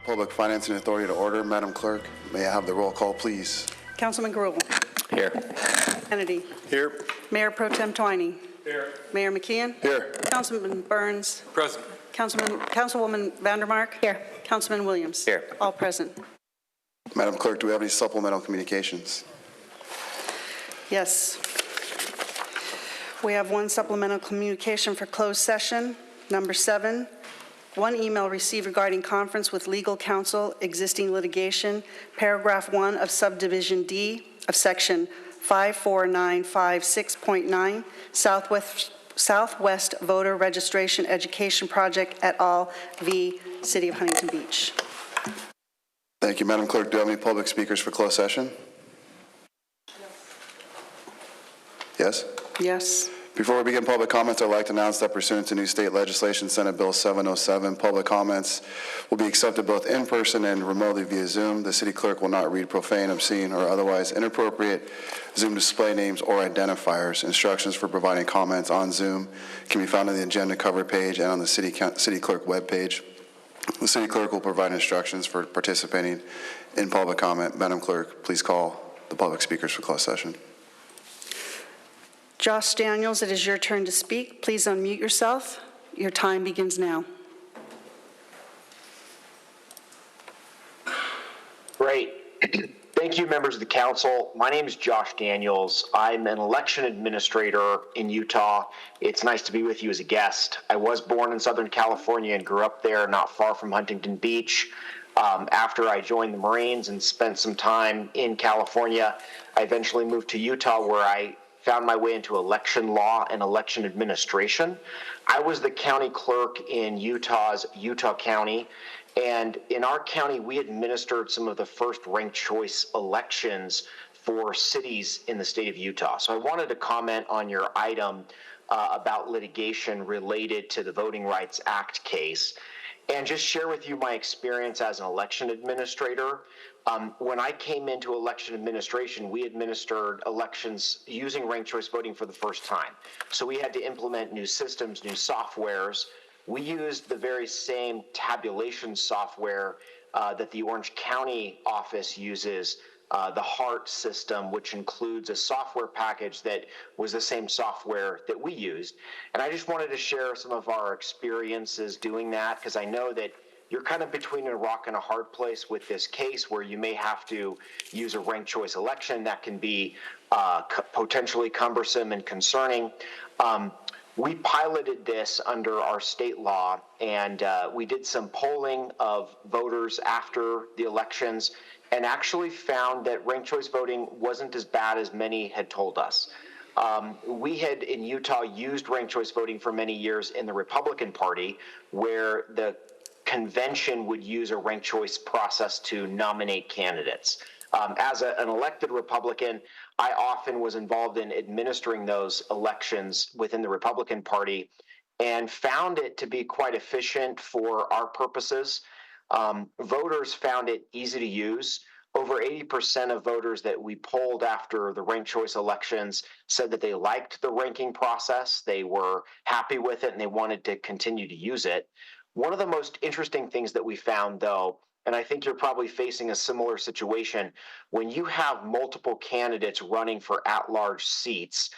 Public Financing Authority to order. Madam Clerk, may I have the roll call, please? Councilman Grewal. Here. Kennedy. Here. Mayor Pro Tem Twiney. Here. Mayor McKeon. Here. Councilman Burns. Present. Councilwoman Vandermark. Here. Councilman Williams. Here. All present. Madam Clerk, do we have any supplemental communications? Yes. We have one supplemental communication for closed session. Number 7, one email received regarding conference with legal counsel, existing litigation, paragraph 1 of subdivision D of section 54956.9, Southwest Voter Registration Education Project et al. V. City of Huntington Beach. Thank you. Madam Clerk, do you have any public speakers for closed session? Yes? Yes. Before we begin public comments, I'd like to announce that pursuant to new state legislation, Senate Bill 707, public comments will be accepted both in person and remotely via Zoom. The city clerk will not read profane, obscene, or otherwise inappropriate Zoom display names or identifiers. Instructions for providing comments on Zoom can be found on the agenda cover page and on the city clerk webpage. The city clerk will provide instructions for participating in public comment. Madam Clerk, please call the public speakers for closed session. Josh Daniels, it is your turn to speak. Please unmute yourself. Your time begins now. Great. Thank you, members of the council. My name is Josh Daniels. I'm an election administrator in Utah. It's nice to be with you as a guest. I was born in Southern California and grew up there, not far from Huntington Beach. After I joined the Marines and spent some time in California, I eventually moved to Utah, where I found my way into election law and election administration. I was the county clerk in Utah's Utah County, and in our county, we administered some of the first ranked choice elections for cities in the state of Utah. So I wanted to comment on your item about litigation related to the Voting Rights Act case, and just share with you my experience as an election administrator. When I came into election administration, we administered elections using ranked choice voting for the first time. So we had to implement new systems, new softwares. We used the very same tabulation software that the Orange County office uses, the HART system, which includes a software package that was the same software that we used. And I just wanted to share some of our experiences doing that, because I know that you're kind of between a rock and a hard place with this case, where you may have to use a ranked choice election that can be potentially cumbersome and concerning. We piloted this under our state law, and we did some polling of voters after the elections, and actually found that ranked choice voting wasn't as bad as many had told us. We had in Utah used ranked choice voting for many years in the Republican Party, where the convention would use a ranked choice process to nominate candidates. As an elected Republican, I often was involved in administering those elections within the Republican Party, and found it to be quite efficient for our purposes. Voters found it easy to use. Over 80% of voters that we polled after the ranked choice elections said that they liked the ranking process, they were happy with it, and they wanted to continue to use it. One of the most interesting things that we found, though, and I think you're probably facing a similar situation, when you have multiple candidates running for at-large seats,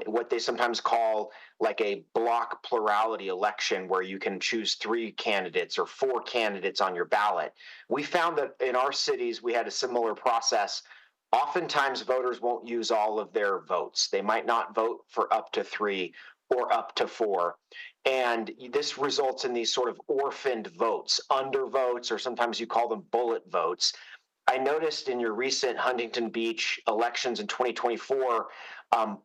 what they sometimes call like a block plurality election, where you can choose 3 candidates or 4 candidates on your ballot. We found that in our cities, we had a similar process. Oftentimes, voters won't use all of their votes. They might not vote for up to 3 or up to 4. And this results in these sort of orphaned votes, undervotes, or sometimes you call them bullet votes. I noticed in your recent Huntington Beach elections in 2024,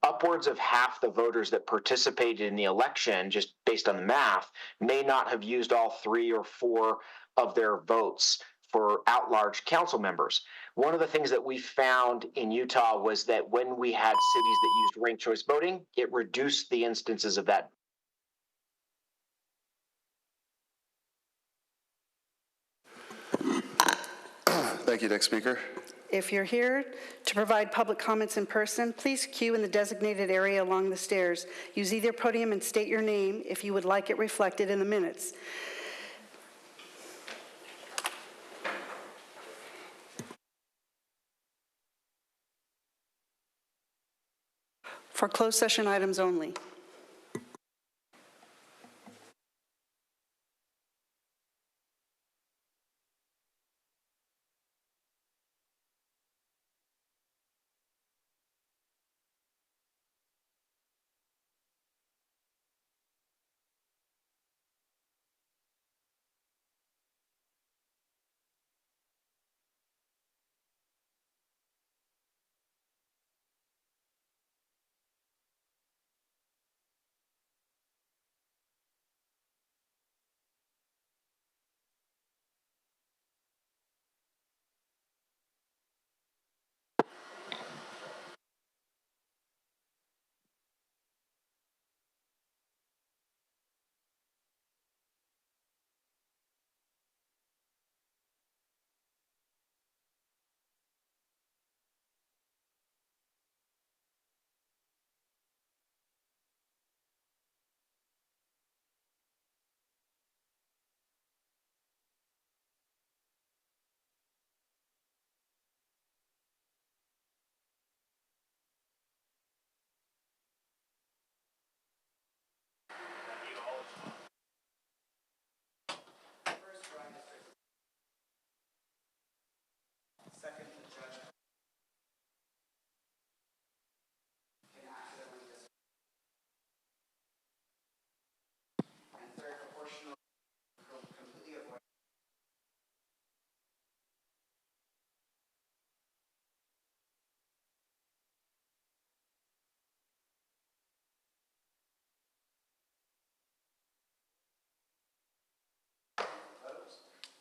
upwards of half the voters that participated in the election, just based on the math, may not have used all 3 or 4 of their votes for at-large council members. One of the things that we found in Utah was that when we had cities that used ranked choice voting, it reduced the instances of that. Thank you, next speaker. If you're here to provide public comments in person, please queue in the designated area along the stairs. Use either podium and state your name if you would like it reflected in the minutes. for closed session items only.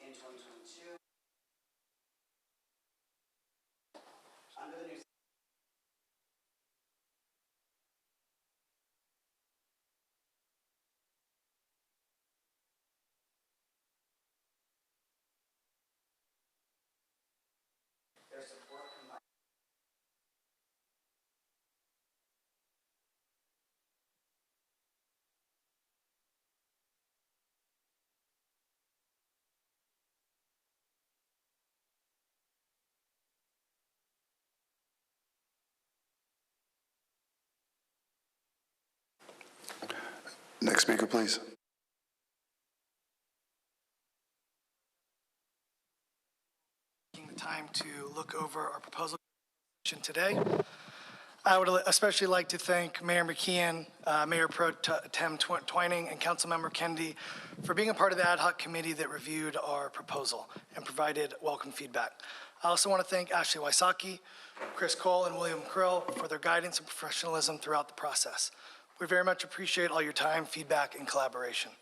In 2022, under the new their support combined. Next speaker, please. Taking the time to look over our proposal today. I would especially like to thank Mayor McKeon, Mayor Pro Tem Twining, and Councilmember Kennedy for being a part of the ad hoc committee that reviewed our proposal and provided welcome feedback. I also want to thank Ashley Wysocki, Chris Cole, and William Krill for their guidance and professionalism throughout the process. We very much appreciate all your time, feedback, and collaboration.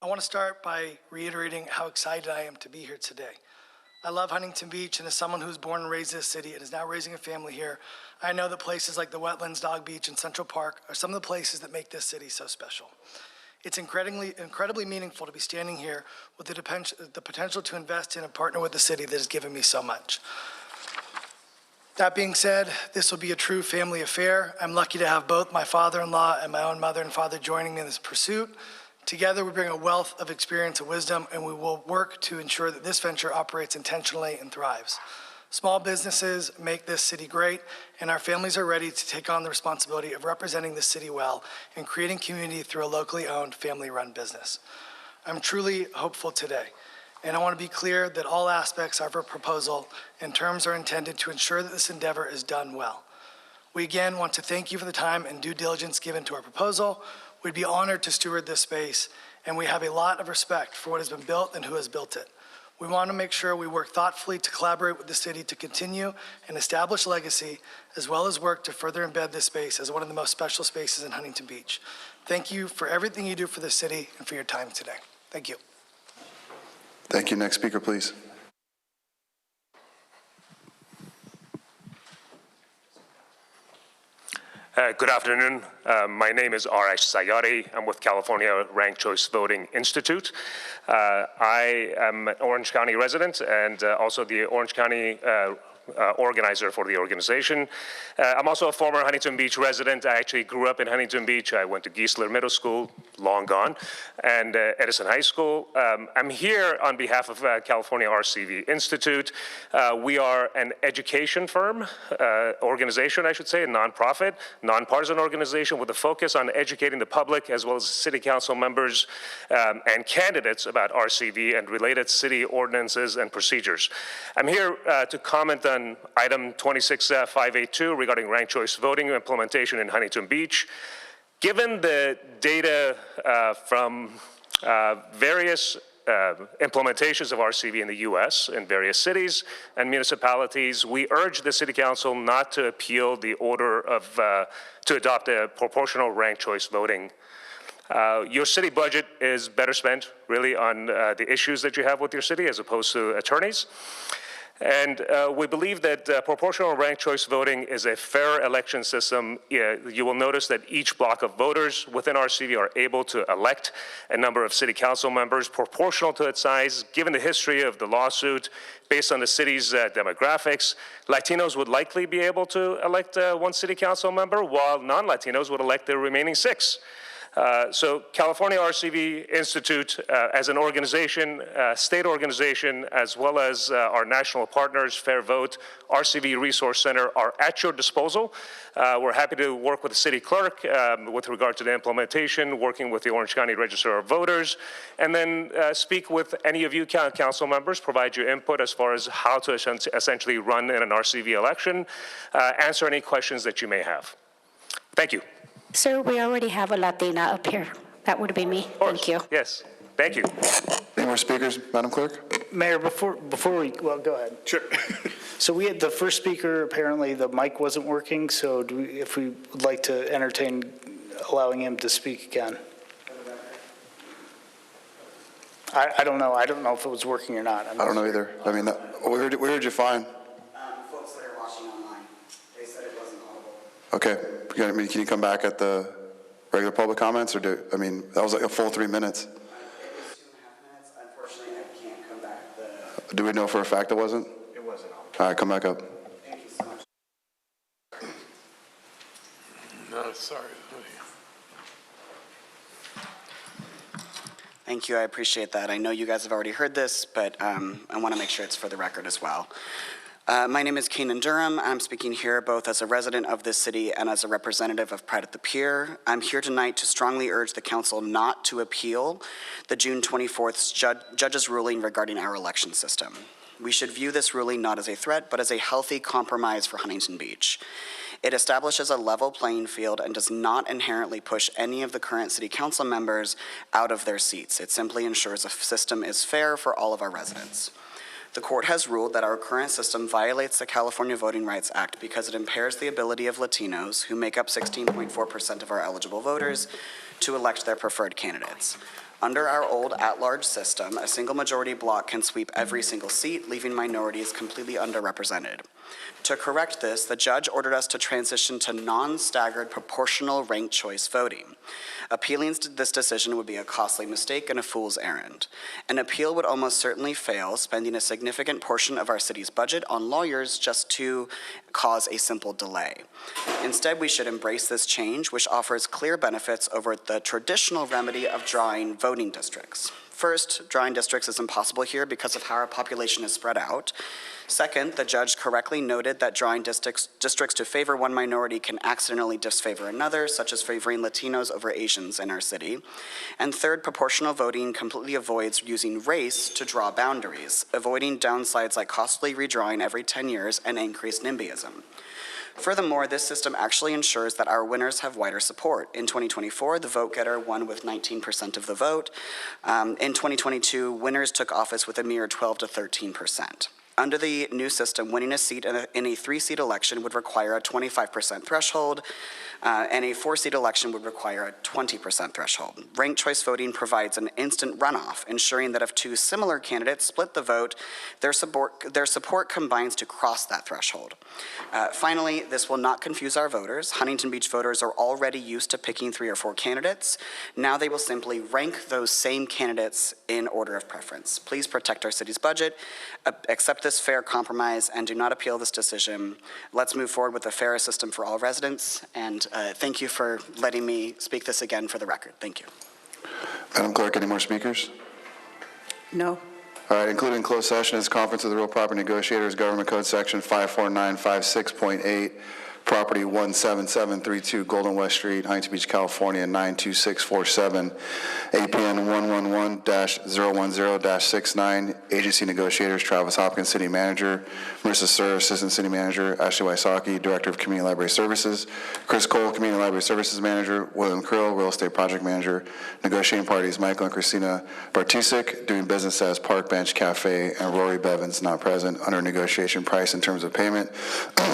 I want to start by reiterating how excited I am to be here today. I love Huntington Beach, and as someone who was born and raised in this city and is now raising a family here, I know that places like the Wetlands, Dog Beach, and Central Park are some of the places that make this city so special. It's incredibly meaningful to be standing here with the potential to invest in and partner with the city that has given me so much. That being said, this will be a true family affair. I'm lucky to have both my father-in-law and my own mother and father joining me in this pursuit. Together, we bring a wealth of experience and wisdom, and we will work to ensure that this venture operates intentionally and thrives. Small businesses make this city great, and our families are ready to take on the responsibility of representing the city well and creating community through a locally owned, family-run business. I'm truly hopeful today, and I want to be clear that all aspects of our proposal and terms are intended to ensure that this endeavor is done well. We again want to thank you for the time and due diligence given to our proposal. We'd be honored to steward this space, and we have a lot of respect for what has been built and who has built it. We want to make sure we work thoughtfully to collaborate with the city to continue and establish legacy, as well as work to further embed this space as one of the most special spaces in Huntington Beach. Thank you for everything you do for the city and for your time today. Thank you. Thank you. Next speaker, please. Good afternoon. My name is Arash Sayari. I'm with California Ranked Choice Voting Institute. I am an Orange County resident and also the Orange County organizer for the organization. I'm also a former Huntington Beach resident. I actually grew up in Huntington Beach. I went to Geisler Middle School, long gone, and Edison High School. I'm here on behalf of California RCV Institute. We are an education firm, organization, I should say, a nonprofit, nonpartisan organization with a focus on educating the public as well as city council members and candidates about RCV and related city ordinances and procedures. I'm here to comment on item 26582 regarding ranked choice voting implementation in Huntington Beach. Given the data from various implementations of RCV in the U.S. in various cities and municipalities, we urge the City Council not to appeal the order of to adopt a proportional ranked choice voting. Your city budget is better spent, really, on the issues that you have with your city as opposed to attorneys. And we believe that proportional ranked choice voting is a fair election system. You will notice that each block of voters within RCV are able to elect a number of city council members proportional to its size. Given the history of the lawsuit, based on the city's demographics, Latinos would likely be able to elect one city council member, while non-Latinos would elect the remaining 6. So California RCV Institute, as an organization, state organization, as well as our national partners, Fair Vote, RCV Resource Center, are at your disposal. We're happy to work with the city clerk with regard to the implementation, working with the Orange County Register of Voters, and then speak with any of you council members, provide your input as far as how to essentially run in an RCV election, answer any questions that you may have. Thank you. Sir, we already have a Latina up here. That would be me. Thank you. Yes, thank you. Any more speakers, Madam Clerk? Mayor, before we, well, go ahead. Sure. So we had the first speaker, apparently the mic wasn't working, so if we would like to entertain allowing him to speak again. I don't know. I don't know if it was working or not. I don't know either. I mean, we heard you fine. Folks that are watching online, they said it wasn't audible. Okay. Can you come back at the regular public comments, or that was like a full 3 minutes. It was 2.5 minutes. Unfortunately, I can't come back. Do we know for a fact it wasn't? It wasn't. All right, come back up. Thank you so much. No, sorry. Thank you. I appreciate that. I know you guys have already heard this, but I want to make sure it's for the record as well. My name is Keenan Durham. I'm speaking here both as a resident of this city and as a representative of Pride at the Pier. I'm here tonight to strongly urge the council not to appeal the June 24th judge's ruling regarding our election system. We should view this ruling not as a threat, but as a healthy compromise for Huntington Beach. It establishes a level playing field and does not inherently push any of the current city council members out of their seats. It simply ensures a system is fair for all of our residents. The court has ruled that our current system violates the California Voting Rights Act because it impairs the ability of Latinos, who make up 16.4% of our eligible voters, to elect their preferred candidates. Under our old at-large system, a single majority bloc can sweep every single seat, leaving minorities completely underrepresented. To correct this, the judge ordered us to transition to non-staggered proportional ranked choice voting. Appealing to this decision would be a costly mistake and a fool's errand. An appeal would almost certainly fail, spending a significant portion of our city's budget on lawyers just to cause a simple delay. Instead, we should embrace this change, which offers clear benefits over the traditional remedy of drawing voting districts. First, drawing districts is impossible here because of how our population is spread out. Second, the judge correctly noted that drawing districts to favor one minority can accidentally disfavor another, such as favoring Latinos over Asians in our city. And third, proportional voting completely avoids using race to draw boundaries, avoiding downsides like costly redrawing every 10 years and increased NIMBYism. Furthermore, this system actually ensures that our winners have wider support. In 2024, the vote getter won with 19% of the vote. In 2022, winners took office with a mere 12 to 13%. Under the new system, winning a seat in a 3-seat election would require a 25% threshold, and a 4-seat election would require a 20% threshold. Ranked choice voting provides an instant runoff, ensuring that if two similar candidates split the vote, their support combines to cross that threshold. Finally, this will not confuse our voters. Huntington Beach voters are already used to picking 3 or 4 candidates. Now they will simply rank those same candidates in order of preference. Please protect our city's budget, accept this fair compromise, and do not appeal this decision. Let's move forward with a fairer system for all residents, and thank you for letting me speak this again for the record. Thank you. Madam Clerk, any more speakers? No. All right, included in closed session is conference of the real property negotiators, Government Code Section 54956.8, property 17732 Golden West Street, Huntington Beach, California, 92647, APN 111-010-69, agency negotiators, Travis Hopkins, City Manager, Marissa Sir, Assistant City Manager, Ashley Wysocki, Director of Community Library Services, Chris Cole, Community Library Services Manager, William Krill, Real Estate Project Manager, negotiating parties, Michael and Christina Bartusik, doing business as Park Bench Cafe, and Rory Bevins, not present, under negotiation price in terms of payment.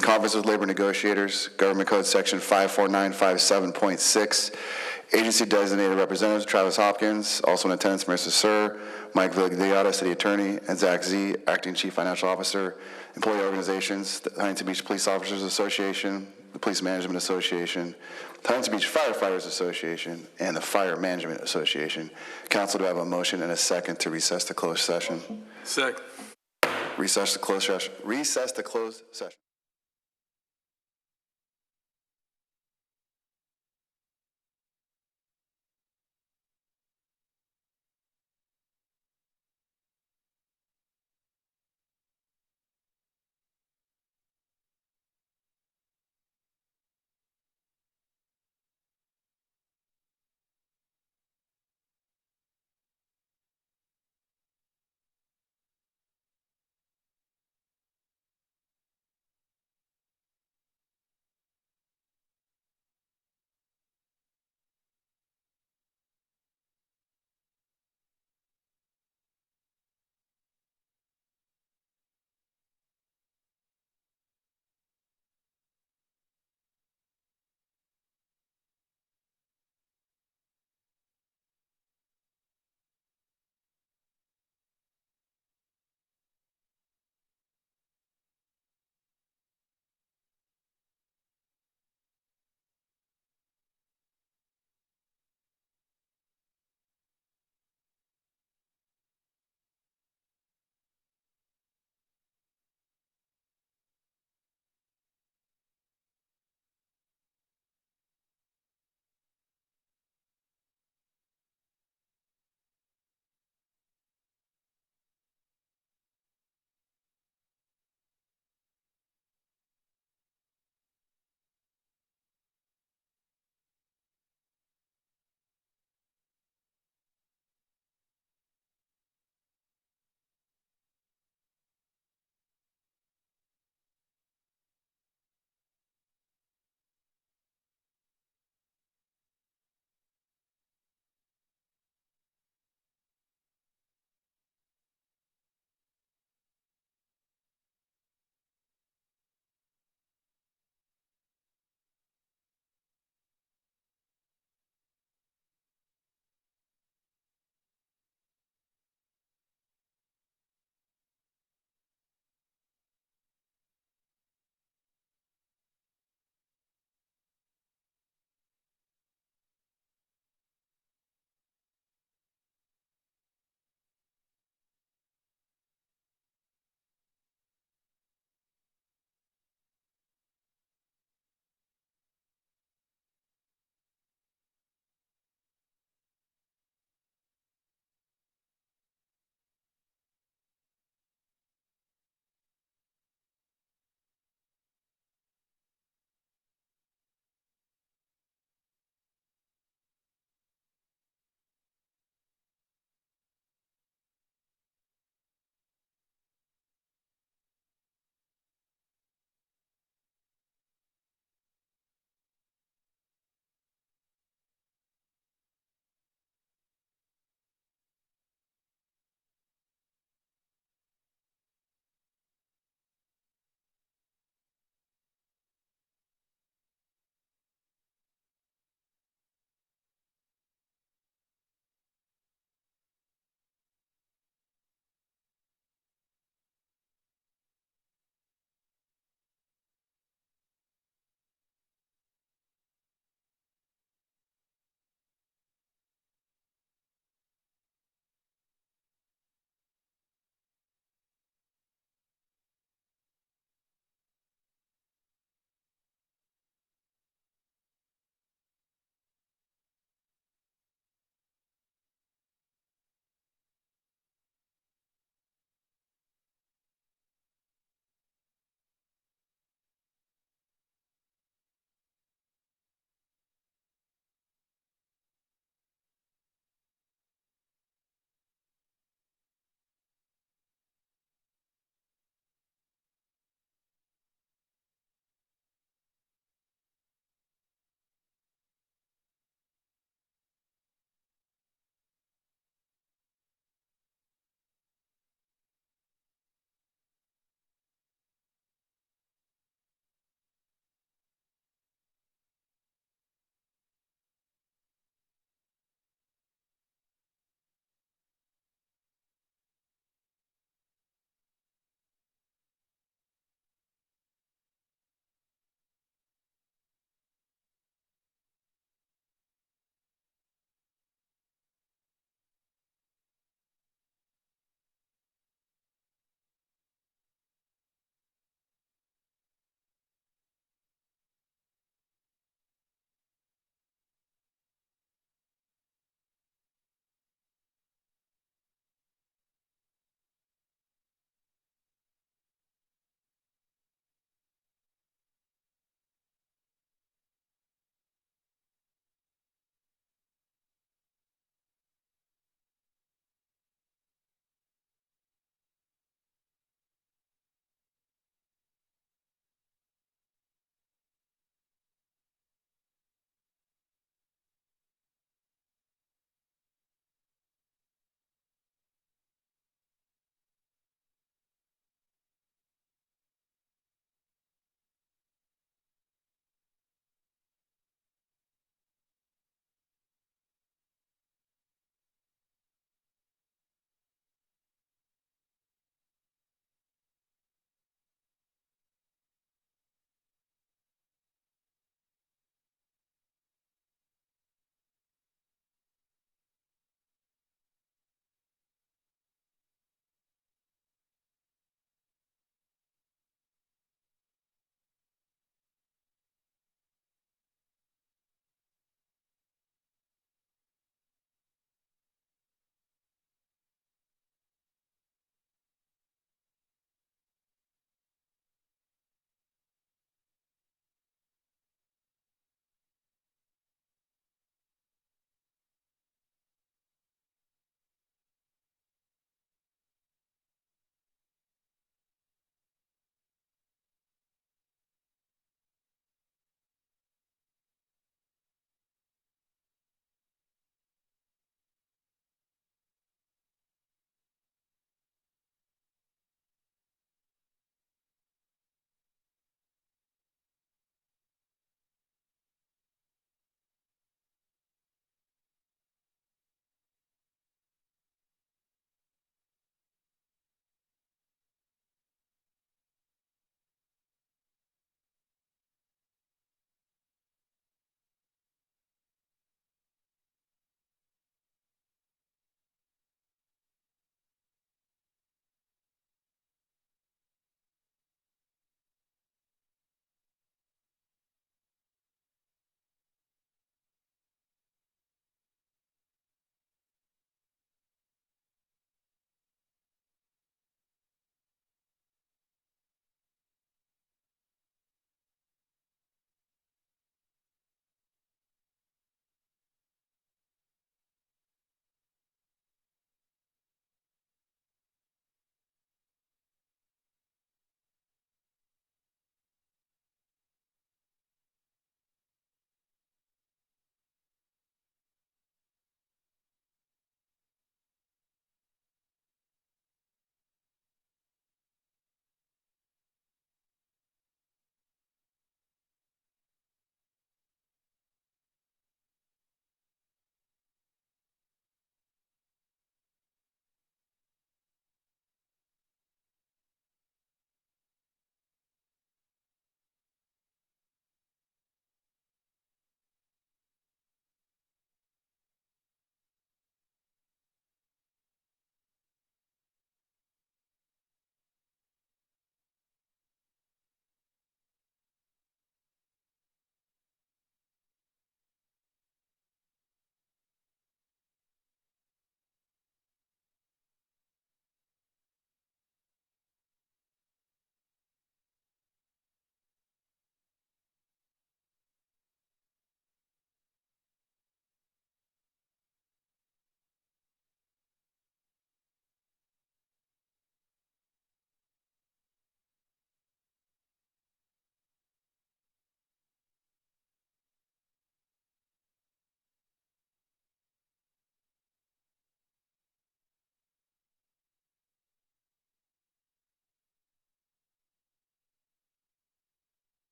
Conference with labor negotiators, Government Code Section 54957.6, agency designated representatives, Travis Hopkins, also in attendance, Marissa Sir, Mike Villagliata, City Attorney, and Zach Z, Acting Chief Financial Officer, employee organizations, the Huntington Beach Police Officers Association, the Police Management Association, the Huntington Beach Firefighters Association, and the Fire Management Association. Council, do I have a motion and a second to recess to closed session? Second. Recess to closed session. Recess to closed session.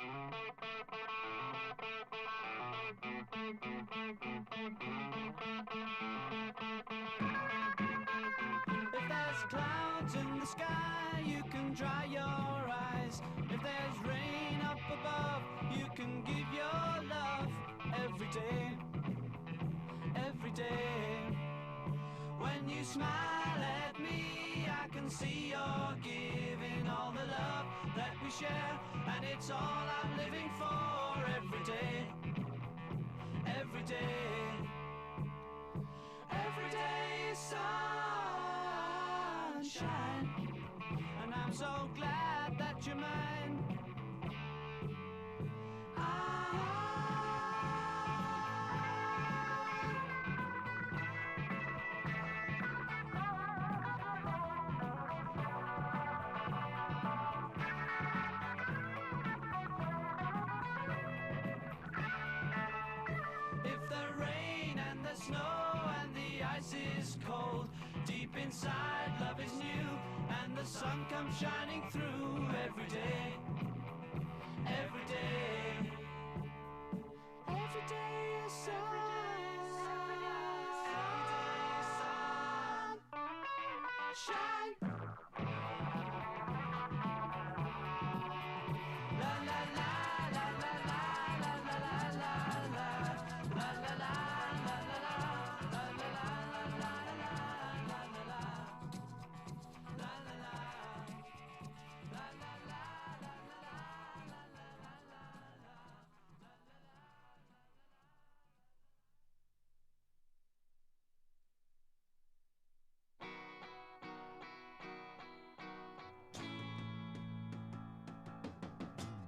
If there's clouds in the sky, you can dry your eyes. If there's rain up above, you can give your love every day, every day. When you smile at me, I can see you're giving all the love that we share, and it's all I'm living for every day, every day. Every day is sunshine, and I'm so glad that you're mine. If the rain and the snow and the ice is cold, deep inside love is new, and the sun comes shining through every day, every day. Every day is sunshine. La la la la la la la la la la la la la la.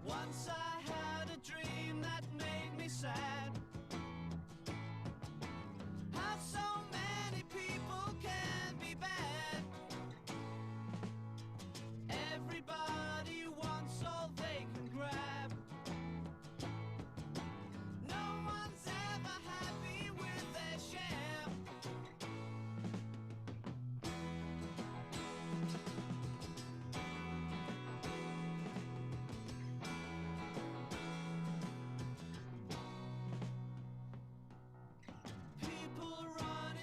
Once I had a dream that made me sad. How so many people can be bad. Everybody wants all they can grab. No one's ever happy with their share. People run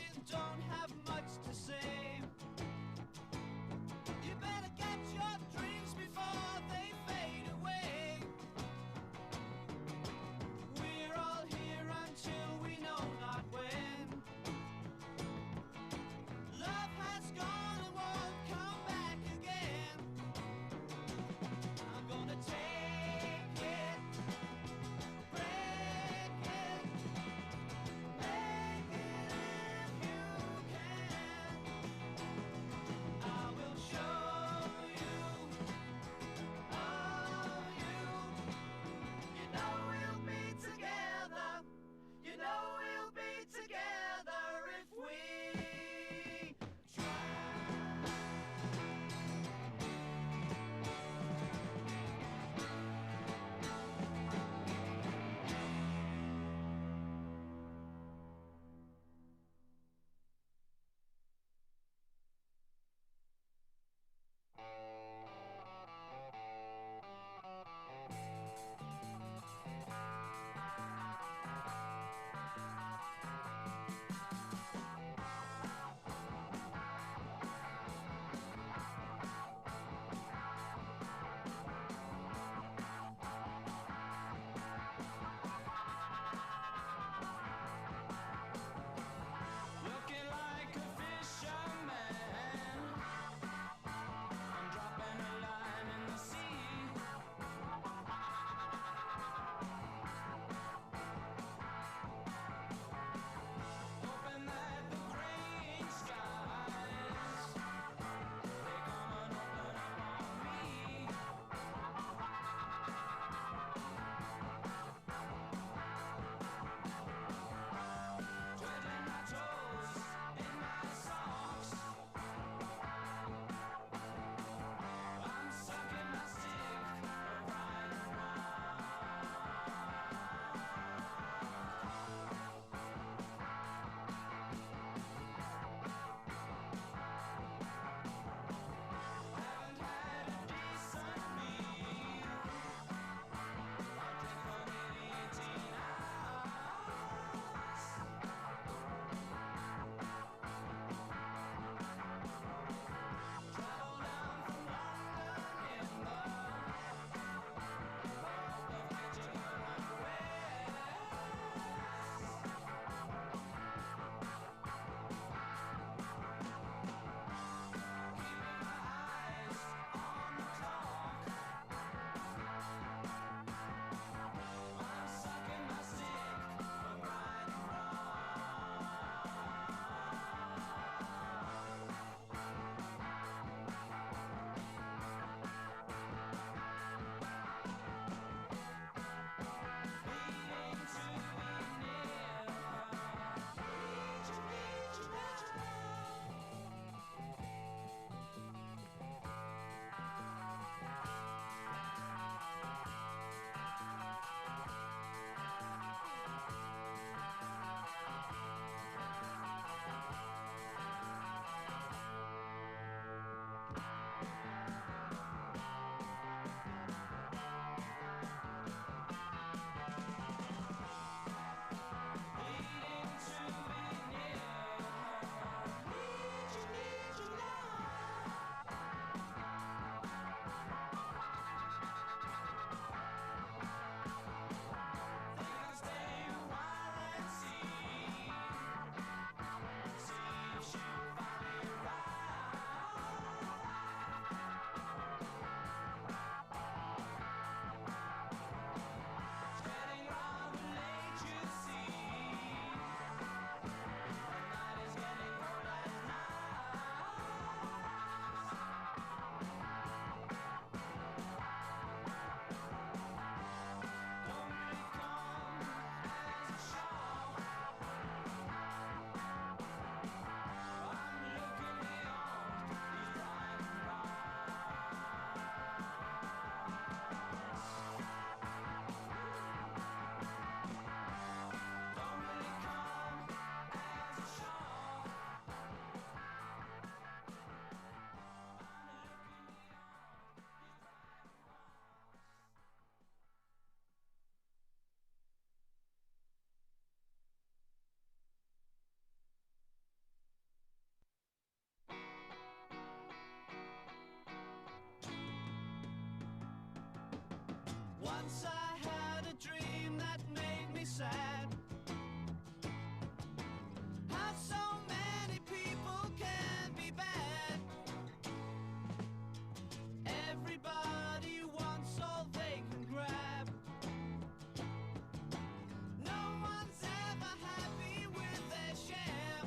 Once I had a dream that made me sad. How so many people can be bad. Everybody wants all they can grab. No one's ever happy with their share.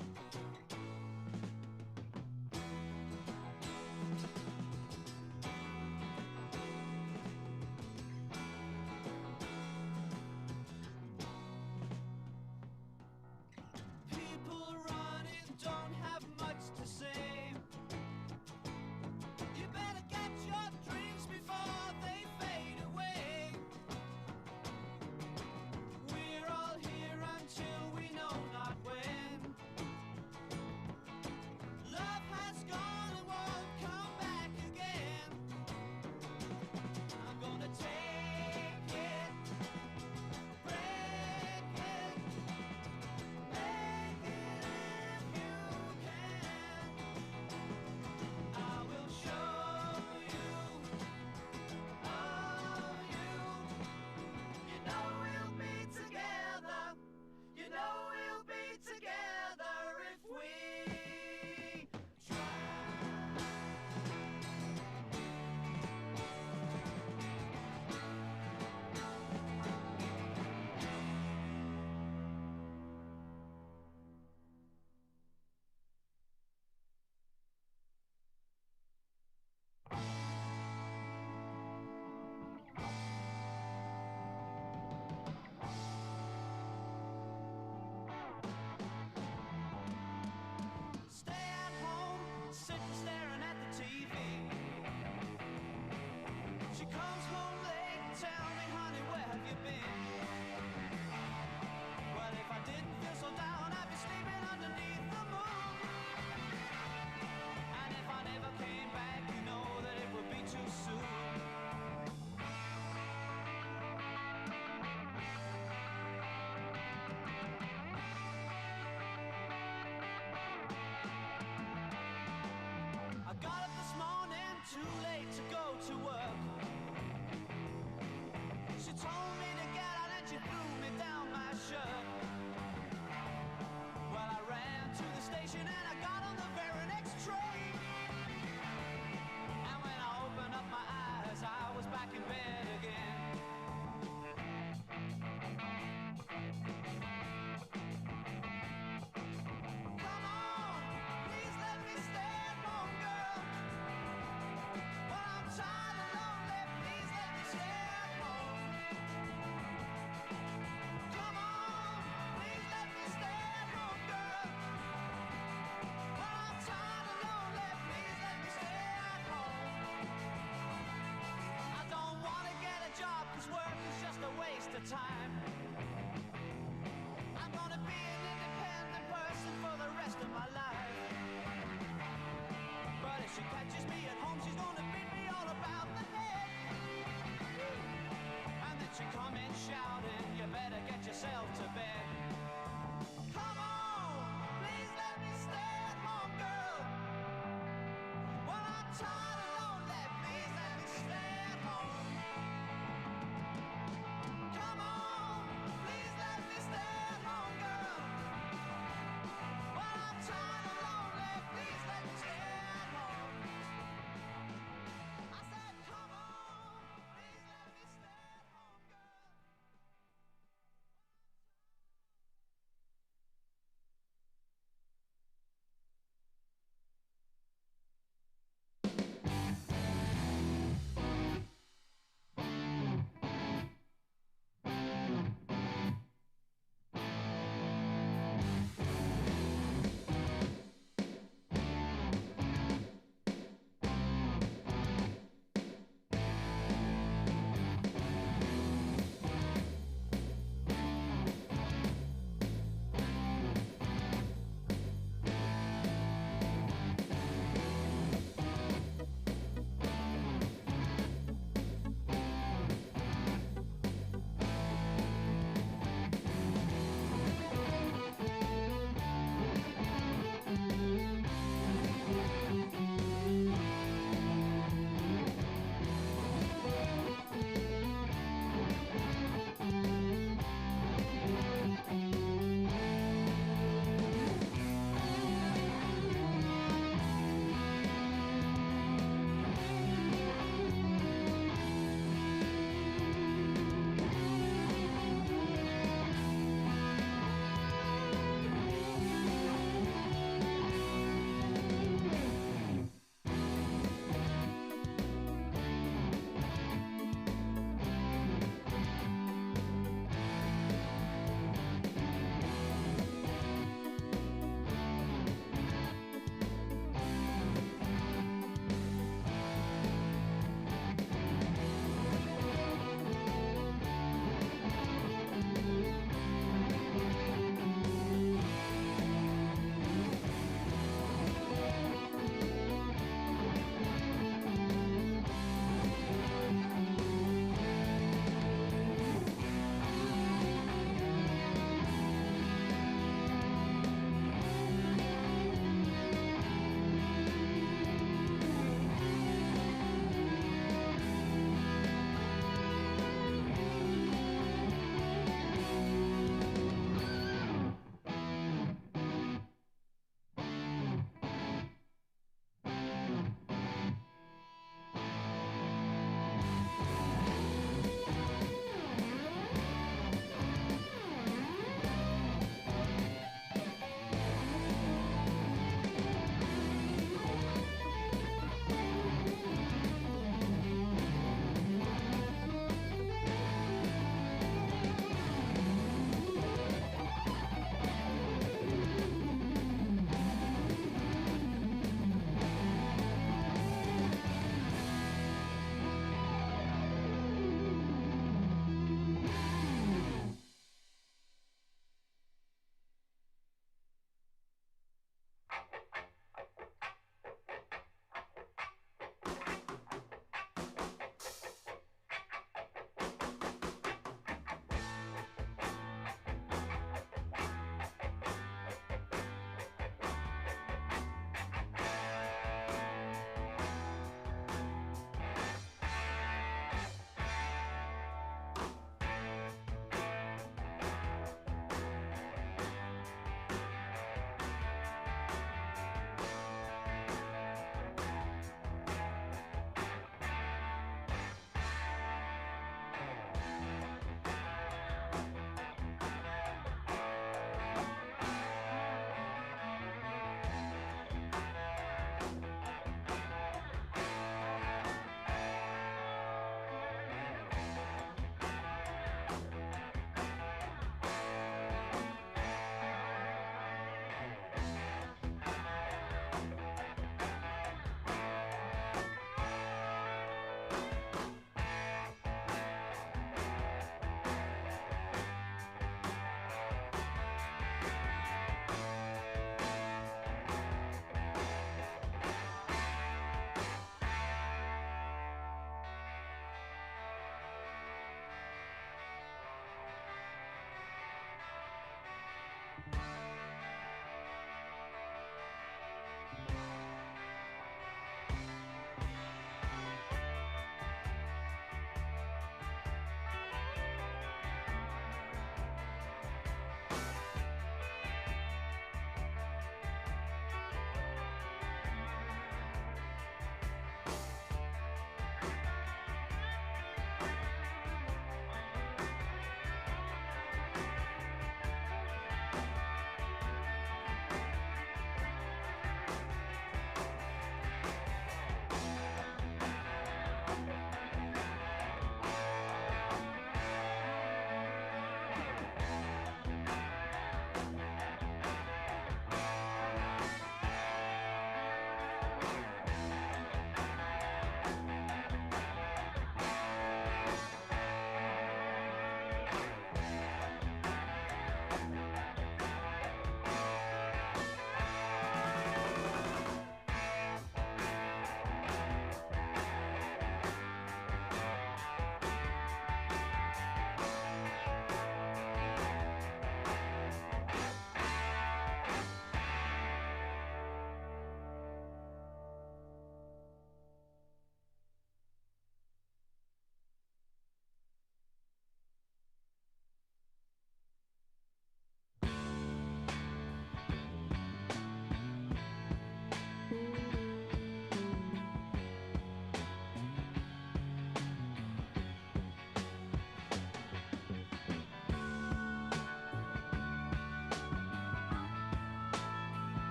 People running don't have much to say. You better get your dreams before they fade away. We're all here until we know not when. Love has gone and won't come back again. I'm gonna take it, break it, make it if you can. I will show you, oh you know we'll be together, you know we'll be together if we try. Stay at home, sitting staring at the TV. She comes home late, tell me, honey, where have you been? Well, if I didn't feel so down, I'd be sleeping underneath the moon. And if I never came back, you know that it would be too soon. I got up this morning too late to go to work. She told me to get out and she threw me down my shirt. Well, I ran to the station and I got on the very next train. And when I opened up my eyes, I was back in bed again. Come on, please let me stay at home, girl. Well, I'm tired and lonely, please let me stay at home. Come on, please let me stay at home, girl. Well, I'm tired and lonely, please let me stay at home. I don't want to get a job 'cause work is just a waste of time. I'm gonna be an independent person for the rest of my life. But if she catches me at home, she's gonna beat me all about the head. And then she come in shouting, you better get yourself to bed. Come on, please let me stay at home, girl. Well, I'm tired and lonely, please let me stay at home. Come on, please let me stay at home, girl. Well, I'm tired and lonely, please let me stay at home.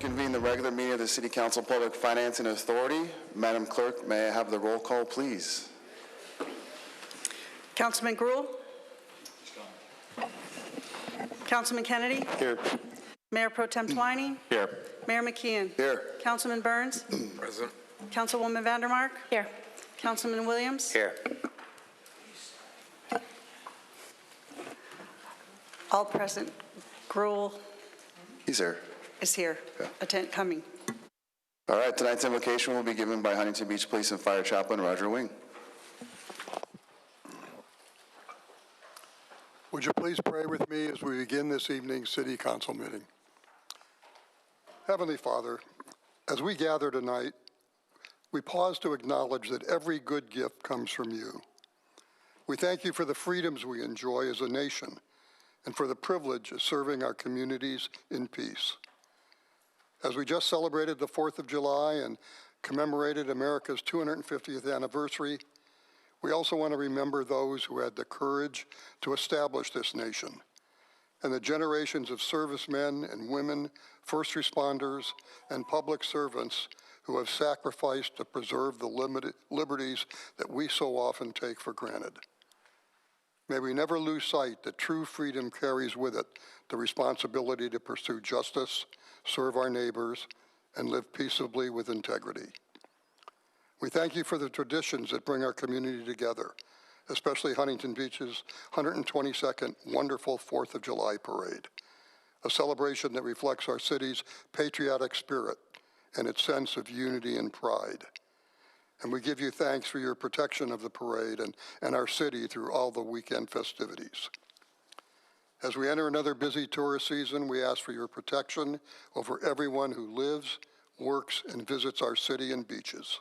reconvene the regular meeting of the City Council Public Financing Authority. Madam Clerk, may I have the roll call, please? Councilman Gruhl? Councilman Kennedy? Here. Mayor Pro Tem Twining? Here. Mayor McKeon? Here. Councilman Burns? Present. Councilwoman Vandermark? Here. Councilman Williams? Here. All present. Gruhl He's here. is here, coming. All right, tonight's invocation will be given by Huntington Beach Police and Fire Chaplain Roger Wing. Would you please pray with me as we begin this evening's City Council meeting? Heavenly Father, as we gather tonight, we pause to acknowledge that every good gift comes from you. We thank you for the freedoms we enjoy as a nation and for the privilege of serving our communities in peace. As we just celebrated the 4th of July and commemorated America's 250th anniversary, we also want to remember those who had the courage to establish this nation and the generations of servicemen and women, first responders, and public servants who have sacrificed to preserve the liberties that we so often take for granted. May we never lose sight that true freedom carries with it the responsibility to pursue justice, serve our neighbors, and live peaceably with integrity. We thank you for the traditions that bring our community together, especially Huntington Beach's 122nd wonderful 4th of July parade, a celebration that reflects our city's patriotic spirit and its sense of unity and pride. And we give you thanks for your protection of the parade and our city through all the weekend festivities. As we enter another busy tourist season, we ask for your protection over everyone who lives, works, and visits our city and beaches.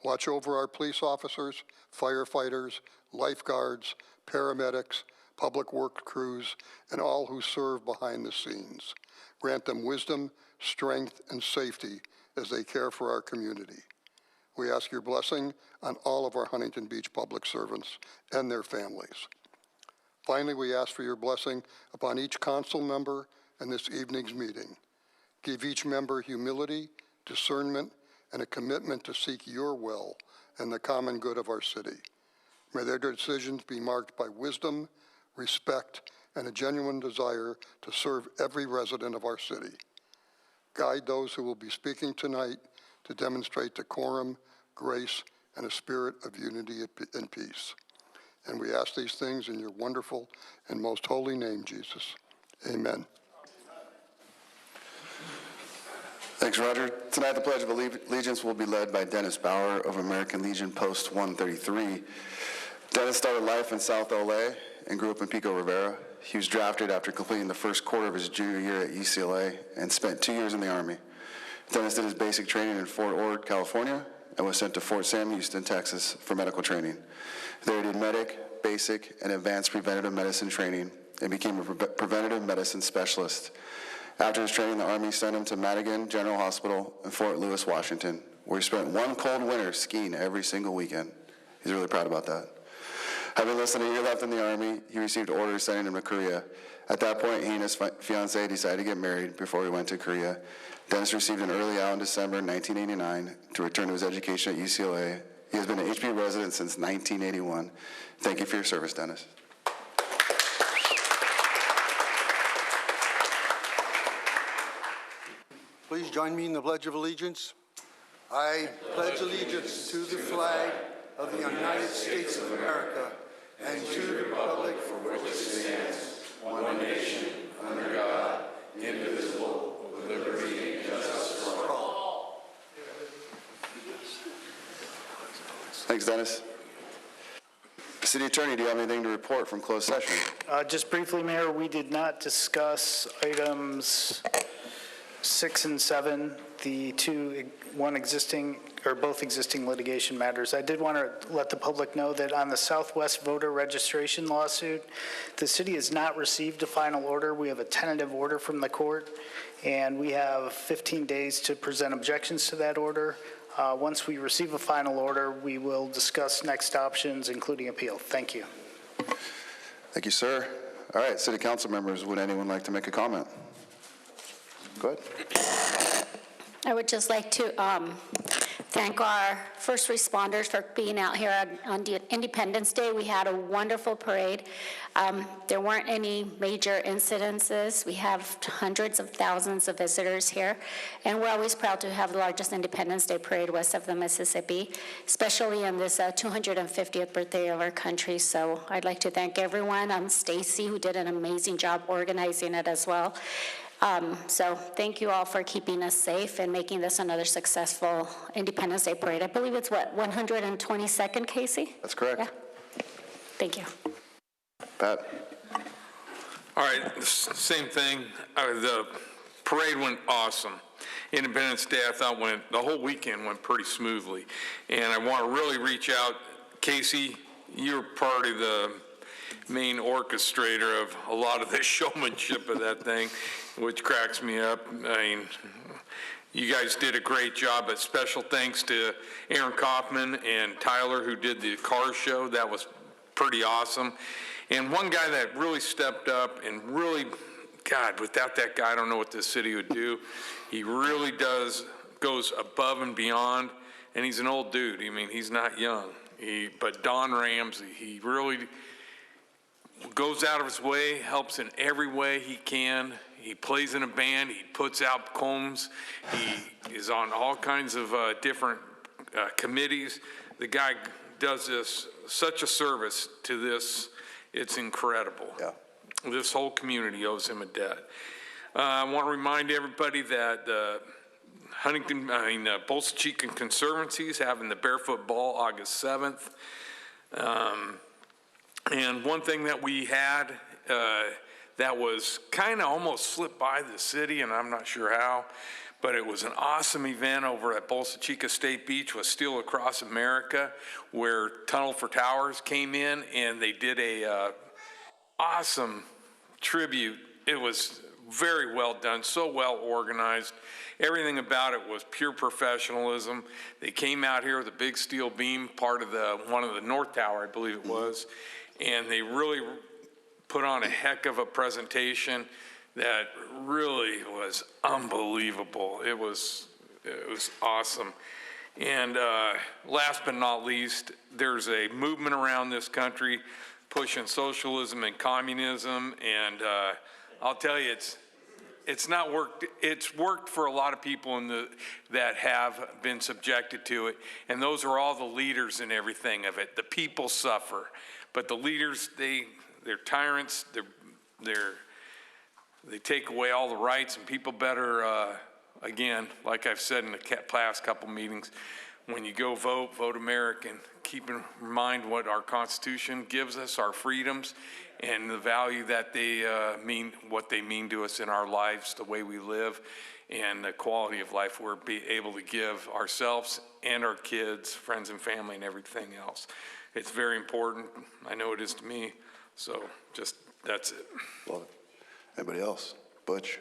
Watch over our police officers, firefighters, lifeguards, paramedics, public works crews, and all who serve behind the scenes. Grant them wisdom, strength, and safety as they care for our community. We ask your blessing on all of our Huntington Beach public servants and their families. Finally, we ask for your blessing upon each council member in this evening's meeting. Give each member humility, discernment, and a commitment to seek your will and the common good of our city. May their decisions be marked by wisdom, respect, and a genuine desire to serve every resident of our city. Guide those who will be speaking tonight to demonstrate decorum, grace, and a spirit of unity and peace. And we ask these things in your wonderful and most holy name, Jesus. Amen. Thanks, Roger. Tonight, the Pledge of Allegiance will be led by Dennis Bauer of American Legion Post 133. Dennis started life in South LA and grew up in Pico Rivera. He was drafted after completing the first quarter of his junior year at UCLA and spent 2 years in the Army. Dennis did his basic training in Fort Ord, California, and was sent to Fort Sam Houston, Texas for medical training. There he did medic, basic, and advanced preventative medicine training and became a preventative medicine specialist. After his training, the Army sent him to Madigan General Hospital in Fort Lewis, Washington, where he spent one cold winter skiing every single weekend. He's really proud about that. Having less than a year left in the Army, he received orders sending him to Korea. At that point, he and his fiancée decided to get married before he went to Korea. Dennis received an early out in December 1989 to return to his education at UCLA. He has been an HB resident since 1981. Thank you for your service, Dennis. Please join me in the Pledge of Allegiance. I pledge allegiance to the flag of the United States of America and to the republic for which it stands, one nation, under God, indivisible, with liberty and justice for all. Thanks, Dennis. City Attorney, do you have anything to report from closed session? Just briefly, Mayor, we did not discuss items 6 and 7, both existing litigation matters. I did want to let the public know that on the Southwest voter registration lawsuit, the city has not received a final order. We have a tentative order from the court, and we have 15 days to present objections to that order. Once we receive a final order, we will discuss next options, including appeal. Thank you. Thank you, sir. All right, City Council members, would anyone like to make a comment? Go ahead. I would just like to thank our first responders for being out here on Independence Day. We had a wonderful parade. There weren't any major incidences. We have hundreds of thousands of visitors here, and we're always proud to have the largest Independence Day parade west of the Mississippi, especially on this 250th birthday of our country. So I'd like to thank everyone. Stacy, who did an amazing job organizing it as well. So thank you all for keeping us safe and making this another successful Independence Day parade. I believe it's, 122nd, Casey? That's correct. Yeah. Thank you. Pat? All right, same thing. The parade went awesome. Independence Day, I thought, the whole weekend went pretty smoothly. And I want to really reach out. Casey, you're part of the main orchestrator of a lot of the showmanship of that thing, which cracks me up. I mean, you guys did a great job, but special thanks to Aaron Kaufman and Tyler, who did the car show. That was pretty awesome. And one guy that really stepped up and really, God, without that guy, I don't know what this city would do. He really goes above and beyond, and he's an old dude. I mean, he's not young. But Don Ramsey, he really goes out of his way, helps in every way he can. He plays in a band. He puts out poems. He is on all kinds of different committees. The guy does such a service to this. It's incredible. Yeah. This whole community owes him a debt. I want to remind everybody that Bolsa Chica Conservancy is having the Barefoot Ball August 7th. And one thing that we had that was kind of almost slipped by the city, and I'm not sure how, but it was an awesome event over at Bolsa Chica State Beach with Steel Across America, where Tunnel for Towers came in and they did a awesome tribute. It was very well done, so well organized. Everything about it was pure professionalism. They came out here with a big steel beam, part of one of the North Tower, I believe it was, and they really put on a heck of a presentation that really was unbelievable. It was awesome. And last but not least, there's a movement around this country pushing socialism and communism, and I'll tell you, it's not worked. It's worked for a lot of people that have been subjected to it, and those are all the leaders and everything of it. The people suffer, but the leaders, they're tyrants. They take away all the rights, and people better, again, like I've said in the past couple meetings, when you go vote American. Keep in mind what our Constitution gives us, our freedoms, and the value that they what they mean to us in our lives, the way we live, and the quality of life we're able to give ourselves and our kids, friends and family, and everything else. It's very important. I know it is to me. So that's it. Love it. Anybody else? Butch?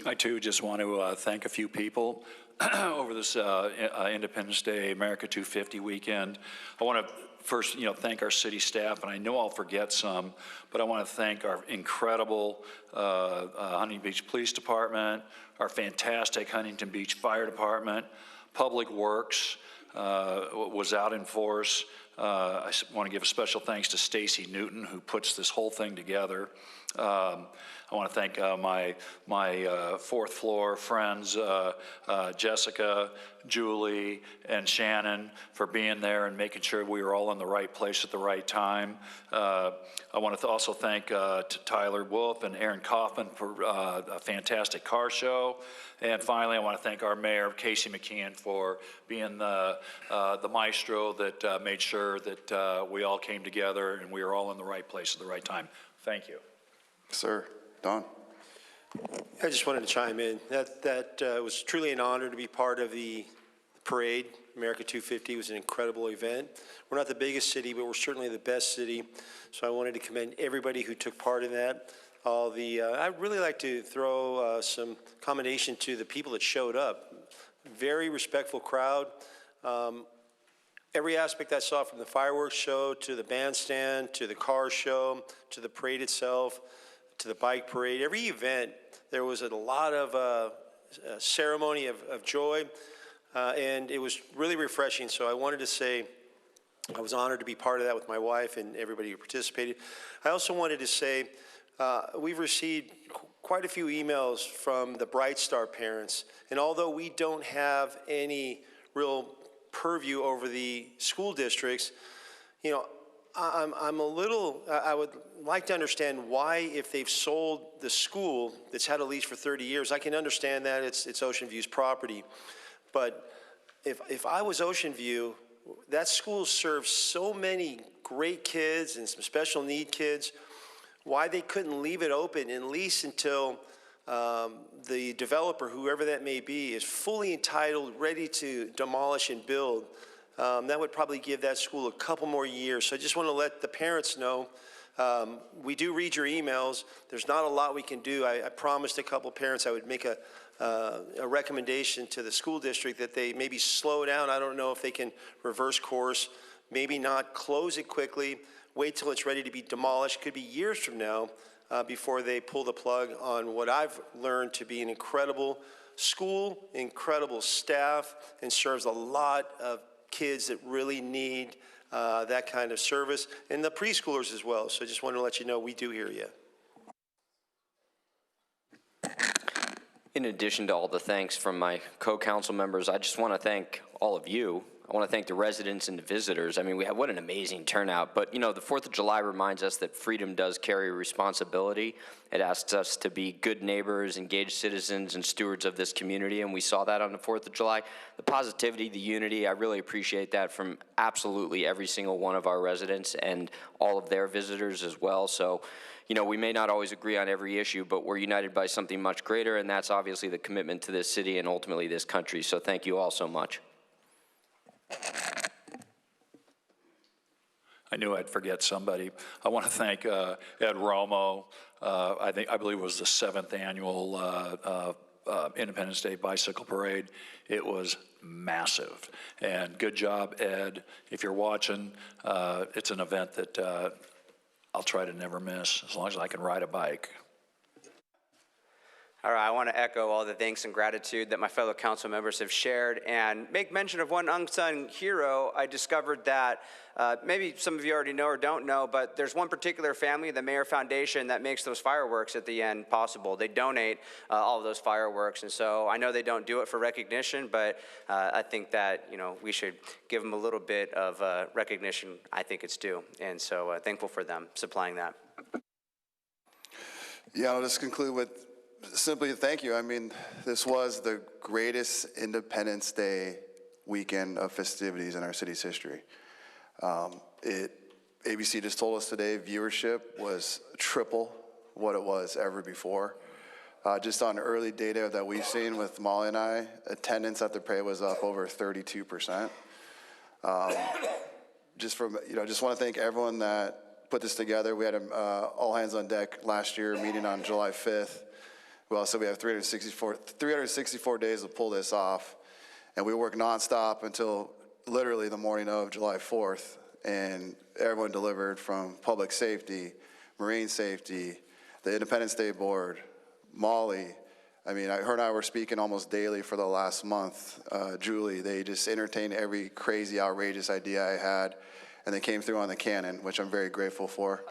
I too just want to thank a few people over this Independence Day America 250 weekend. I want to first, thank our city staff, and I know I'll forget some, but I want to thank our incredible Huntington Beach Police Department, our fantastic Huntington Beach Fire Department, Public Works was out in force. I want to give a special thanks to Stacy Newton, who puts this whole thing together. I want to thank my fourth floor friends, Jessica, Julie, and Shannon, for being there and making sure we were all in the right place at the right time. I want to also thank Tyler Wolf and Aaron Kaufman for a fantastic car show. And finally, I want to thank our mayor, Casey McKeon, for being the maestro that made sure that we all came together and we were all in the right place at the right time. Thank you. Sir. Don? I just wanted to chime in. That was truly an honor to be part of the parade. America 250 was an incredible event. We're not the biggest city, but we're certainly the best city. So I wanted to commend everybody who took part in that. I'd really like to throw some commendation to the people that showed up. Very respectful crowd. Every aspect I saw, from the fireworks show to the bandstand to the car show to the parade itself, to the bike parade, every event, there was a lot of ceremony of joy, and it was really refreshing. So I wanted to say I was honored to be part of that with my wife and everybody who participated. I also wanted to say we've received quite a few emails from the Bright Star parents, and although we don't have any real purview over the school districts, you know, I would like to understand why, if they've sold the school that's had a lease for 30 years, I can understand that it's Ocean View's property. But if I was Ocean View, that school serves so many great kids and some special need kids, why they couldn't leave it open and lease until the developer, whoever that may be, is fully entitled, ready to demolish and build. That would probably give that school a couple more years. So I just want to let the parents know, we do read your emails. There's not a lot we can do. I promised a couple parents I would make a recommendation to the school district that they maybe slow down. I don't know if they can reverse course, maybe not close it quickly, wait till it's ready to be demolished. Could be years from now before they pull the plug on what I've learned to be an incredible school, incredible staff, and serves a lot of kids that really need that kind of service, and the preschoolers as well. So I just wanted to let you know we do hear you. In addition to all the thanks from my co-council members, I just want to thank all of you. I want to thank the residents and the visitors. I mean, what an amazing turnout. But, you know, the 4th of July reminds us that freedom does carry a responsibility. It asks us to be good neighbors, engaged citizens, and stewards of this community, and we saw that on the 4th of July. The positivity, the unity, I really appreciate that from absolutely every single one of our residents and all of their visitors as well. So, you know, we may not always agree on every issue, but we're united by something much greater, and that's obviously the commitment to this city and ultimately this country. So thank you all so much. I knew I'd forget somebody. I want to thank Ed Romo. I believe it was the 7th annual Independence Day Bicycle Parade. It was massive. And good job, Ed. If you're watching, it's an event that I'll try to never miss as long as I can ride a bike. All right, I want to echo all the thanks and gratitude that my fellow council members have shared and make mention of one unsung hero. I discovered that maybe some of you already know or don't know, but there's one particular family, the Mayer Foundation, that makes those fireworks at the end possible. They donate all of those fireworks, and so I know they don't do it for recognition, but I think that, you know, we should give them a little bit of recognition. I think it's due, and so thankful for them supplying that. Yeah, I'll just conclude with simply thank you. I mean, this was the greatest Independence Day weekend of festivities in our city's history. ABC just told us today viewership was triple what it was ever before. Just on early data that we've seen with Molly and I, attendance at the parade was up over 32%. Just want to thank everyone that put this together. We had an all hands on deck last year meeting on July 5th. Well, so we have 364 days to pull this off, and we work nonstop until literally the morning of July 4th, and everyone delivered from public safety, marine safety, the Independence Day Board, Molly. I mean, her and I were speaking almost daily for the last month. Julie, they just entertained every crazy, outrageous idea I had, and they came through on the cannon, which I'm very grateful for.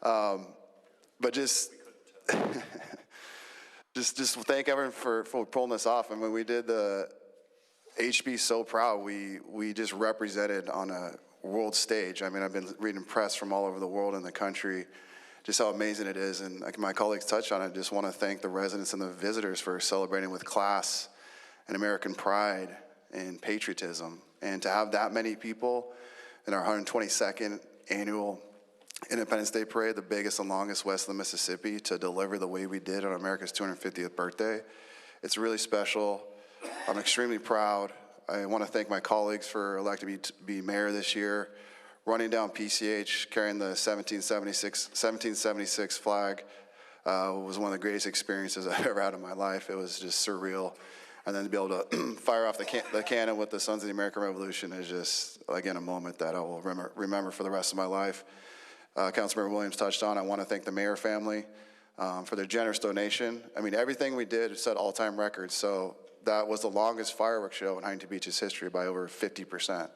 But just... Just thank everyone for pulling this off. I mean, we did the HB So Proud. We just represented on a world stage. I mean, I've been reading press from all over the world and the country, just how amazing it is. And like my colleagues touched on it, I just want to thank the residents and the visitors for celebrating with class and American pride and patriotism. And to have that many people in our 122nd annual Independence Day Parade, the biggest and longest west of the Mississippi, to deliver the way we did on America's 250th birthday. It's really special. I'm extremely proud. I want to thank my colleagues for electing me to be mayor this year. Running down PCH, carrying the 1776 flag was one of the greatest experiences I've ever had in my life. It was just surreal. And then to be able to fire off the cannon with the Sons of the American Revolution is just, again, a moment that I will remember for the rest of my life. Councilmember Williams touched on, I want to thank the Mayer family. for their generous donation. I mean, everything we did set all-time records, so that was the longest fireworks show in Huntington Beach's history by over 50%.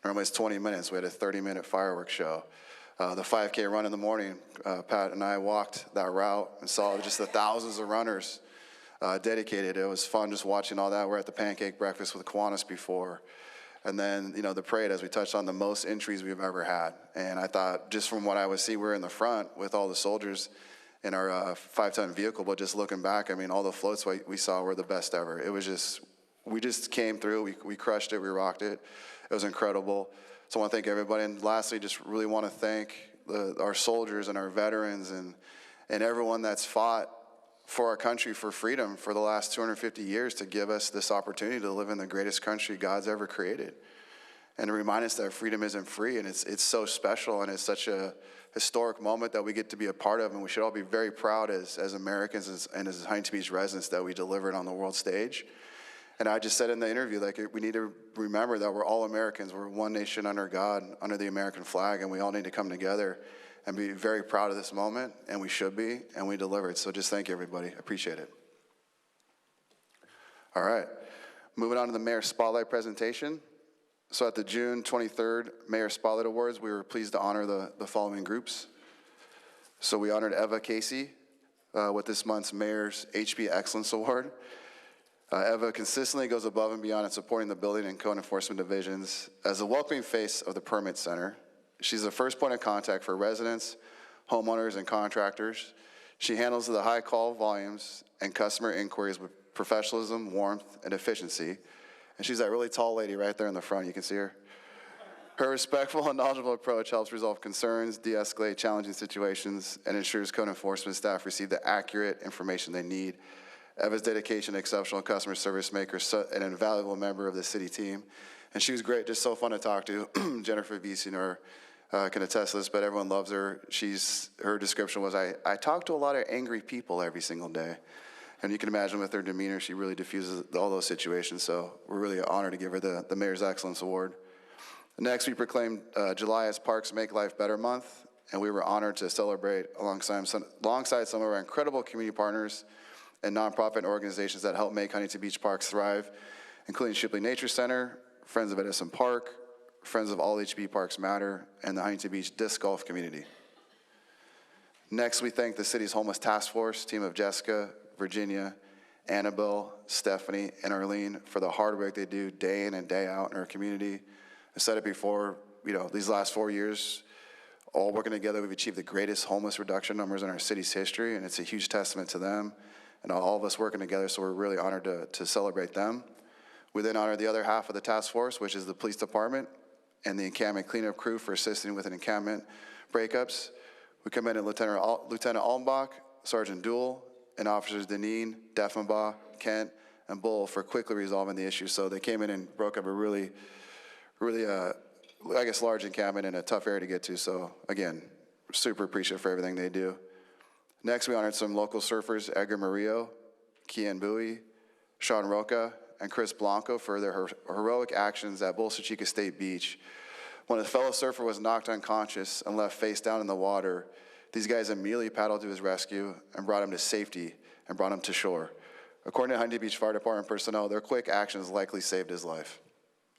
Normally it's 20 minutes. We had a 30-minute fireworks show. The 5K run in the morning, Pat and I walked that route and saw just the thousands of runners dedicated. It was fun just watching all that. We're at the pancake breakfast with Kiwanis before. And then, you know, the parade, as we touched on, the most entries we've ever had. And I thought, just from what I would see, we're in the front with all the soldiers in our 5-ton vehicle, but just looking back, I mean, all the floats we saw were the best ever. It was just, we just came through, we crushed it, we rocked it. It was incredible. So I want to thank everybody. And lastly, just really want to thank our soldiers and our veterans and everyone that's fought for our country for freedom for the last 250 years to give us this opportunity to live in the greatest country God's ever created. And to remind us that freedom isn't free, and it's so special, and it's such a historic moment that we get to be a part of, and we should all be very proud as Americans and as Huntington Beach residents that we delivered on the world stage. And I just said in the interview, like, we need to remember that we're all Americans. We're one nation under God, under the American flag, and we all need to come together and be very proud of this moment, and we should be, and we delivered. So just thank you, everybody. I appreciate it. All right. Moving on to the Mayor Spotlight presentation. So at the June 23rd Mayor Spotlight Awards, we were pleased to honor the following groups. So we honored Eva Casey with this month's Mayor's HB Excellence Award. Eva consistently goes above and beyond in supporting the building and code enforcement divisions as a welcoming face of the Permit Center. She's the first point of contact for residents, homeowners, and contractors. She handles the high call volumes and customer inquiries with professionalism, warmth, and efficiency. And she's that really tall lady right there in the front. You can see her. Her respectful and knowledgeable approach helps resolve concerns, de-escalate challenging situations, and ensures code enforcement staff receive the accurate information they need. Eva's dedication and exceptional customer service make her an invaluable member of the city team. And she was great, just so fun to talk to. Jennifer Viesiner can attest to this, but everyone loves her. Her description was, I talk to a lot of angry people every single day. And you can imagine with her demeanor, she really diffuses all those situations. So we're really honored to give her the Mayor's Excellence Award. Next, we proclaimed July as Parks Make Life Better Month, and we were honored to celebrate alongside some of our incredible community partners and nonprofit organizations that help make Huntington Beach Parks thrive, including Shipley Nature Center, Friends of Edison Park, Friends of All HB Parks Matter, and the Huntington Beach Disc Golf Community. Next, we thank the city's homeless task force, team of Jessica, Virginia, Annabelle, Stephanie, and Arlene for the hard work they do day in and day out in our community. I said it before, these last 4 years, all working together, we've achieved the greatest homeless reduction numbers in our city's history, and it's a huge testament to them and all of us working together, so we're really honored to celebrate them. We then honor the other half of the task force, which is the police department and the encampment cleanup crew for assisting with an encampment breakups. We commended Lieutenant Allenbach, Sergeant Duell, and Officers Deneen, Deffenbaugh, Kent, and Bull for quickly resolving the issue. So they came in and broke up a really, large encampment in a tough area to get to. So again, super appreciative for everything they do. Next, we honored some local surfers, Edgar Murillo, Kian Bowie, Sean Roca, and Chris Blanco for their heroic actions at Bolsa Chica State Beach. When a fellow surfer was knocked unconscious and left face down in the water, these guys immediately paddled to his rescue and brought him to safety and brought him to shore. According to Huntington Beach Fire Department personnel, their quick actions likely saved his life.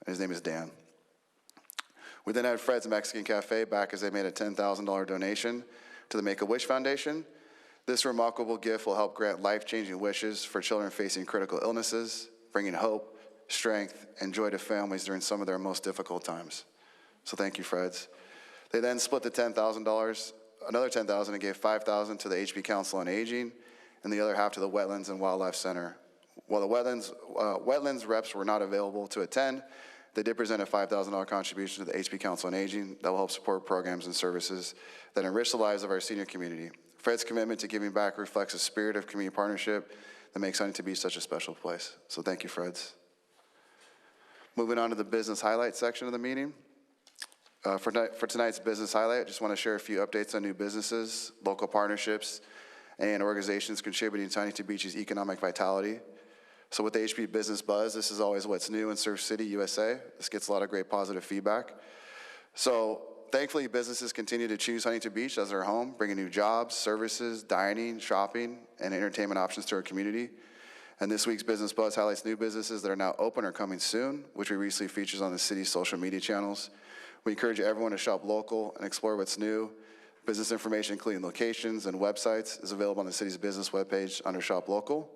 And his name is Dan. We then had Fred's Mexican Cafe back as they made a $10,000 donation to the Make-A-Wish Foundation. This remarkable gift will help grant life-changing wishes for children facing critical illnesses, bringing hope, strength, and joy to families during some of their most difficult times. So thank you, Freds. They then split the $10,000, another $10,000, and gave $5,000 to the HB Council on Aging, and the other half to the Wetlands and Wildlife Center. While the wetlands reps were not available to attend, they did present a $5,000 contribution to the HB Council on Aging that will help support programs and services that enrich the lives of our senior community. Fred's commitment to giving back reflects a spirit of community partnership that makes Huntington Beach such a special place. So thank you, Freds. Moving on to the business highlight section of the meeting. For tonight's business highlight, I just want to share a few updates on new businesses, local partnerships, and organizations contributing to Huntington Beach's economic vitality. So with the HB Business Buzz, this is always what's new in Surf City, USA. This gets a lot of great positive feedback. So thankfully, businesses continue to choose Huntington Beach as their home, bringing new jobs, services, dining, shopping, and entertainment options to our community. And this week's Business Buzz highlights new businesses that are now open or coming soon, which we recently features on the city's social media channels. We encourage everyone to shop local and explore what's new. Business information, including locations and websites, is available on the city's business webpage under Shop Local.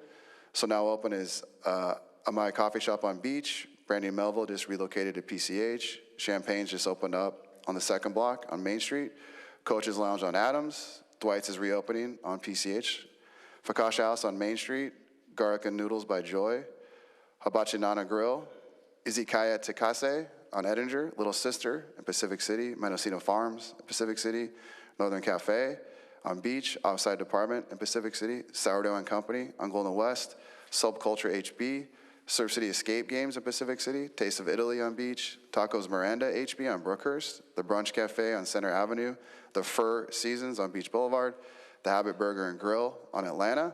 So now open is My Coffee Shop on Beach. Brandy and Melville just relocated to PCH. Champagne's just opened up on the second block on Main Street. Coach's Lounge on Adams. Dwight's is reopening on PCH. Fakash House on Main Street. Garlic and Noodles by Joy. Hibachi Nana Grill. Izakaya Tekase on Edinger. Little Sister in Pacific City. Mendocino Farms in Pacific City. Northern Cafe on Beach. Offside Department in Pacific City. Sourdough and Company on Golden West. Subculture HB. Surf City Escape Games in Pacific City, Taste of Italy on Beach, Tacos Miranda HB on Brookhurst, The Brunch Cafe on Center Avenue, The Fur Seasons on Beach Boulevard, The Habit Burger and Grill on Atlanta,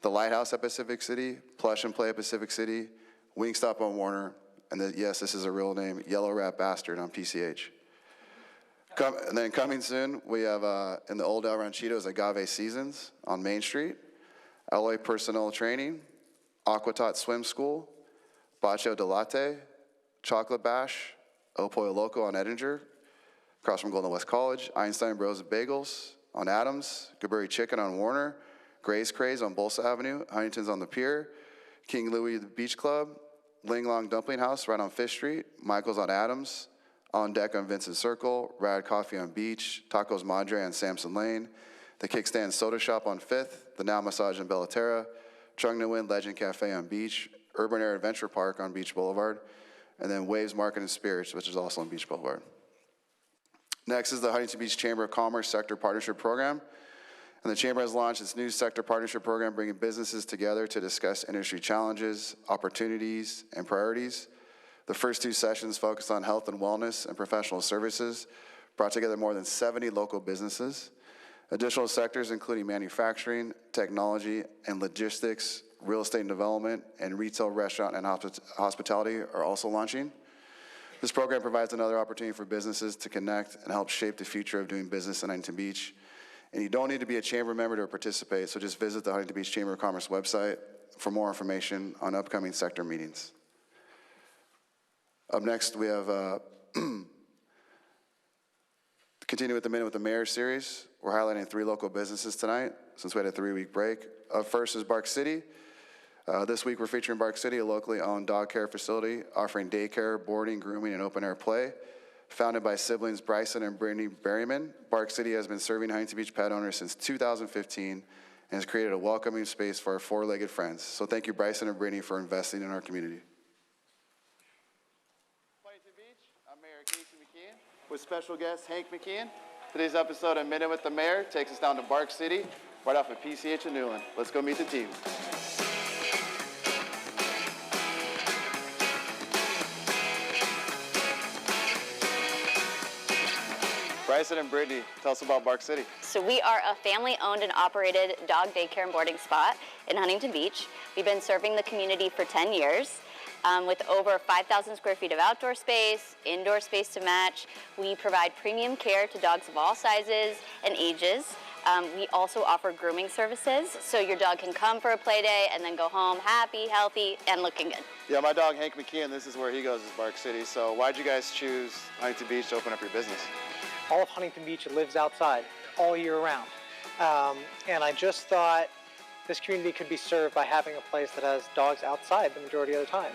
The Lighthouse at Pacific City, Plush and Play at Pacific City, Wingstop on Warner, and yes, this is a real name, Yellow Rat Bastard on PCH. And then coming soon, we have in the Old El Ranchitos, Agave Seasons on Main Street, Alloy Personnel Training, Aquatot Swim School, Bacio de Latte, Chocolate Bash, El Pollo Loco on Edinger, across from Golden West College, Einstein Bros Bagels on Adams, Gaburri Chicken on Warner, Gray's Craze on Bolsa Avenue, Huntington's on the Pier, King Louis the Beach Club, Ling Long Dumpling House right on 5th Street, Michael's on Adams, On Deck on Vincent Circle, Rad Coffee on Beach, Tacos Madre on Sampson Lane, the Kickstand Soda Shop on 5th, the Now Massage in Bellaterra, Chung No Wind Legend Cafe on Beach, Urban Air Adventure Park on Beach Boulevard, and then Waves Market and Spirits, which is also on Beach Boulevard. Next is the Huntington Beach Chamber of Commerce Sector Partnership Program. And the Chamber has launched its new Sector Partnership Program, bringing businesses together to discuss industry challenges, opportunities, and priorities. The first 2 sessions focused on health and wellness and professional services, brought together more than 70 local businesses. Additional sectors, including manufacturing, technology, and logistics, real estate and development, and retail, restaurant, and hospitality are also launching. This program provides another opportunity for businesses to connect and help shape the future of doing business in Huntington Beach. And you don't need to be a chamber member to participate, so just visit the Huntington Beach Chamber of Commerce website for more information on upcoming sector meetings. Up next, we have continue with the Minute with the Mayor series. We're highlighting 3 local businesses tonight since we had a 3-week break. Up first is Bark City. This week we're featuring Bark City, a locally owned dog care facility offering daycare, boarding, grooming, and open-air play. Founded by siblings Bryson and Brittany Berryman, Bark City has been serving Huntington Beach pet owners since 2015 and has created a welcoming space for our 4-legged friends. So thank you, Bryson and Brittany, for investing in our community. Huntington Beach, I'm Mayor Casey McKeon with special guest Hank McKeon. Today's episode of Minute with the Mayor takes us down to Bark City, right off of PCH in Newland. Let's go meet the team. Bryson and Brittany, tell us about Bark City. So we are a family-owned and operated dog daycare and boarding spot in Huntington Beach. We've been serving the community for 10 years. With over 5,000 square feet of outdoor space, indoor space to match. We provide premium care to dogs of all sizes and ages. We also offer grooming services, so your dog can come for a play day and then go home happy, healthy, and looking good. Yeah, my dog Hank McKeon, this is where he goes, is Bark City. So why'd you guys choose Huntington Beach to open up your business? All of Huntington Beach lives outside all year round. And I just thought this community could be served by having a place that has dogs outside the majority of the time.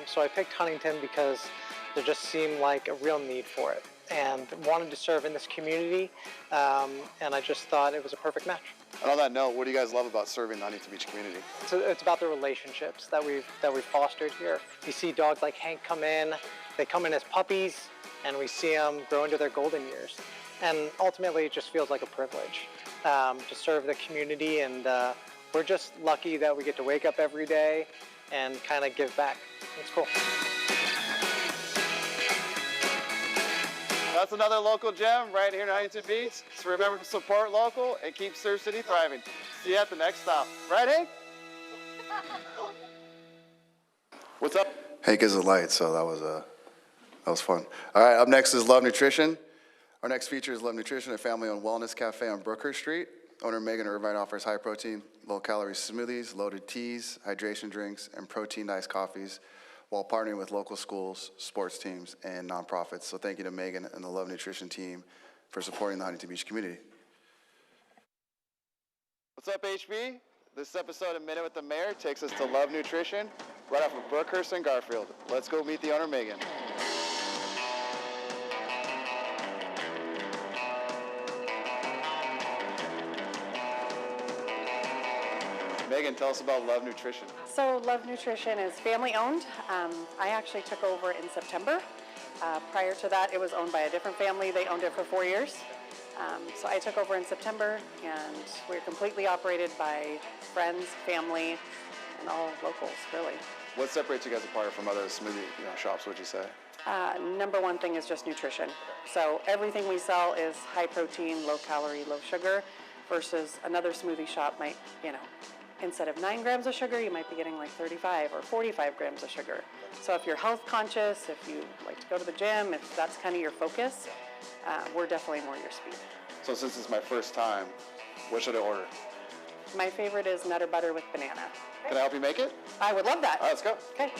So I picked Huntington because there just seemed like a real need for it and wanted to serve in this community, and I just thought it was a perfect match. And on that note, what do you guys love about serving the Huntington Beach community? It's about the relationships that we've fostered here. You see dogs like Hank come in, they come in as puppies, and we see them grow into their golden years. And ultimately, it just feels like a privilege to serve the community, and we're just lucky that we get to wake up every day and kind of give back. It's cool. That's another local gem right here in Huntington Beach. So remember to support local and keep Surf City thriving. See you at the next stop. Right, Hank? What's up? Hank is a light, so that was fun. All right, up next is Love Nutrition. Our next feature is Love Nutrition, a family-owned wellness cafe on Brookhurst Street. Owner Megan Irvine offers high-protein, low-calorie smoothies, loaded teas, hydration drinks, and protein-iced coffees while partnering with local schools, sports teams, and nonprofits. So thank you to Megan and the Love Nutrition team for supporting the Huntington Beach community. What's up, HB? This episode of Minute with the Mayor takes us to Love Nutrition, right off of Brookhurst and Garfield. Let's go meet the owner, Megan. Megan, tell us about Love Nutrition. So Love Nutrition is family owned. I actually took over in September. Prior to that, it was owned by a different family. They owned it for 4 years. So I took over in September, and we're completely operated by friends, family, and all locals, really. What separates you guys apart from other smoothie shops, would you say? Number one thing is just nutrition. So everything we sell is high protein, low calorie, low sugar, versus another smoothie shop might, instead of 9 grams of sugar, you might be getting like 35 or 45 grams of sugar. So if you're health conscious, if you like to go to the gym, if that's kind of your focus, we're definitely more your speed. So since it's my first time, what should I order? My favorite is Nutter Butter with banana. Can I help you make it? I would love that. All right, let's go. Okay.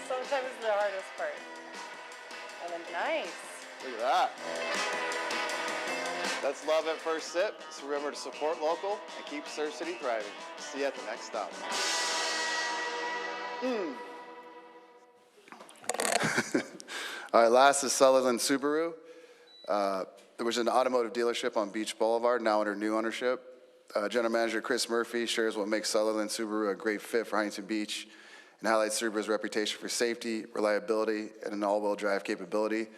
Sometimes the hardest part. And then nice. Look at that. That's love at first sip. So remember to support local and keep Surf City thriving. See you at the next stop. All right, last is Sutherland Subaru. There was an automotive dealership on Beach Boulevard, now under new ownership. General Manager Chris Murphy shares what makes Sutherland Subaru a great fit for Huntington Beach and highlights Subaru's reputation for safety, reliability, and an all-wheel drive capability.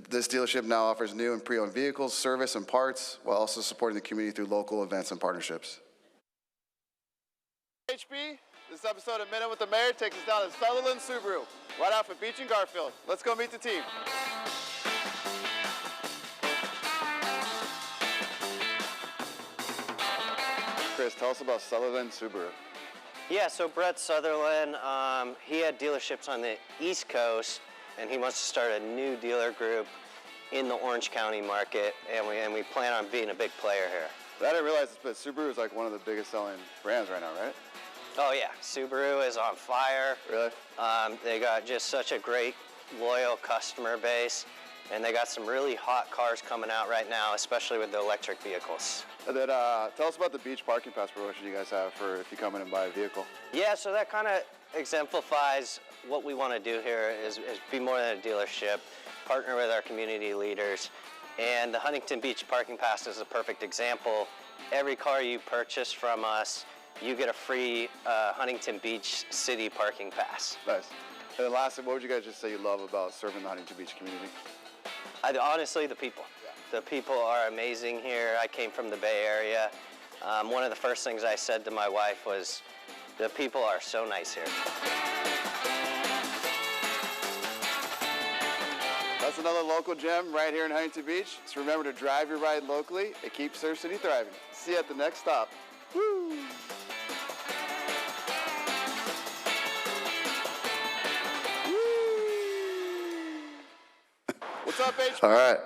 This dealership now offers new and pre-owned vehicles, service, and parts, while also supporting the community through local events and partnerships. HB, this episode of Minute with the Mayor takes us down to Sutherland Subaru, right off of Beach and Garfield. Let's go meet the team. Chris, tell us about Sutherland Subaru. Yeah, so Brett Sutherland, he had dealerships on the East Coast, and he wants to start a new dealer group in the Orange County market, and we plan on being a big player here. I didn't realize this, but Subaru is like one of the biggest selling brands right now, right? Oh yeah, Subaru is on fire. Really? They got just such a great, loyal customer base, and they got some really hot cars coming out right now, especially with the electric vehicles. And then tell us about the beach parking pass promotion you guys have for if you come in and buy a vehicle. Yeah, so that kind of exemplifies what we want to do here is be more than a dealership, partner with our community leaders, and the Huntington Beach Parking Pass is a perfect example. Every car you purchase from us, you get a free Huntington Beach City Parking Pass. Nice. And then lastly, what would you guys just say you love about serving the Huntington Beach community? Honestly, the people. The people are amazing here. I came from the Bay Area. One of the first things I said to my wife was, the people are so nice here. That's another local gem right here in Huntington Beach. So remember to drive your ride locally and keep Surf City thriving. See you at the next stop. Woo! What's up, HB? All right.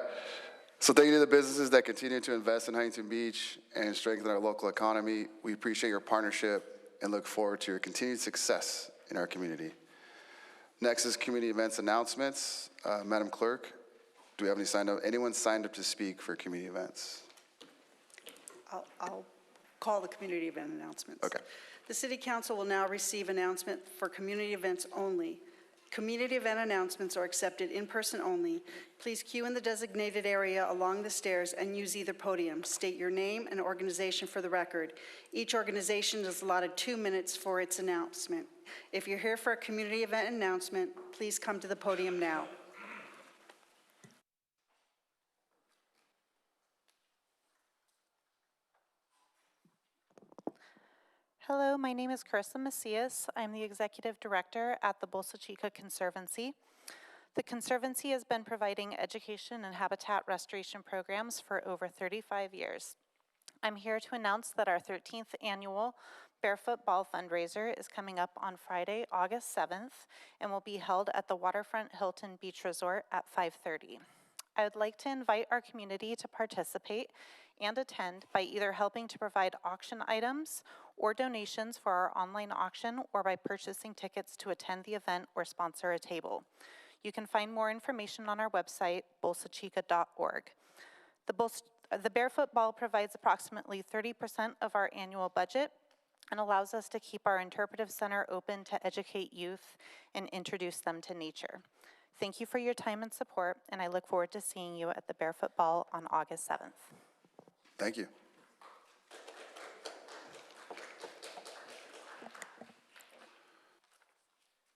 So thank you to the businesses that continue to invest in Huntington Beach and strengthen our local economy. We appreciate your partnership and look forward to your continued success in our community. Next is community events announcements. Madam Clerk, do we have anyone signed up to speak for community events? I'll call the community event announcements. Okay. The City Council will now receive announcement for community events only. Community event announcements are accepted in person only. Please queue in the designated area along the stairs and use either podium. State your name and organization for the record. Each organization is allotted 2 minutes for its announcement. If you're here for a community event announcement, please come to the podium now. Hello, my name is Carissa Macias. I'm the Executive Director at the Bolsa Chica Conservancy. The Conservancy has been providing education and habitat restoration programs for over 35 years. I'm here to announce that our 13th annual Barefoot Ball fundraiser is coming up on Friday, August 7th, and will be held at the Waterfront Hilton Beach Resort at 5:30. I would like to invite our community to participate and attend by either helping to provide auction items or donations for our online auction, or by purchasing tickets to attend the event or sponsor a table. You can find more information on our website, bolsachica.gov. The Barefoot Ball provides approximately 30% of our annual budget and allows us to keep our interpretive center open to educate youth and introduce them to nature. Thank you for your time and support, and I look forward to seeing you at the Barefoot Ball on August 7th. Thank you.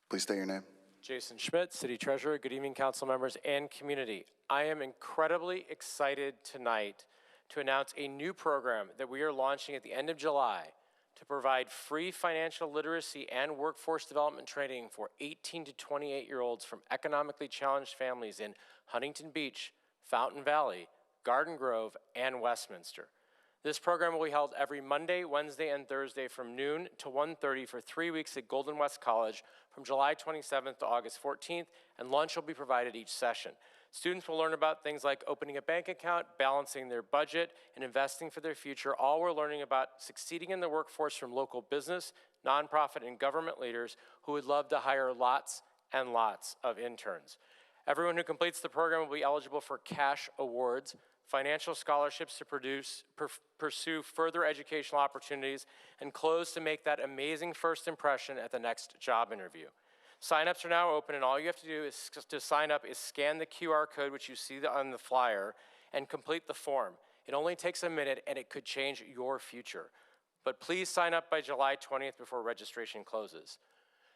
Please state your name. Jason Schmidt, City Treasurer. Good evening, council members and community. I am incredibly excited tonight to announce a new program that we are launching at the end of July to provide free financial literacy and workforce development training for 18 to 28-year-olds from economically challenged families in Huntington Beach, Fountain Valley, Garden Grove, and Westminster. This program will be held every Monday, Wednesday, and Thursday from noon to 1:30 for 3 weeks at Golden West College from July 27th to August 14th, and lunch will be provided each session. Students will learn about things like opening a bank account, balancing their budget, and investing for their future. All we're learning about succeeding in the workforce from local business, nonprofit, and government leaders who would love to hire lots and lots of interns. Everyone who completes the program will be eligible for cash awards, financial scholarships to pursue further educational opportunities, and clothes to make that amazing first impression at the next job interview. Sign-ups are now open, and all you have to do to sign up is scan the QR code, which you see on the flyer, and complete the form. It only takes a minute, and it could change your future. But please sign up by July 20th before registration closes.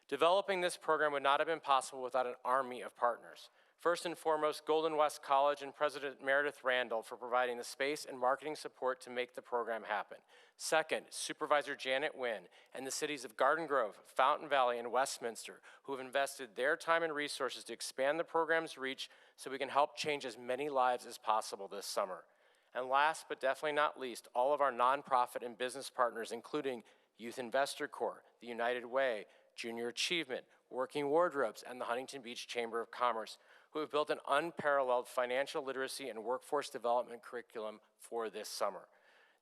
Developing this program would not have been possible without an army of partners. First and foremost, Golden West College and President Meredith Randall for providing the space and marketing support to make the program happen. Second, Supervisor Janet Wynn and the cities of Garden Grove, Fountain Valley, and Westminster, who have invested their time and resources to expand the program's reach so we can help change as many lives as possible this summer. And last but definitely not least, all of our nonprofit and business partners, including Youth Investor Corps, the United Way, Junior Achievement, Working Wardrobes, and the Huntington Beach Chamber of Commerce, who have built an unparalleled financial literacy and workforce development curriculum for this summer.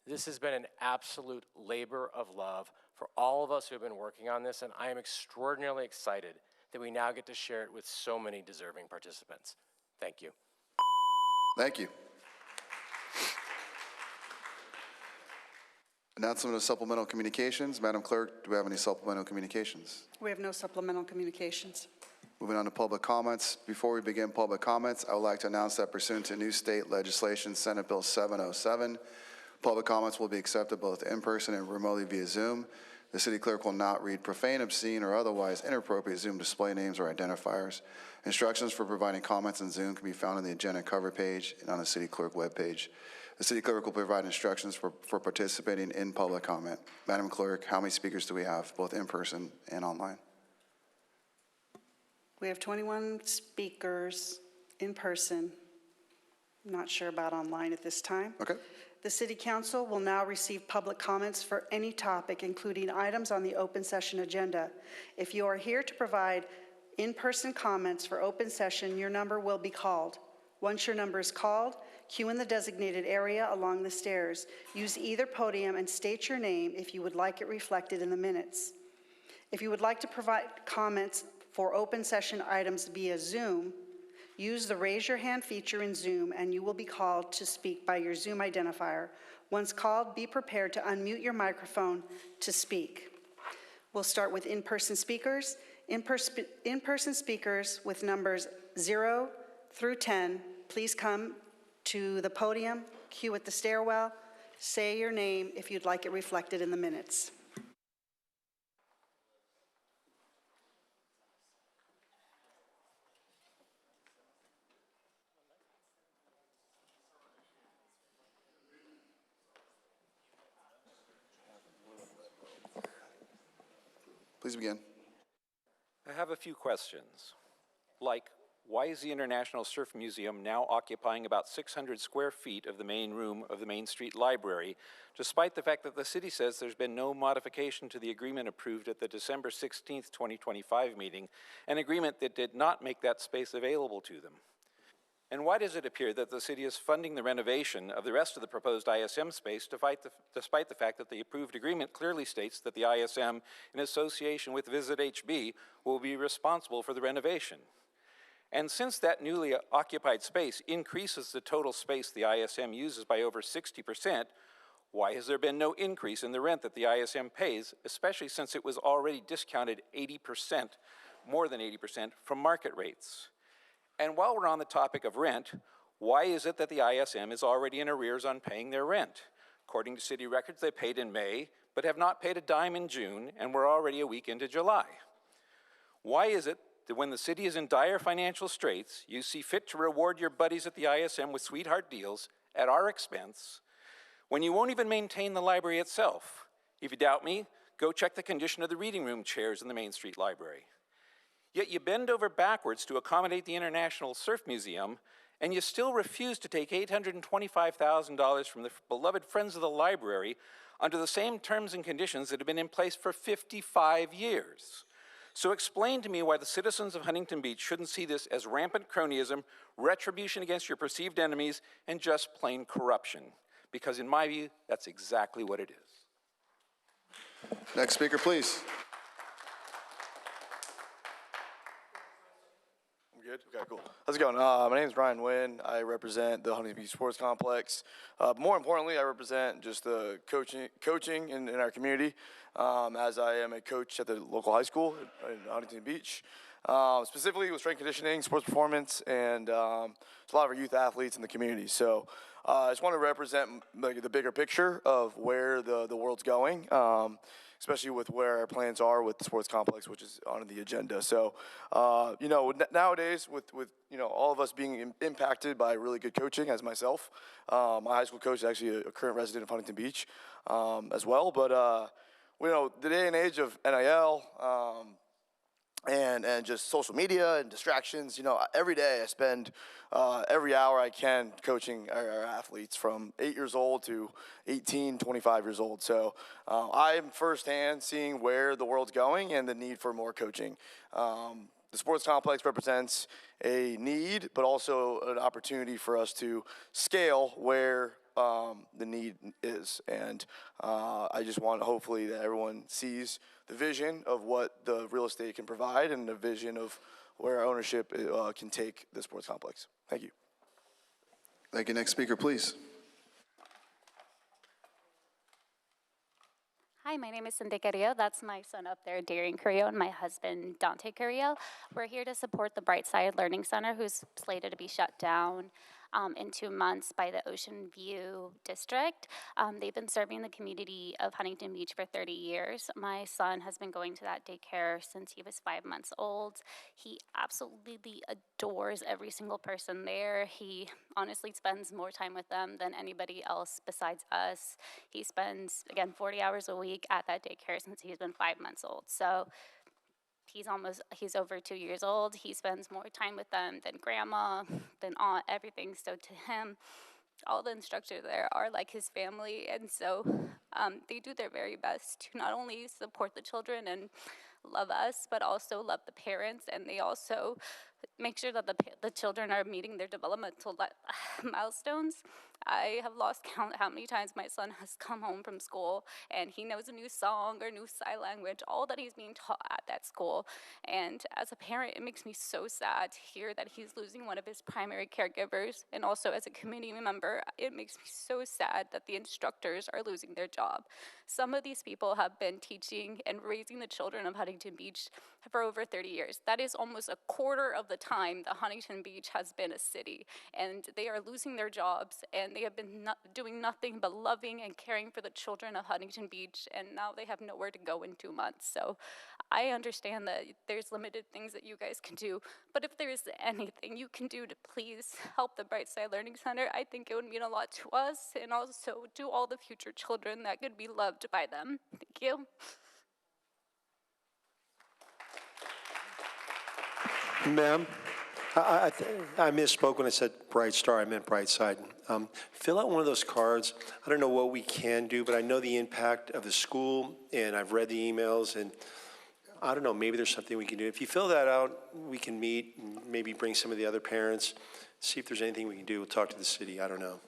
This has been an absolute labor of love for all of us who have been working on this, and I am extraordinarily excited that we now get to share it with so many deserving participants. Thank you. Thank you. Announcement of supplemental communications. Madam Clerk, do we have any supplemental communications? We have no supplemental communications. Moving on to public comments. Before we begin public comments, I would like to announce that pursuant to new state legislation, Senate Bill 707, public comments will be accepted both in person and remotely via Zoom. The city clerk will not read profane, obscene, or otherwise inappropriate Zoom display names or identifiers. Instructions for providing comments in Zoom can be found on the agenda cover page and on the city clerk webpage. The city clerk will provide instructions for participating in public comment. Madam Clerk, how many speakers do we have, both in person and online? We have 21 speakers in person. I'm not sure about online at this time. Okay. The City Council will now receive public comments for any topic, including items on the open session agenda. If you are here to provide in-person comments for open session, your number will be called. Once your number is called, queue in the designated area along the stairs. Use either podium and state your name if you would like it reflected in the minutes. If you would like to provide comments for open session items via Zoom, use the raise your hand feature in Zoom and you will be called to speak by your Zoom identifier. Once called, be prepared to unmute your microphone to speak. We'll start with in-person speakers. In-person speakers with numbers 0 through 10, please come to the podium, queue at the stairwell, say your name if you'd like it reflected in the minutes. Please begin. I have a few questions. Like, why is the International Surf Museum now occupying about 600 square feet of the main room of the Main Street Library, despite the fact that the city says there's been no modification to the agreement approved at the December 16th, 2025 meeting, an agreement that did not make that space available to them? And why does it appear that the city is funding the renovation of the rest of the proposed ISM space despite the fact that the approved agreement clearly states that the ISM, in association with Visit HB, will be responsible for the renovation? And since that newly occupied space increases the total space the ISM uses by over 60%, why has there been no increase in the rent that the ISM pays, especially since it was already discounted 80%, more than 80%, from market rates? And while we're on the topic of rent, why is it that the ISM is already in arrears on paying their rent? According to city records, they paid in May, but have not paid a dime in June, and we're already a week into July. Why is it that when the city is in dire financial straits, you see fit to reward your buddies at the ISM with sweetheart deals at our expense, when you won't even maintain the library itself? If you doubt me, go check the condition of the reading room chairs in the Main Street Library. Yet you bend over backwards to accommodate the International Surf Museum, and you still refuse to take $825,000 from the beloved Friends of the Library under the same terms and conditions that have been in place for 55 years. So explain to me why the citizens of Huntington Beach shouldn't see this as rampant cronyism, retribution against your perceived enemies, and just plain corruption. Because in my view, that's exactly what it is. Next speaker, please. Good? Okay, cool. How's it going? My name is Ryan Wynn. I represent the Huntington Beach Sports Complex. More importantly, I represent just the coaching in our community, as I am a coach at the local high school in Huntington Beach. Specifically with strength conditioning, sports performance, and there's a lot of our youth athletes in the community. So I just want to represent the bigger picture of where the world's going, especially with where our plans are with the sports complex, which is on the agenda. So, nowadays with all of us being impacted by really good coaching, as myself, my high school coach is actually a current resident of Huntington Beach as well. But, the day and age of NIL, and just social media and distractions, every day I spend every hour I can coaching our athletes from 8 years old to 18, 25 years old. So I'm firsthand seeing where the world's going and the need for more coaching. The sports complex represents a need, but also an opportunity for us to scale where the need is. And I just want, hopefully, that everyone sees the vision of what the real estate can provide and the vision of where our ownership can take the sports complex. Thank you. Thank you. Next speaker, please. Hi, my name is Cindy Carrillo. That's my son up there, Darian Carrillo, and my husband, Dante Carrillo. We're here to support the Brightside Learning Center, who's slated to be shut down in 2 months by the Ocean View District. They've been serving the community of Huntington Beach for 30 years. My son has been going to that daycare since he was 5 months old. He absolutely adores every single person there. He honestly spends more time with them than anybody else besides us. He spends, again, 40 hours a week at that daycare since he's been 5 months old. So he's over 2 years old. He spends more time with them than grandma, than aunt, everything. So to him, all the instructors there are like his family. And so they do their very best to not only support the children and love us, but also love the parents. And they also make sure that the children are meeting their developmental milestones. I have lost count how many times my son has come home from school and he knows a new song or new sign language, all that he's being taught at that school. And as a parent, it makes me so sad to hear that he's losing one of his primary caregivers. And also as a community member, it makes me so sad that the instructors are losing their job. Some of these people have been teaching and raising the children of Huntington Beach for over 30 years. That is almost a quarter of the time that Huntington Beach has been a city. And they are losing their jobs, and they have been doing nothing but loving and caring for the children of Huntington Beach, and now they have nowhere to go in 2 months. So I understand that there's limited things that you guys can do, but if there's anything you can do to please help the Brightside Learning Center, I think it would mean a lot to us, and also to all the future children that could be loved by them. Thank you. Ma'am, I misspoke when I said Bright Star. I meant Bright Side. Fill out one of those cards. I don't know what we can do, but I know the impact of the school, and I've read the emails, and I don't know, maybe there's something we can do. If you fill that out, we can meet, and maybe bring some of the other parents, see if there's anything we can do. We'll talk to the city. I don't know.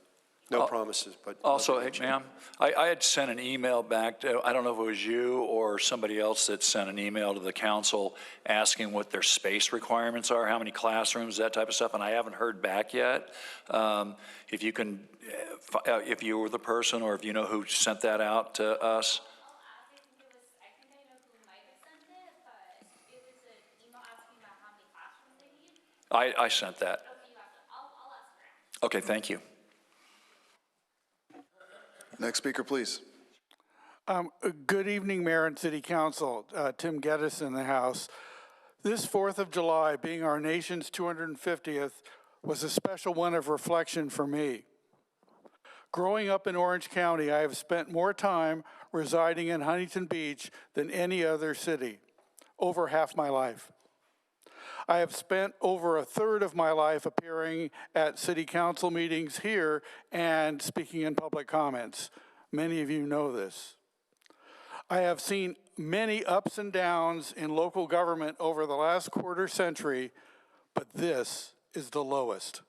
No promises, but. Also, hey, ma'am, I had sent an email back to, I don't know if it was you or somebody else that sent an email to the council asking what their space requirements are, how many classrooms, that type of stuff, and I haven't heard back yet. If you can, if you were the person or if you know who sent that out to us. I sent that. Okay, thank you. Next speaker, please. Good evening, Mayor and City Council. Tim Geddes in the House. This 4th of July, being our nation's 250th, was a special one of reflection for me. Growing up in Orange County, I have spent more time residing in Huntington Beach than any other city, over half my life. I have spent over a third of my life appearing at city council meetings here and speaking in public comments. Many of you know this. I have seen many ups and downs in local government over the last quarter century, but this is the lowest.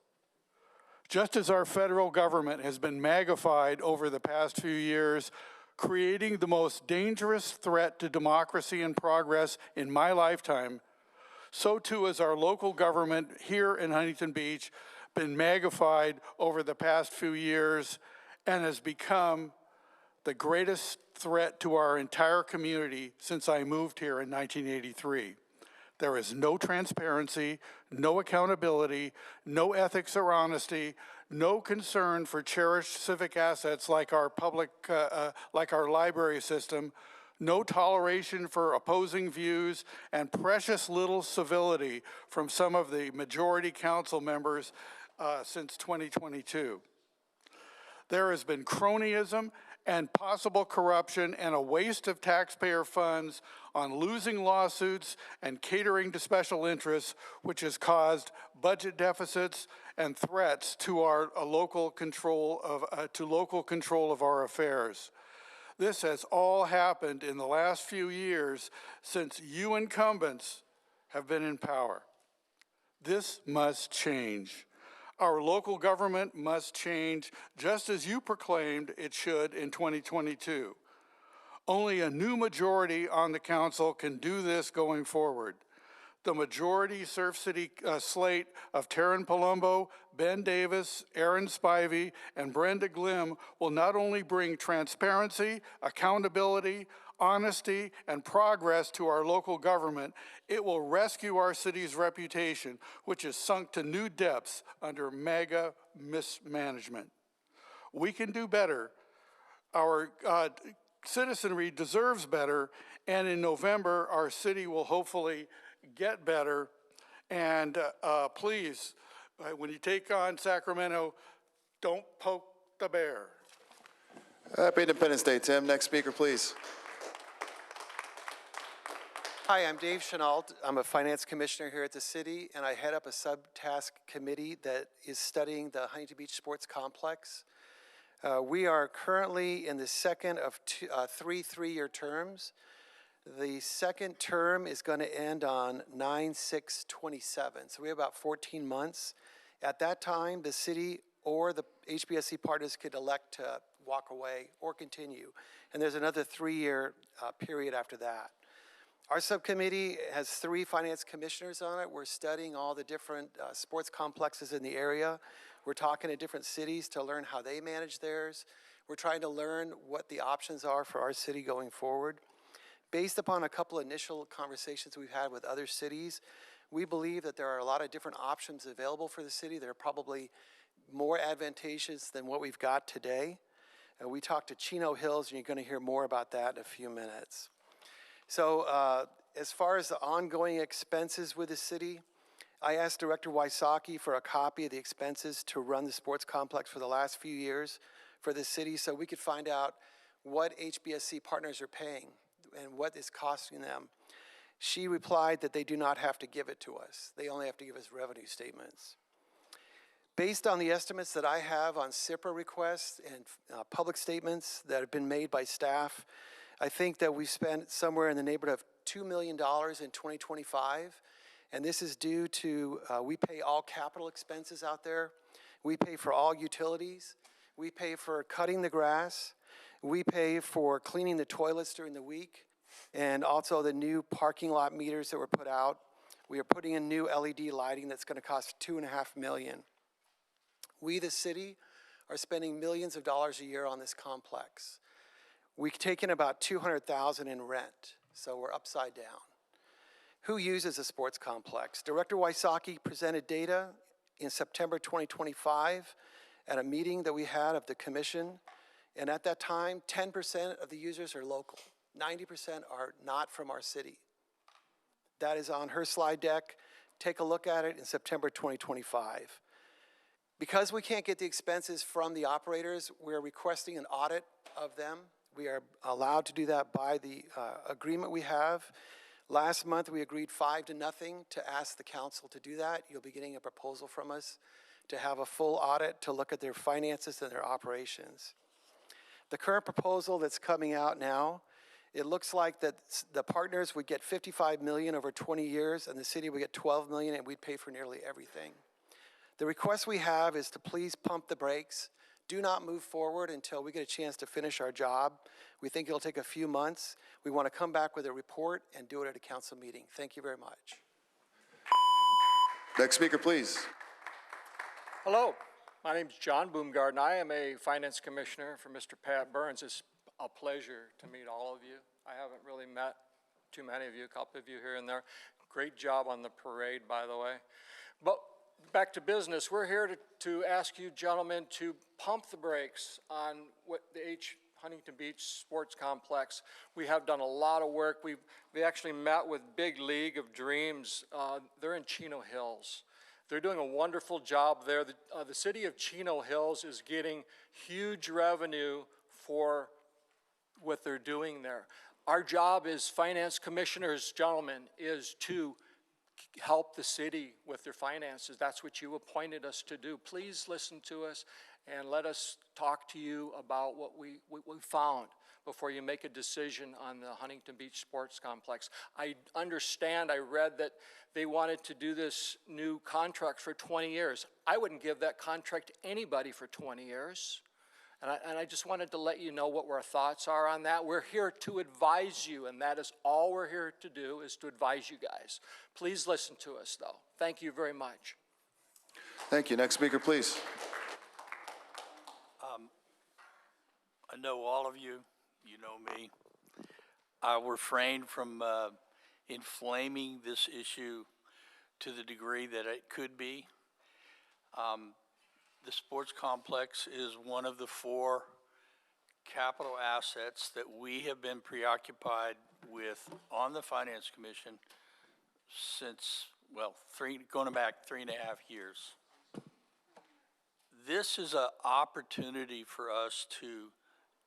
Just as our federal government has been magnified over the past few years, creating the most dangerous threat to democracy and progress in my lifetime, so too has our local government here in Huntington Beach been magnified over the past few years and has become the greatest threat to our entire community since I moved here in 1983. There is no transparency, no accountability, no ethics or honesty, no concern for cherished civic assets like our like our library system, no toleration for opposing views, and precious little civility from some of the majority council members since 2022. There has been cronyism and possible corruption and a waste of taxpayer funds on losing lawsuits and catering to special interests, which has caused budget deficits and threats to our local control of our affairs. This has all happened in the last few years since you incumbents have been in power. This must change. Our local government must change just as you proclaimed it should in 2022. Only a new majority on the council can do this going forward. The majority Surf City slate of Taryn Palumbo, Ben Davis, Aaron Spivey, and Brenda Glim will not only bring transparency, accountability, honesty, and progress to our local government, it will rescue our city's reputation, which is sunk to new depths under mega mismanagement. We can do better. Our citizenry deserves better, and in November, our city will hopefully get better. And please, when you take on Sacramento, don't poke the bear. Happy Independence Day, Tim. Next speaker, please. Hi, I'm Dave Chenault. I'm a finance commissioner here at the city, and I head up a subtask committee that is studying the Huntington Beach Sports Complex. We are currently in the second of three three-year terms. The second term is going to end on 9/6/27, so we have about 14 months. At that time, the city or the HBSC partners could elect to walk away or continue, and there's another 3-year period after that. Our subcommittee has 3 finance commissioners on it. We're studying all the different sports complexes in the area. We're talking to different cities to learn how they manage theirs. We're trying to learn what the options are for our city going forward. Based upon a couple initial conversations we've had with other cities, we believe that there are a lot of different options available for the city. They're probably more advantageous than what we've got today. We talked to Chino Hills, and you're going to hear more about that in a few minutes. So as far as the ongoing expenses with the city, I asked Director Wysocki for a copy of the expenses to run the sports complex for the last few years for the city so we could find out what HBSC partners are paying and what is costing them. She replied that they do not have to give it to us. They only have to give us revenue statements. Based on the estimates that I have on SIPRA requests and public statements that have been made by staff, I think that we've spent somewhere in the neighborhood of $2 million in 2025. And this is due to, we pay all capital expenses out there. We pay for all utilities. We pay for cutting the grass. We pay for cleaning the toilets during the week. And also the new parking lot meters that were put out. We are putting in new LED lighting that's going to cost $2.5 million. We, the city, are spending millions of dollars a year on this complex. We've taken about $200,000 in rent, so we're upside down. Who uses a sports complex? Director Wysocki presented data in September 2025 at a meeting that we had of the commission, and at that time, 10% of the users are local. 90% are not from our city. That is on her slide deck. Take a look at it in September 2025. Because we can't get the expenses from the operators, we're requesting an audit of them. We are allowed to do that by the agreement we have. Last month, we agreed 5-0 to ask the council to do that. You'll be getting a proposal from us to have a full audit to look at their finances and their operations. The current proposal that's coming out now, it looks like that the partners would get $55 million over 20 years, and the city would get $12 million, and we'd pay for nearly everything. The request we have is to please pump the brakes. Do not move forward until we get a chance to finish our job. We think it'll take a few months. We want to come back with a report and do it at a council meeting. Thank you very much. Next speaker, please. Hello, my name is John Boomgarden. I am a finance commissioner for Mr. Pat Burns. It's a pleasure to meet all of you. I haven't really met too many of you, a couple of you here and there. Great job on the parade, by the way. But back to business. We're here to ask you gentlemen to pump the brakes on what the Huntington Beach Sports Complex. We have done a lot of work. We actually met with Big League of Dreams. They're in Chino Hills. They're doing a wonderful job there. The city of Chino Hills is getting huge revenue for what they're doing there. Our job as finance commissioners, gentlemen, is to help the city with their finances. That's what you appointed us to do. Please listen to us and let us talk to you about what we found before you make a decision on the Huntington Beach Sports Complex. I understand, I read that they wanted to do this new contract for 20 years. I wouldn't give that contract to anybody for 20 years. And I just wanted to let you know what our thoughts are on that. We're here to advise you, and that is all we're here to do, is to advise you guys. Please listen to us, though. Thank you very much. Thank you. Next speaker, please. I know all of you. You know me. I will refrain from inflaming this issue to the degree that it could be. The sports complex is one of the 4 capital assets that we have been preoccupied with on the Finance Commission since, well, going back 3.5 years. This is an opportunity for us to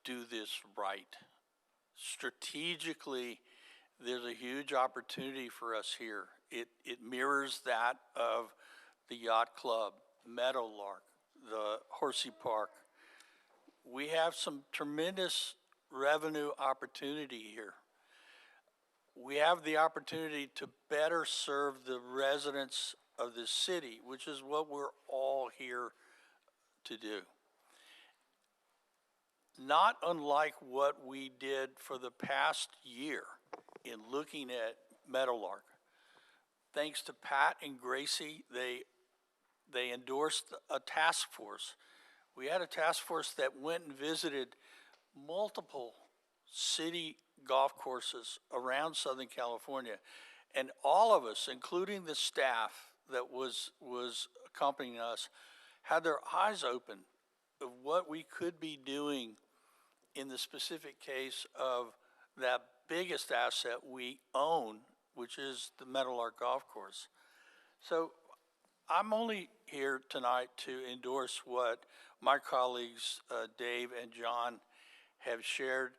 do this right. Strategically, there's a huge opportunity for us here. It mirrors that of the Yacht Club, Meadowlark, the Horsey Park. We have some tremendous revenue opportunity here. We have the opportunity to better serve the residents of the city, which is what we're all here to do. Not unlike what we did for the past year in looking at Meadowlark. Thanks to Pat and Gracie, they endorsed a task force. We had a task force that went and visited multiple city golf courses around Southern California. And all of us, including the staff that was accompanying us, had their eyes open of what we could be doing in the specific case of that biggest asset we own, which is the Meadowlark Golf Course. So I'm only here tonight to endorse what my colleagues, Dave and John, have shared.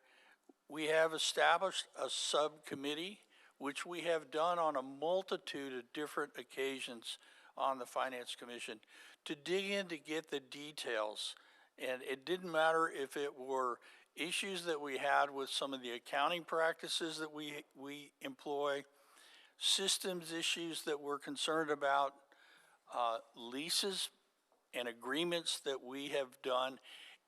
We have established a subcommittee. which we have done on a multitude of different occasions on the Finance Commission, to dig in to get the details. And it didn't matter if it were issues that we had with some of the accounting practices that we employ, systems issues that we're concerned about, leases and agreements that we have done.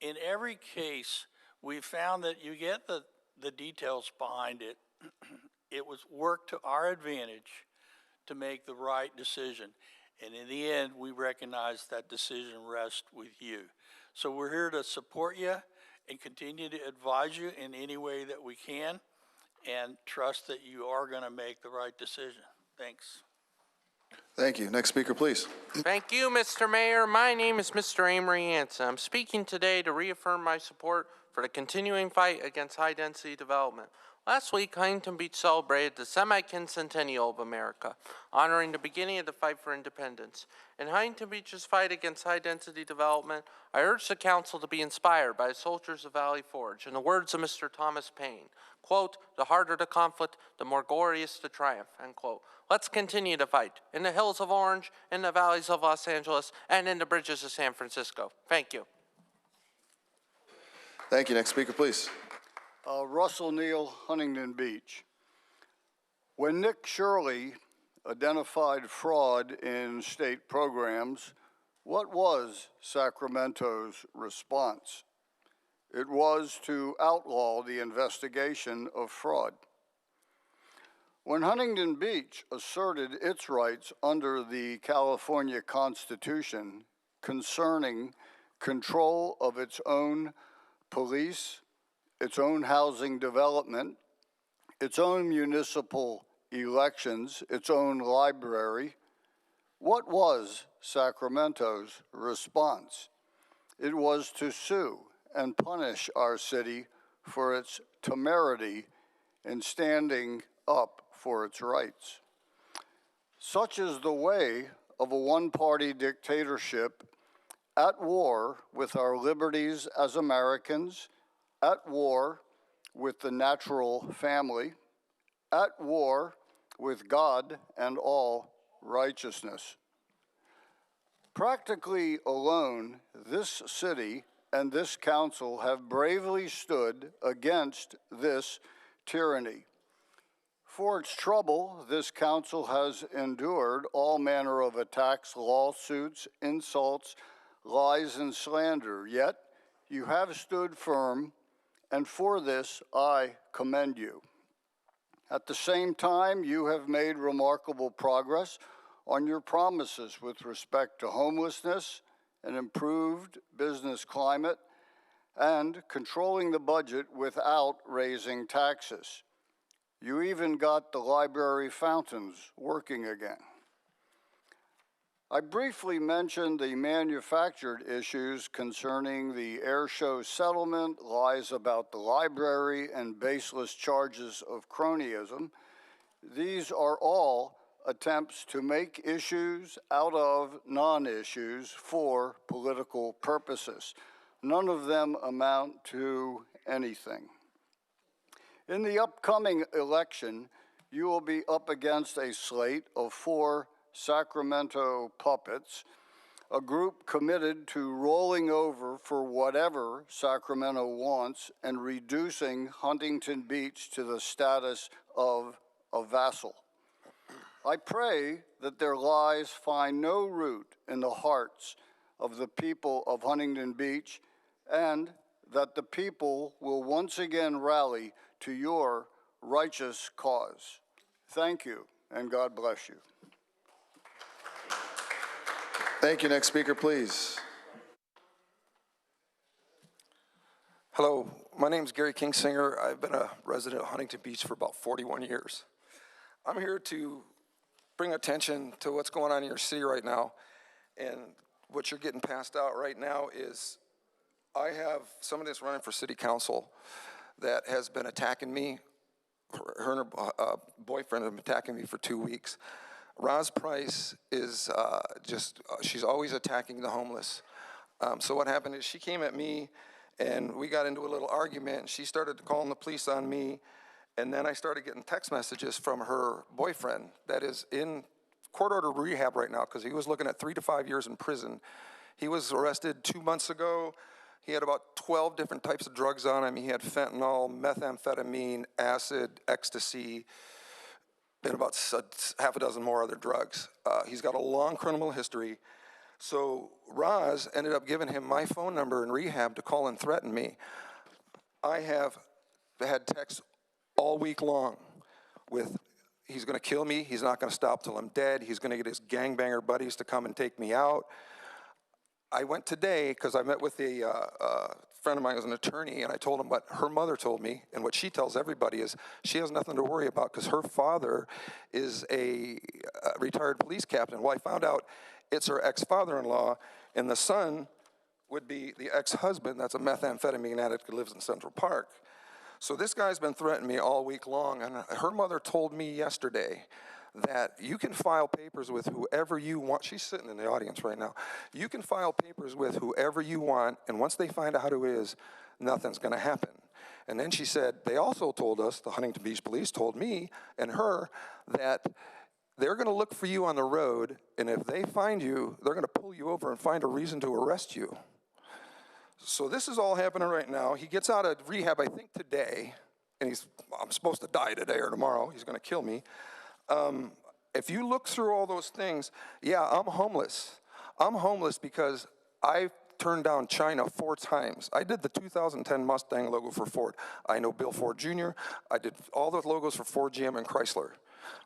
In every case, we found that you get the details behind it. It was work to our advantage to make the right decision. And in the end, we recognize that decision rests with you. So we're here to support you and continue to advise you in any way that we can, and trust that you are going to make the right decision. Thanks. Thank you. Next speaker, please. Thank you, Mr. Mayor. My name is Mr. Amory Anson. I'm speaking today to reaffirm my support for the continuing fight against high-density development. Last week, Huntington Beach celebrated the semi-quincentennial of America, honoring the beginning of the fight for independence. In Huntington Beach's fight against high-density development, I urge the council to be inspired by the soldiers of Valley Forge. In the words of Mr. Thomas Paine, quote, "The harder the conflict, the more glorious the triumph," end quote. Let's continue to fight in the hills of Orange, in the valleys of Los Angeles, and in the bridges of San Francisco. Thank you. Thank you. Next speaker, please. Russell Neal, Huntington Beach. When Nick Shirley identified fraud in state programs, what was Sacramento's response? It was to outlaw the investigation of fraud. When Huntington Beach asserted its rights under the California Constitution concerning control of its own police, its own housing development, its own municipal elections, its own library, what was Sacramento's response? It was to sue and punish our city for its temerity in standing up for its rights. Such is the way of a one-party dictatorship at war with our liberties as Americans, at war with the natural family, at war with God and all righteousness. Practically alone, this city and this council have bravely stood against this tyranny. For its trouble, this council has endured all manner of attacks, lawsuits, insults, lies, and slander. Yet you have stood firm, and for this I commend you. At the same time, you have made remarkable progress on your promises with respect to homelessness, an improved business climate, and controlling the budget without raising taxes. You even got the library fountains working again. I briefly mentioned the manufactured issues concerning the air show settlement, lies about the library, and baseless charges of cronyism. These are all attempts to make issues out of non-issues for political purposes. None of them amount to anything. In the upcoming election, you will be up against a slate of 4 Sacramento puppets, a group committed to rolling over for whatever Sacramento wants and reducing Huntington Beach to the status of a vassal. I pray that their lies find no root in the hearts of the people of Huntington Beach, and that the people will once again rally to your righteous cause. Thank you, and God bless you. Thank you. Next speaker, please. Hello, my name is Gary Kingsinger. I've been a resident of Huntington Beach for about 41 years. I'm here to bring attention to what's going on in your city right now, and what you're getting passed out right now is I have somebody that's running for city council that has been attacking me. Her and her boyfriend have been attacking me for 2 weeks. Roz Price is she's always attacking the homeless. So what happened is she came at me and we got into a little argument. She started calling the police on me, And then I started getting text messages from her boyfriend that is in court order rehab right now because he was looking at 3 to 5 years in prison. He was arrested 2 months ago. He had about 12 different types of drugs on him. He had fentanyl, methamphetamine, acid, ecstasy, and about half a dozen more other drugs. He's got a long criminal history. So Roz ended up giving him my phone number in rehab to call and threaten me. I have had texts all week long with, he's gonna kill me, he's not gonna stop till I'm dead, he's gonna get his gangbanger buddies to come and take me out. I went today because I met with a friend of mine who's an attorney, and I told him what her mother told me, and what she tells everybody is she has nothing to worry about because her father is a retired police captain. Well, I found out it's her ex-father-in-law, and the son would be the ex-husband that's a methamphetamine addict who lives in Central Park. So this guy's been threatening me all week long, and her mother told me yesterday that you can file papers with whoever you want. She's sitting in the audience right now. You can file papers with whoever you want, and once they find out who it is, nothing's gonna happen. And then she said, they also told us, the Huntington Beach Police told me and her, that they're gonna look for you on the road, and if they find you, they're gonna pull you over and find a reason to arrest you. So this is all happening right now. He gets out of rehab, I think today, and I'm supposed to die today or tomorrow. He's gonna kill me. If you look through all those things, yeah, I'm homeless. I'm homeless because I turned down China 4 times. I did the 2010 Mustang logo for Ford. I know Bill Ford Jr. I did all the logos for Ford, GM, and Chrysler.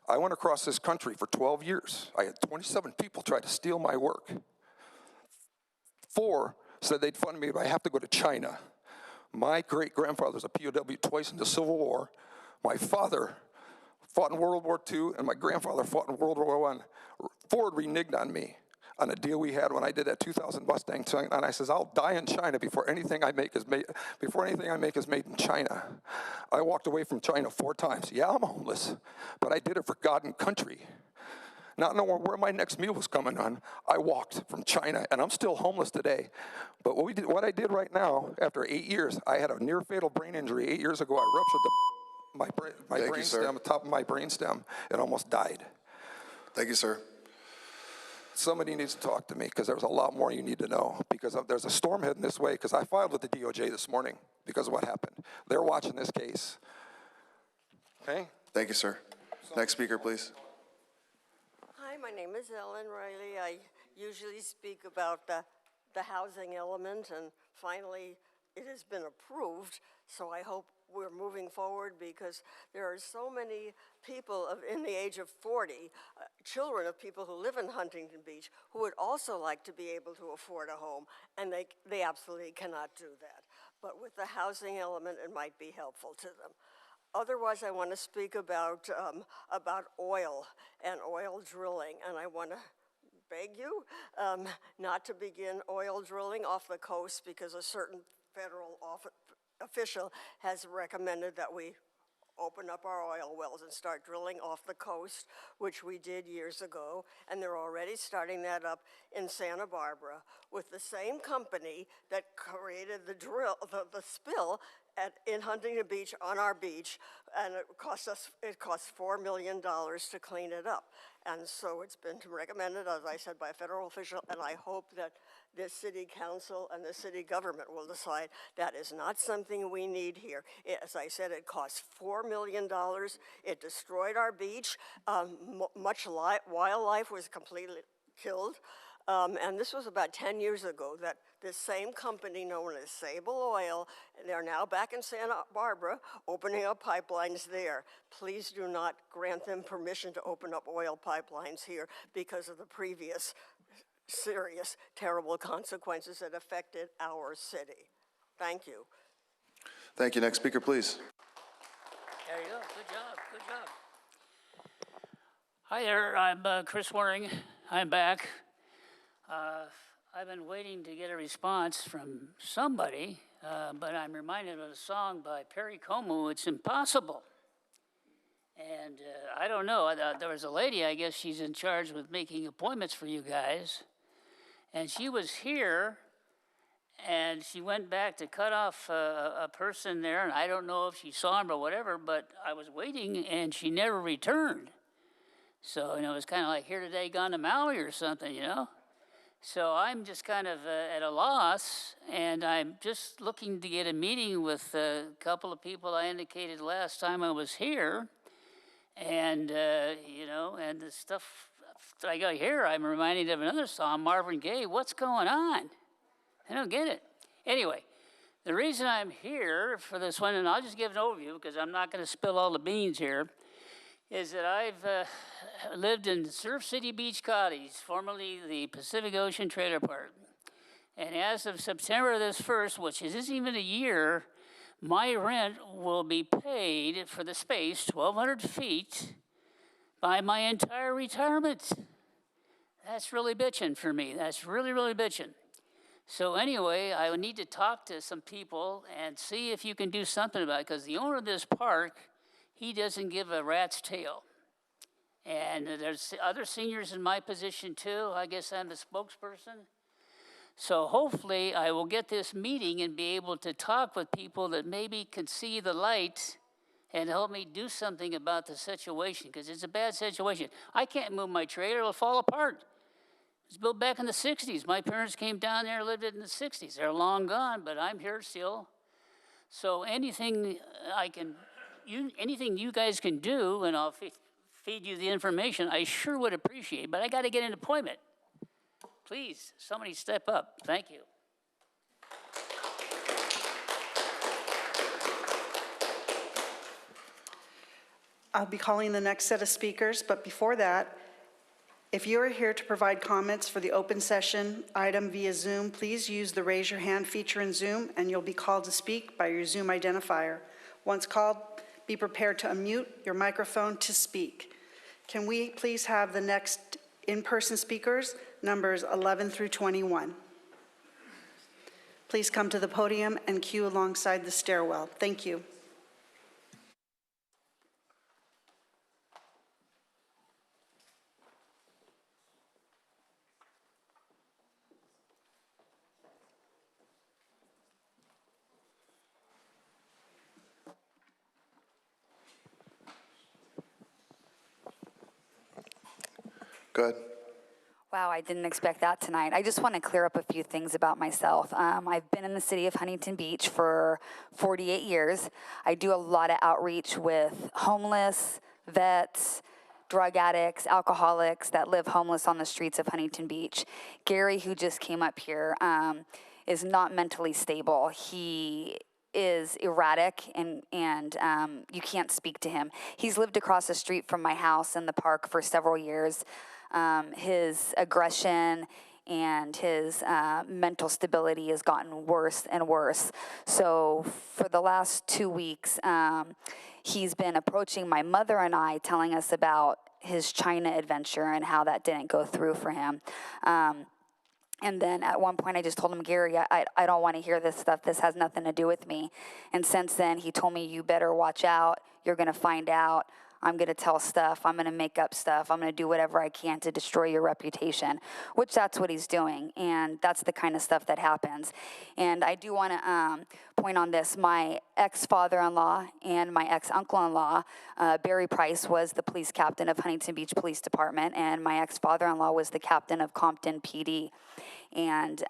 I went across this country for 12 years. I had 27 people try to steal my work. 4 said they'd fund me, but I have to go to China. My great-grandfather was a POW twice in the Civil War. My father fought in World War II, and my grandfather fought in World War I. Ford reneged on me on a deal we had when I did that 2000 Mustang, and I says, I'll die in China before anything I make is made in China. I walked away from China 4 times. Yeah, I'm homeless, but I did it for God and country. Not knowing where my next meal was coming on, I walked from China, and I'm still homeless today. But what I did right now, after 8 years, I had a near-fatal brain injury 8 years ago. I ruptured my brain stem, the top of my brain stem, and almost died. Thank you, sir. Somebody needs to talk to me because there's a lot more you need to know, because there's a storm heading this way, because I filed with the DOJ this morning because of what happened. They're watching this case. Okay? Thank you, sir. Next speaker, please. Hi, my name is Ellen Riley. I usually speak about the housing element, and finally it has been approved, so I hope we're moving forward because there are so many people in the age of 40, children of people who live in Huntington Beach, who would also like to be able to afford a home, and they absolutely cannot do that. But with the housing element, it might be helpful to them. Otherwise, I want to speak about oil and oil drilling, and I want to beg you not to begin oil drilling off the coast because a certain federal official has recommended that we open up our oil wells and start drilling off the coast, which we did years ago, and they're already starting that up in Santa Barbara with the same company that created the spill in Huntington Beach on our beach, and it cost $4 million to clean it up. And so it's been recommended, as I said, by a federal official, and I hope that the city council and the city government will decide that is not something we need here. As I said, it cost $4 million. It destroyed our beach. Much wildlife was completely killed. And this was about 10 years ago that this same company known as Sable Oil, they're now back in Santa Barbara, opening up pipelines there. Please do not grant them permission to open up oil pipelines here because of the previous serious, terrible consequences that affected our city. Thank you. Thank you. Next speaker, please. There you go. Good job. Good job. Hi there. I'm Chris Waring. I'm back. I've been waiting to get a response from somebody, but I'm reminded of a song by Perry Como, It's Impossible. And I don't know, there was a lady, I guess she's in charge with making appointments for you guys, and she was here, and she went back to cut off a person there, and I don't know if she saw him or whatever, but I was waiting, and she never returned. So, it was kind of like here today, gone to Maui or something, So I'm just kind of at a loss, and I'm just looking to get a meeting with a couple of people I indicated last time I was here. And, and the stuff that I got here, I'm reminded of another song, Marvin Gaye, What's Going On? I don't get it. Anyway, the reason I'm here for this one, and I'll just give an overview because I'm not going to spill all the beans here, is that I've lived in Surf City Beach Cottage, formerly the Pacific Ocean Trailer Park. And as of September this 1st, which isn't even a year, my rent will be paid for the space, 1,200 feet, by my entire retirement. That's really bitching for me. That's really, really bitching. So anyway, I would need to talk to some people and see if you can do something about it, because the owner of this park, he doesn't give a rat's tail. And there's other seniors in my position too. I guess I'm the spokesperson. So hopefully I will get this meeting and be able to talk with people that maybe can see the light and help me do something about the situation, because it's a bad situation. I can't move my trailer, it'll fall apart. It was built back in the 60s. My parents came down there and lived it in the 60s. They're long gone, but I'm here still. So anything anything you guys can do, and I'll feed you the information, I sure would appreciate, but I got to get an appointment. Please, somebody step up. Thank you. I'll be calling the next set of speakers, but before that, if you are here to provide comments for the open session item via Zoom, please use the raise your hand feature in Zoom, and you'll be called to speak by your Zoom identifier. Once called, be prepared to unmute your microphone to speak. Can we please have the next in-person speakers, numbers 11 through 21? Please come to the podium and queue alongside the stairwell. Thank you. Good. Wow, I didn't expect that tonight. I just want to clear up a few things about myself. I've been in the city of Huntington Beach for 48 years. I do a lot of outreach with homeless, vets, drug addicts, alcoholics that live homeless on the streets of Huntington Beach. Gary, who just came up here, is not mentally stable. He is erratic, and you can't speak to him. He's lived across the street from my house in the park for several years. His aggression and his mental stability has gotten worse and worse. So for the last 2 weeks, he's been approaching my mother and I, telling us about his China adventure and how that didn't go through for him. And then at one point I just told him, Gary, I don't want to hear this stuff. This has nothing to do with me. And since then he told me, you better watch out. You're going to find out. I'm going to tell stuff. I'm going to make up stuff. I'm going to do whatever I can to destroy your reputation, which that's what he's doing. And that's the kind of stuff that happens. And I do want to point on this. My ex-father-in-law and my ex-uncle-in-law, Barry Price, was the police captain of Huntington Beach Police Department, and my ex-father-in-law was the captain of Compton PD. And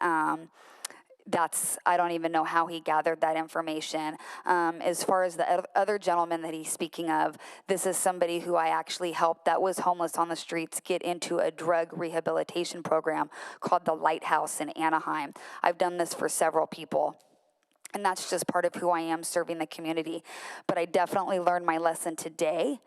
I don't even know how he gathered that information. As far as the other gentleman that he's speaking of, this is somebody who I actually helped that was homeless on the streets get into a drug rehabilitation program called the Lighthouse in Anaheim. I've done this for several people. And that's just part of who I am, serving the community. But I definitely learned my lesson today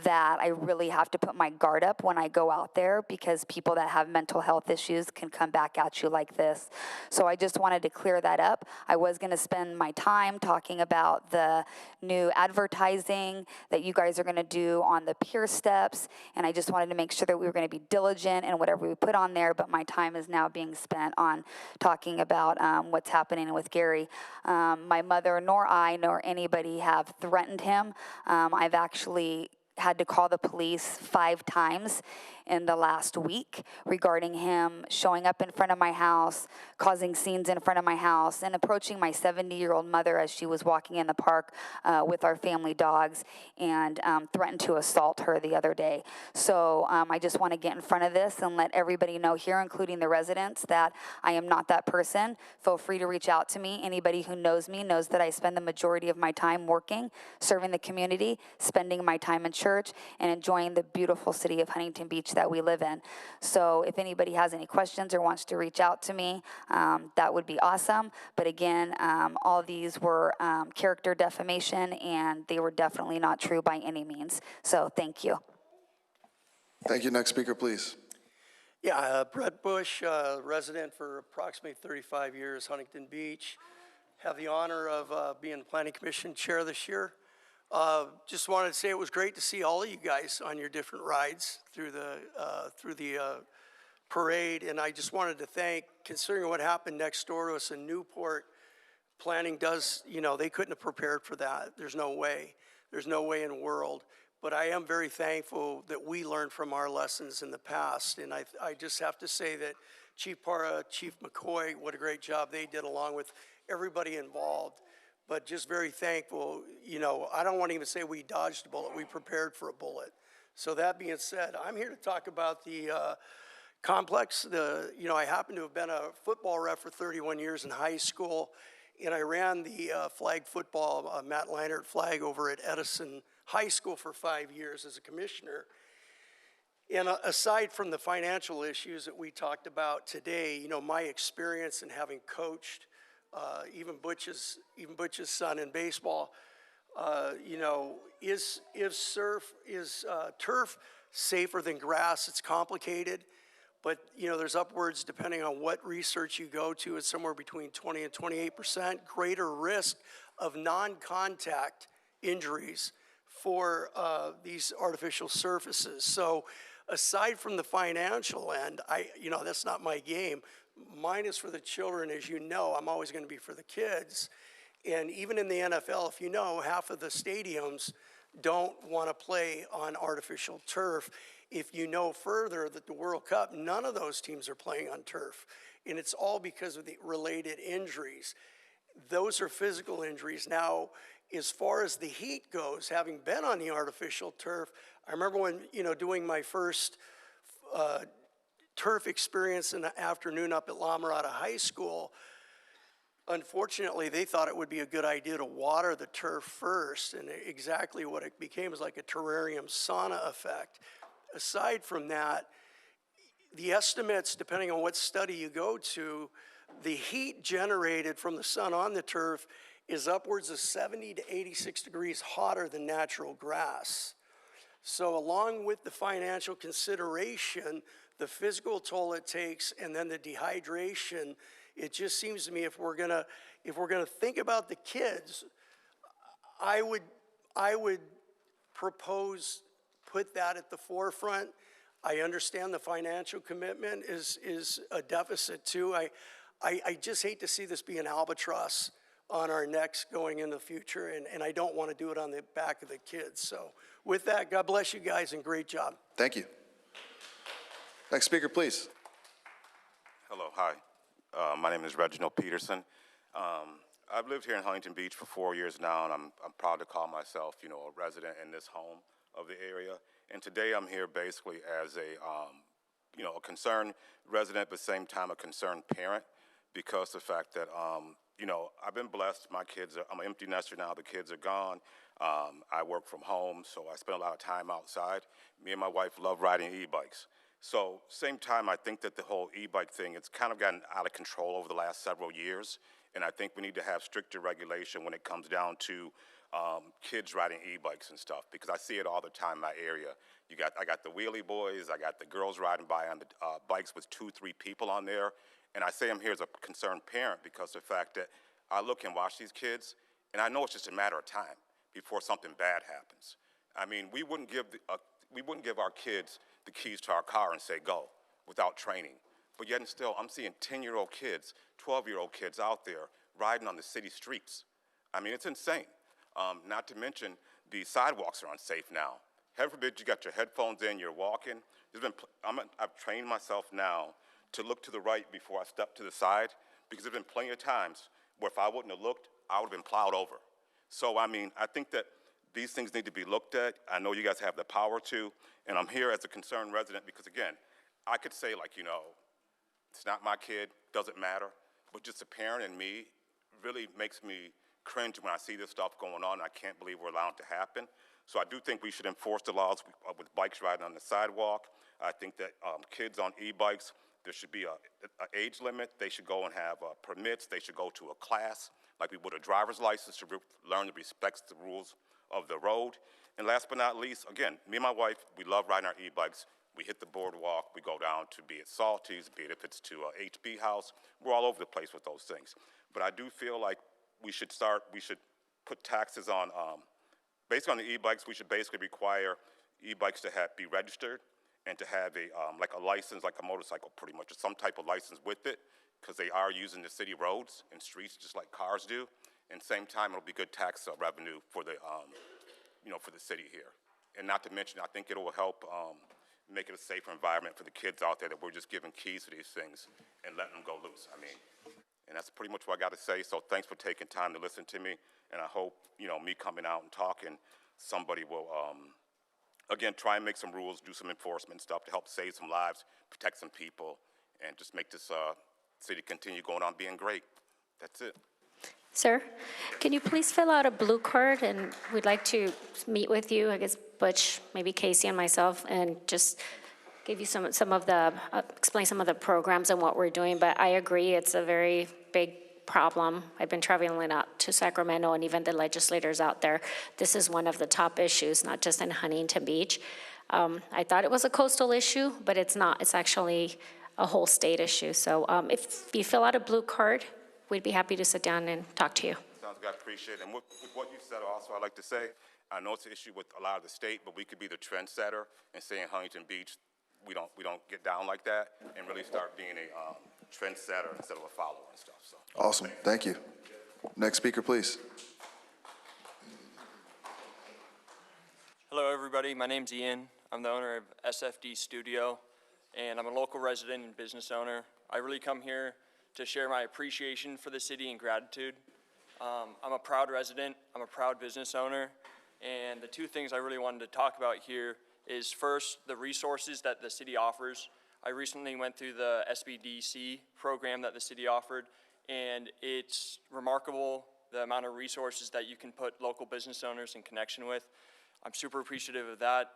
that I really have to put my guard up when I go out there, because people that have mental health issues can come back at you like this. So I just wanted to clear that up. I was going to spend my time talking about the new advertising that you guys are going to do on the pier steps, and I just wanted to make sure that we were going to be diligent in whatever we put on there, but my time is now being spent on talking about what's happening with Gary. My mother nor I nor anybody have threatened him. I've actually had to call the police 5 times in the last week regarding him showing up in front of my house, causing scenes in front of my house, and approaching my 70-year-old mother as she was walking in the park with our family dogs, and threatened to assault her the other day. So I just want to get in front of this and let everybody know here, including the residents, that I am not that person. Feel free to reach out to me. Anybody who knows me knows that I spend the majority of my time working, serving the community, spending my time in church, and enjoying the beautiful city of Huntington Beach that we live in. So if anybody has any questions or wants to reach out to me, that would be awesome. But again, all these were character defamation, and they were definitely not true by any means. So thank you. Thank you. Next speaker, please. Yeah, Brett Bush, resident for approximately 35 years, Huntington Beach. Have the honor of being the Planning Commission Chair this year. Just wanted to say it was great to see all of you guys on your different rides through the parade, and I just wanted to thank, considering what happened next door to us in Newport, planning does, they couldn't have prepared for that. There's no way in the world. But I am very thankful that we learned from our lessons in the past, and I just have to say that Chief Parra, Chief McCoy, what a great job they did along with everybody involved. But just very thankful, I don't want to even say we dodged a bullet, we prepared for a bullet. So that being said, I'm here to talk about the complex. I happen to have been a football ref for 31 years in high school, and I ran the flag football, Matt Leinert flag over at Edison High School for 5 years as a commissioner. And aside from the financial issues that we talked about today, my experience in having coached even Butch's son in baseball, is turf safer than grass? It's complicated, but there's upwards, depending on what research you go to, it's somewhere between 20 and 28% greater risk of non-contact injuries for these artificial surfaces. So aside from the financial end, that's not my game. Mine is for the children. As you know, I'm always going to be for the kids. And even in the NFL, if you know, half of the stadiums don't want to play on artificial turf. If you know further that the World Cup, none of those teams are playing on turf. And it's all because of the related injuries. Those are physical injuries. Now, as far as the heat goes, having been on the artificial turf, I remember when, doing my first turf experience in the afternoon up at La Mirada High School. Unfortunately, they thought it would be a good idea to water the turf first, and exactly what it became was like a terrarium sauna effect. Aside from that, the estimates, depending on what study you go to, the heat generated from the sun on the turf is upwards of 70 to 86 degrees hotter than natural grass. So along with the financial consideration, the physical toll it takes, and then the dehydration, it just seems to me if we're gonna think about the kids, I would propose put that at the forefront. I understand the financial commitment is a deficit too. I just hate to see this be an albatross on our necks going in the future, and I don't want to do it on the back of the kids. So with that, God bless you guys, and great job. Thank you. Next speaker, please. Hello, hi. My name is Reginald Peterson. I've lived here in Huntington Beach for 4 years now, and I'm proud to call myself, a resident in this home of the area. And today I'm here basically as a concerned resident, but same time a concerned parent, because of the fact that, I've been blessed. My kids I'm an empty nester now. The kids are gone. I work from home, so I spend a lot of time outside. Me and my wife love riding e-bikes. So same time, I think that the whole e-bike thing, it's kind of gotten out of control over the last several years. And I think we need to have stricter regulation when it comes down to kids riding e-bikes and stuff, because I see it all the time in my area. I got the wheelie boys, I got the girls riding by on the bikes with 2-3 people on there. And I say I'm here as a concerned parent because of the fact that I look and watch these kids, and I know it's just a matter of time before something bad happens. I mean, we wouldn't give our kids the keys to our car and say go without training. But yet and still, I'm seeing 10-year-old kids, 12-year-old kids out there riding on the city streets. I mean, it's insane. Not to mention the sidewalks are unsafe now. Heaven forbid you got your headphones in, you're walking. I've trained myself now to look to the right before I step to the side, because there's been plenty of times where if I wouldn't have looked, I would have been plowed over. So, I mean, I think that these things need to be looked at. I know you guys have the power to, and I'm here as a concerned resident because, again, I could say, like, you know, it's not my kid, doesn't matter, but just a parent in me really makes me cringe when I see this stuff going on. I can't believe we're allowing it to happen. So I do think we should enforce the laws with bikes riding on the sidewalk. I think that kids on e-bikes, there should be an age limit. They should go and have permits. They should go to a class like we would a driver's license to learn to respect the rules of the road. And last but not least, again, me and my wife, we love riding our e-bikes. We hit the boardwalk, we go down to be it Salty's, be it if it's to HB House. We're all over the place with those things. But I do feel like we should put taxes on, based on the e-bikes, we should basically require e-bikes to be registered and to have like a license, like a motorcycle pretty much, or some type of license with it, because they are using the city roads and streets just like cars do. And same time, it'll be good tax revenue for the, for the city here. And not to mention, I think it will help make it a safer environment for the kids out there that we're just giving keys to these things and letting them go loose. I mean, and that's pretty much what I got to say. So thanks for taking time to listen to me. And I hope, me coming out and talking, somebody will, again, try and make some rules, do some enforcement stuff to help save some lives, protect some people, and just make this city continue going on being great. That's it. Sir, can you please fill out a blue card, and we'd like to meet with you, I guess Butch, maybe Casey and myself, and just give you some of the, explain some of the programs and what we're doing. But I agree, it's a very big problem. I've been traveling out to Sacramento, and even the legislators out there, this is one of the top issues, not just in Huntington Beach. I thought it was a coastal issue, but it's not. It's actually a whole state issue. So if you fill out a blue card, we'd be happy to sit down and talk to you. Sounds good, I appreciate it. And with what you said also, I'd like to say, I know it's an issue with a lot of the state, but we could be the trendsetter and say in Huntington Beach, we don't get down like that, and really start being a trendsetter instead of a follower and stuff. So. Awesome, thank you. Next speaker, please. Hello, everybody. My name's Ian. I'm the owner of SFD Studio, and I'm a local resident and business owner. I really come here to share my appreciation for the city and gratitude. I'm a proud resident, I'm a proud business owner, and the two things I really wanted to talk about here is first, the resources that the city offers. I recently went through the SBDC program that the city offered, and it's remarkable the amount of resources that you can put local business owners in connection with. I'm super appreciative of that,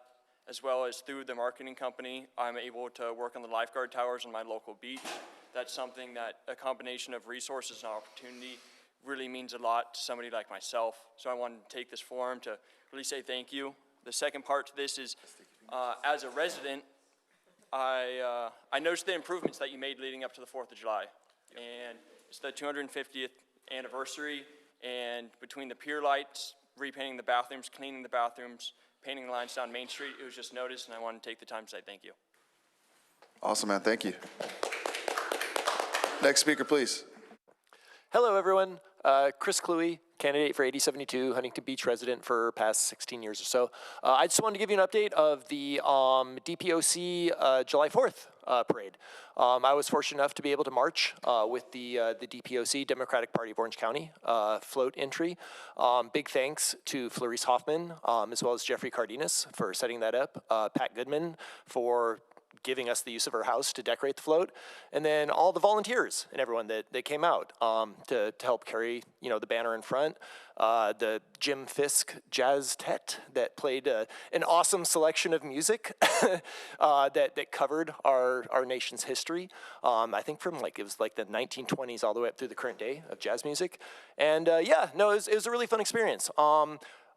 as well as through the marketing company, I'm able to work on the lifeguard towers on my local beach. That's something that a combination of resources and opportunity really means a lot to somebody like myself. So I wanted to take this forum to really say thank you. The second part to this is, as a resident, I noticed the improvements that you made leading up to the 4th of July. And it's the 250th anniversary, and between the pier lights, repainting the bathrooms, cleaning the bathrooms, painting the lines down Main Street, it was just noticed, and I wanted to take the time to say thank you. Awesome, man, thank you. Next speaker, please. Hello, everyone. Chris Cluey, candidate for 8072, Huntington Beach resident for past 16 years or so. I just wanted to give you an update of the DPOC July 4th parade. I was fortunate enough to be able to march with the DPOC, Democratic Party of Orange County, float entry. Big thanks to Florice Hoffman, as well as Jeffrey Cardenas for setting that up, Pat Goodman for giving us the use of her house to decorate the float, and then all the volunteers and everyone that came out to help carry, the banner in front. The Jim Fisk Jazz Tet that played an awesome selection of music that covered our nation's history. I think from it was the 1920s all the way up through the current day of jazz music. And it was a really fun experience.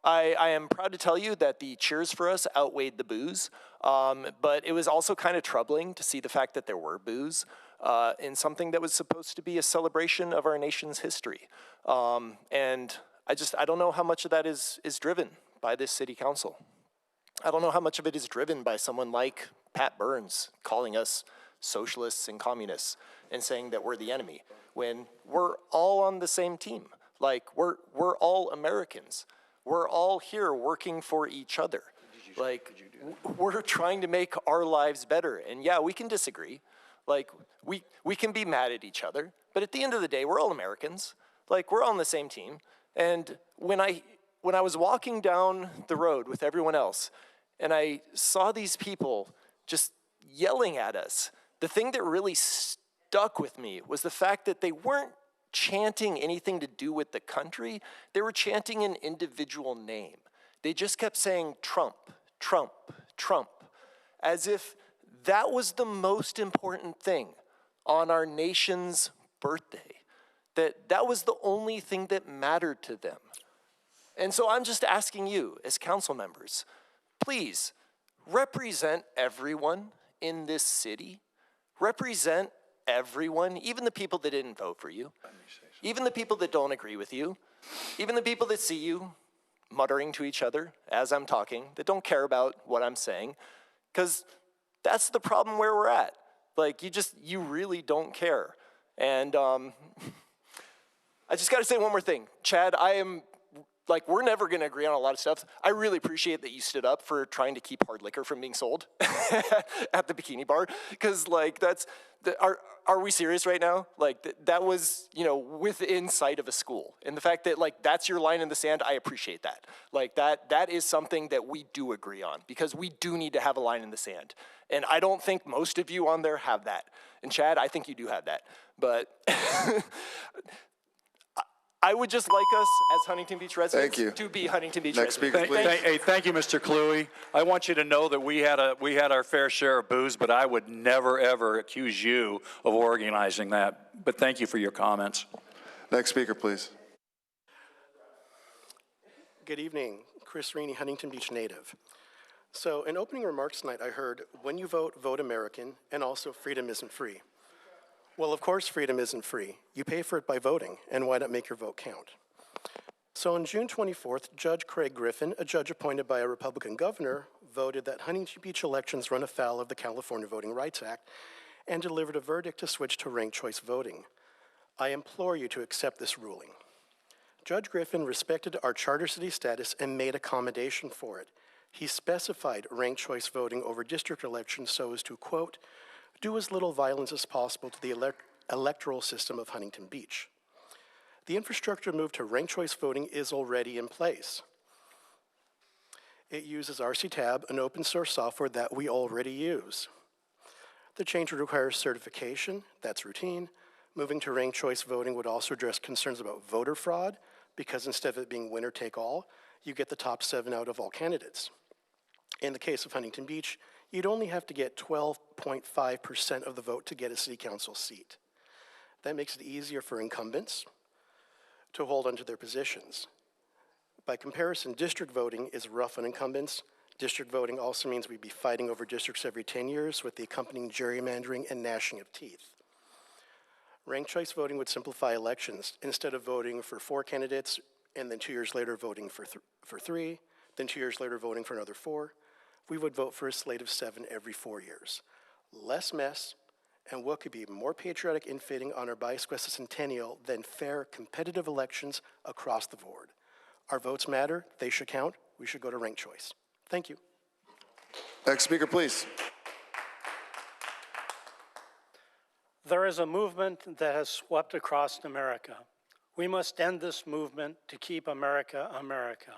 I am proud to tell you that the cheers for us outweighed the boos, but it was also kind of troubling to see the fact that there were boos in something that was supposed to be a celebration of our nation's history. And I don't know how much of that is driven by this city council. I don't know how much of it is driven by someone like Pat Burns calling us socialists and communists and saying that we're the enemy, when we're all on the same team. We're all Americans. We're all here working for each other. Like, we're trying to make our lives better. And yeah, we can disagree. Like, we can be mad at each other. But at the end of the day, we're all Americans. Like, we're all on the same team. And when I was walking down the road with everyone else, and I saw these people just yelling at us, the thing that really stuck with me was the fact that they weren't chanting anything to do with the country. They were chanting an individual name. They just kept saying Trump, Trump, Trump, as if that was the most important thing on our nation's birthday, that was the only thing that mattered to them. And so I'm just asking you as council members, please represent everyone in this city. Represent everyone, even the people that didn't vote for you, even the people that don't agree with you, even the people that see you muttering to each other as I'm talking, that don't care about what I'm saying, because that's the problem where we're at. Like, you really don't care. And I just got to say one more thing. Chad, we're never going to agree on a lot of stuff. I really appreciate that you stood up for trying to keep hard liquor from being sold at the bikini bar, because, are we serious right now? Like, that was, within sight of a school. And the fact that, that's your line in the sand, I appreciate that. Like, that is something that we do agree on, because we do need to have a line in the sand. And I don't think most of you on there have that. And Chad, I think you do have that. But I would just like us as Huntington Beach residents to be Huntington Beach residents. Next speaker, please. Thank you, Mr. Cluey. I want you to know that we had our fair share of booze, but I would never, ever accuse you of organizing that. But thank you for your comments. Next speaker, please. Good evening. Chris Reaney, Huntington Beach native. So in opening remarks tonight, I heard, when you vote, vote American, and also freedom isn't free. Well, of course freedom isn't free. You pay for it by voting, and why not make your vote count? So on June 24th, Judge Craig Griffin, a judge appointed by a Republican governor, voted that Huntington Beach elections run afoul of the California Voting Rights Act and delivered a verdict to switch to ranked choice voting. I implore you to accept this ruling. Judge Griffin respected our charter city status and made accommodation for it. He specified ranked choice voting over district elections so as to, quote, do as little violence as possible to the electoral system of Huntington Beach. The infrastructure move to ranked choice voting is already in place. It uses RCTab, an open source software that we already use. The change would require certification, that's routine. Moving to ranked choice voting would also address concerns about voter fraud, because instead of it being winner take all, you get the top 7 out of all candidates. In the case of Huntington Beach, you'd only have to get 12.5% of the vote to get a city council seat. That makes it easier for incumbents to hold onto their positions. By comparison, district voting is rough on incumbents. District voting also means we'd be fighting over districts every 10 years with the accompanying gerrymandering and gnashing of teeth. Ranked choice voting would simplify elections. Instead of voting for 4 candidates and then 2 years later voting for 3, then 2 years later voting for another 4, we would vote for a slate of 7 every 4 years. Less mess, and what could be more patriotic and fitting on our bicentennial than fair, competitive elections across the board. Our votes matter, they should count, we should go to ranked choice. Thank you. Next speaker, please. There is a movement that has swept across America. We must end this movement to keep America, America.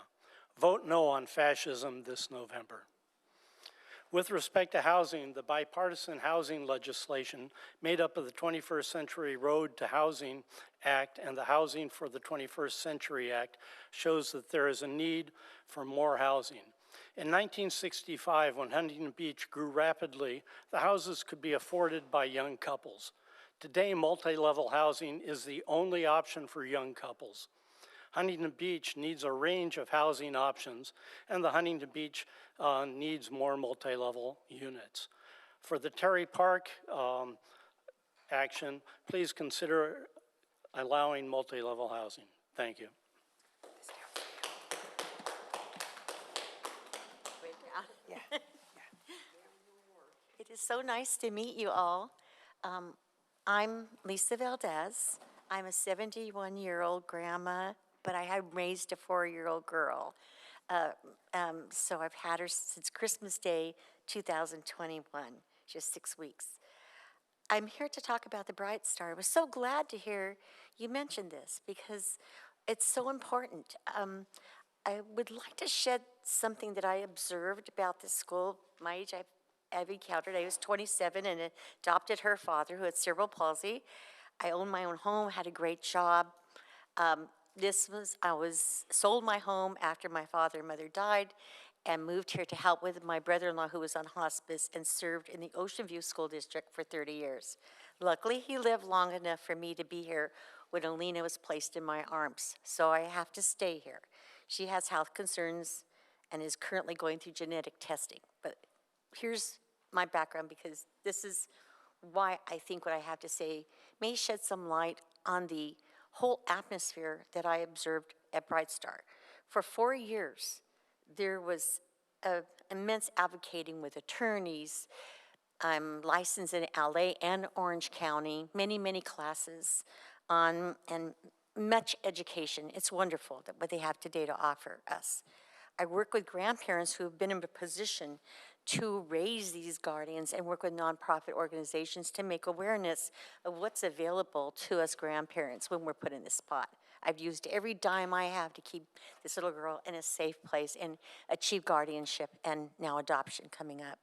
Vote no on fascism this November. With respect to housing, the bipartisan housing legislation made up of the 21st Century Road to Housing Act and the Housing for the 21st Century Act shows that there is a need for more housing. In 1965, when Huntington Beach grew rapidly, the houses could be afforded by young couples. Today, multi-level housing is the only option for young couples. Huntington Beach needs a range of housing options, and the Huntington Beach needs more multi-level units. For the Terry Park action, please consider allowing multi-level housing. Thank you. It is so nice to meet you all. I'm Lisa Valdez. I'm a 71-year-old grandma, but I have raised a 4-year-old girl. So I've had her since Christmas Day 2021, just 6 weeks. I'm here to talk about the Bright Star. I was so glad to hear you mention this because it's so important. I would like to shed something that I observed about this school. My age, I've encountered. I was 27 and adopted her father who had cerebral palsy. I owned my own home, had a great job. I sold my home after my father and mother died and moved here to help with my brother-in-law who was on hospice and served in the Ocean View School District for 30 years. Luckily, he lived long enough for me to be here when Alina was placed in my arms, so I have to stay here. She has health concerns and is currently going through genetic testing. But here's my background because this is why I think what I have to say may shed some light on the whole atmosphere that I observed at Bright Star. For 4 years, there was immense advocating with attorneys. I'm licensed in LA and Orange County, many classes on, and much education. It's wonderful that what they have today to offer us. I work with grandparents who have been in a position to raise these guardians and work with nonprofit organizations to make awareness of what's available to us grandparents when we're put in this spot. I've used every dime I have to keep this little girl in a safe place and achieve guardianship and now adoption coming up.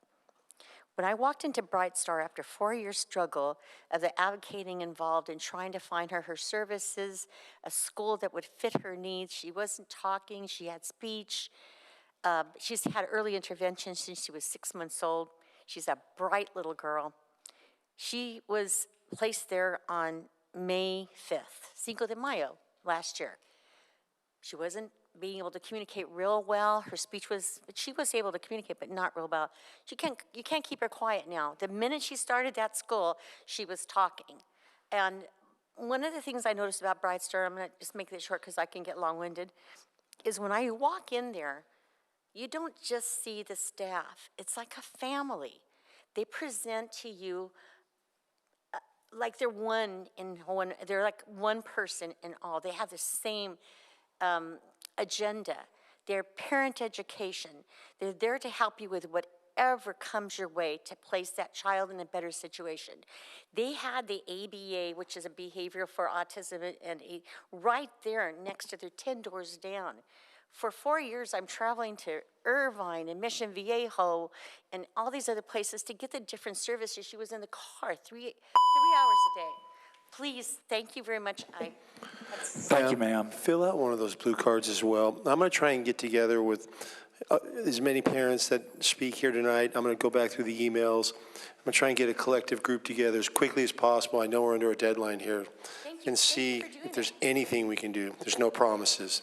When I walked into Bright Star after 4 years struggle of the advocating involved in trying to find her services, a school that would fit her needs, she wasn't talking, she had speech. She's had early intervention since she was 6 months old. She's a bright little girl. She was placed there on May 5th, Cinco de Mayo, last year. She wasn't being able to communicate real well. Her speech was, she was able to communicate, but not real well. You can't keep her quiet now. The minute she started that school, she was talking. And one of the things I noticed about Bright Star, I'm gonna just make this short because I can get long-winded, is when I walk in there, you don't just see the staff. It's like a family. They present to you like they're they're like one person in all. They have the same agenda. They're parent education. They're there to help you with whatever comes your way to place that child in a better situation. They had the ABA, which is a behavior for autism, and right there next to their 10 doors down. For 4 years, I'm traveling to Irvine and Mission Viejo and all these other places to get the different services. She was in the car 3 hours a day. Please, thank you very much. Thank you, ma'am. Fill out one of those blue cards as well. I'm going to try and get together with as many parents that speak here tonight. I'm going to go back through the emails. I'm going to try and get a collective group together as quickly as possible. I know we're under a deadline here. And see if there's anything we can do. There's no promises.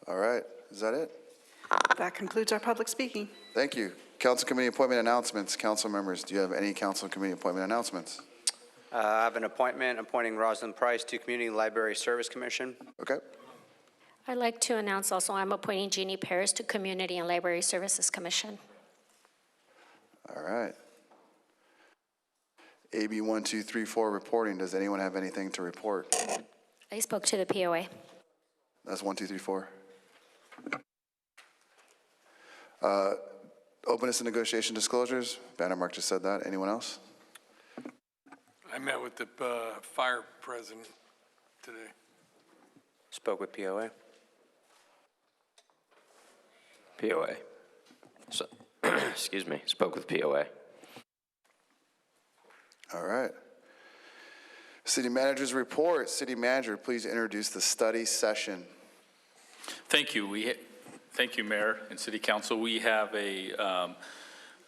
All right, is that it? That concludes our public speaking. Thank you. Council committee appointment announcements. Council members, do you have any council committee appointment announcements? I have an appointment appointing Rosalind Price to Community Library Service Commission. Okay. I'd like to announce also I'm appointing Jeannie Paris to Community and Library Services Commission. All right. AB 1234 reporting. Does anyone have anything to report? I spoke to the POA. That's 1234. Openness and negotiation disclosures. Banner Mark just said that. Anyone else? I met with the fire president today. Spoke with POA. POA. So, excuse me, spoke with POA. All right. City manager's report. City manager, please introduce the study session. Thank you. Thank you, Mayor and City Council. We have a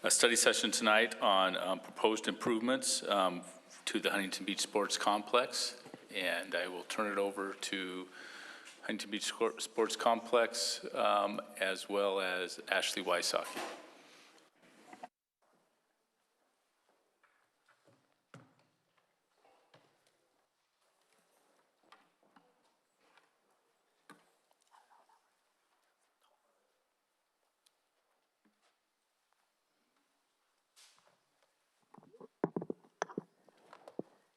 study session tonight on proposed improvements to the Huntington Beach Sports Complex, and I will turn it over to Huntington Beach Sports Complex as well as Ashley Wysocki.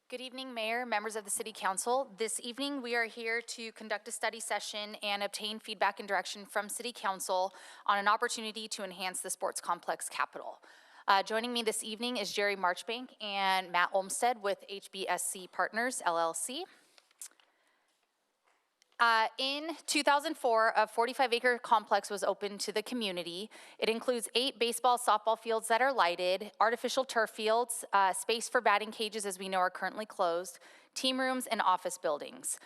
Good evening, Mayor, members of the City Council. This evening, we are here to conduct a study session and obtain feedback and direction from City Council on an opportunity to enhance the sports complex capital. Joining me this evening is Jerry Marchbank and Matt Olmstead with HBSC Partners, LLC. In 2004, a 45-acre complex was opened to the community. It includes 8 baseball, softball fields that are lighted, artificial turf fields, space for batting cages, as we know are currently closed, team rooms, and office buildings.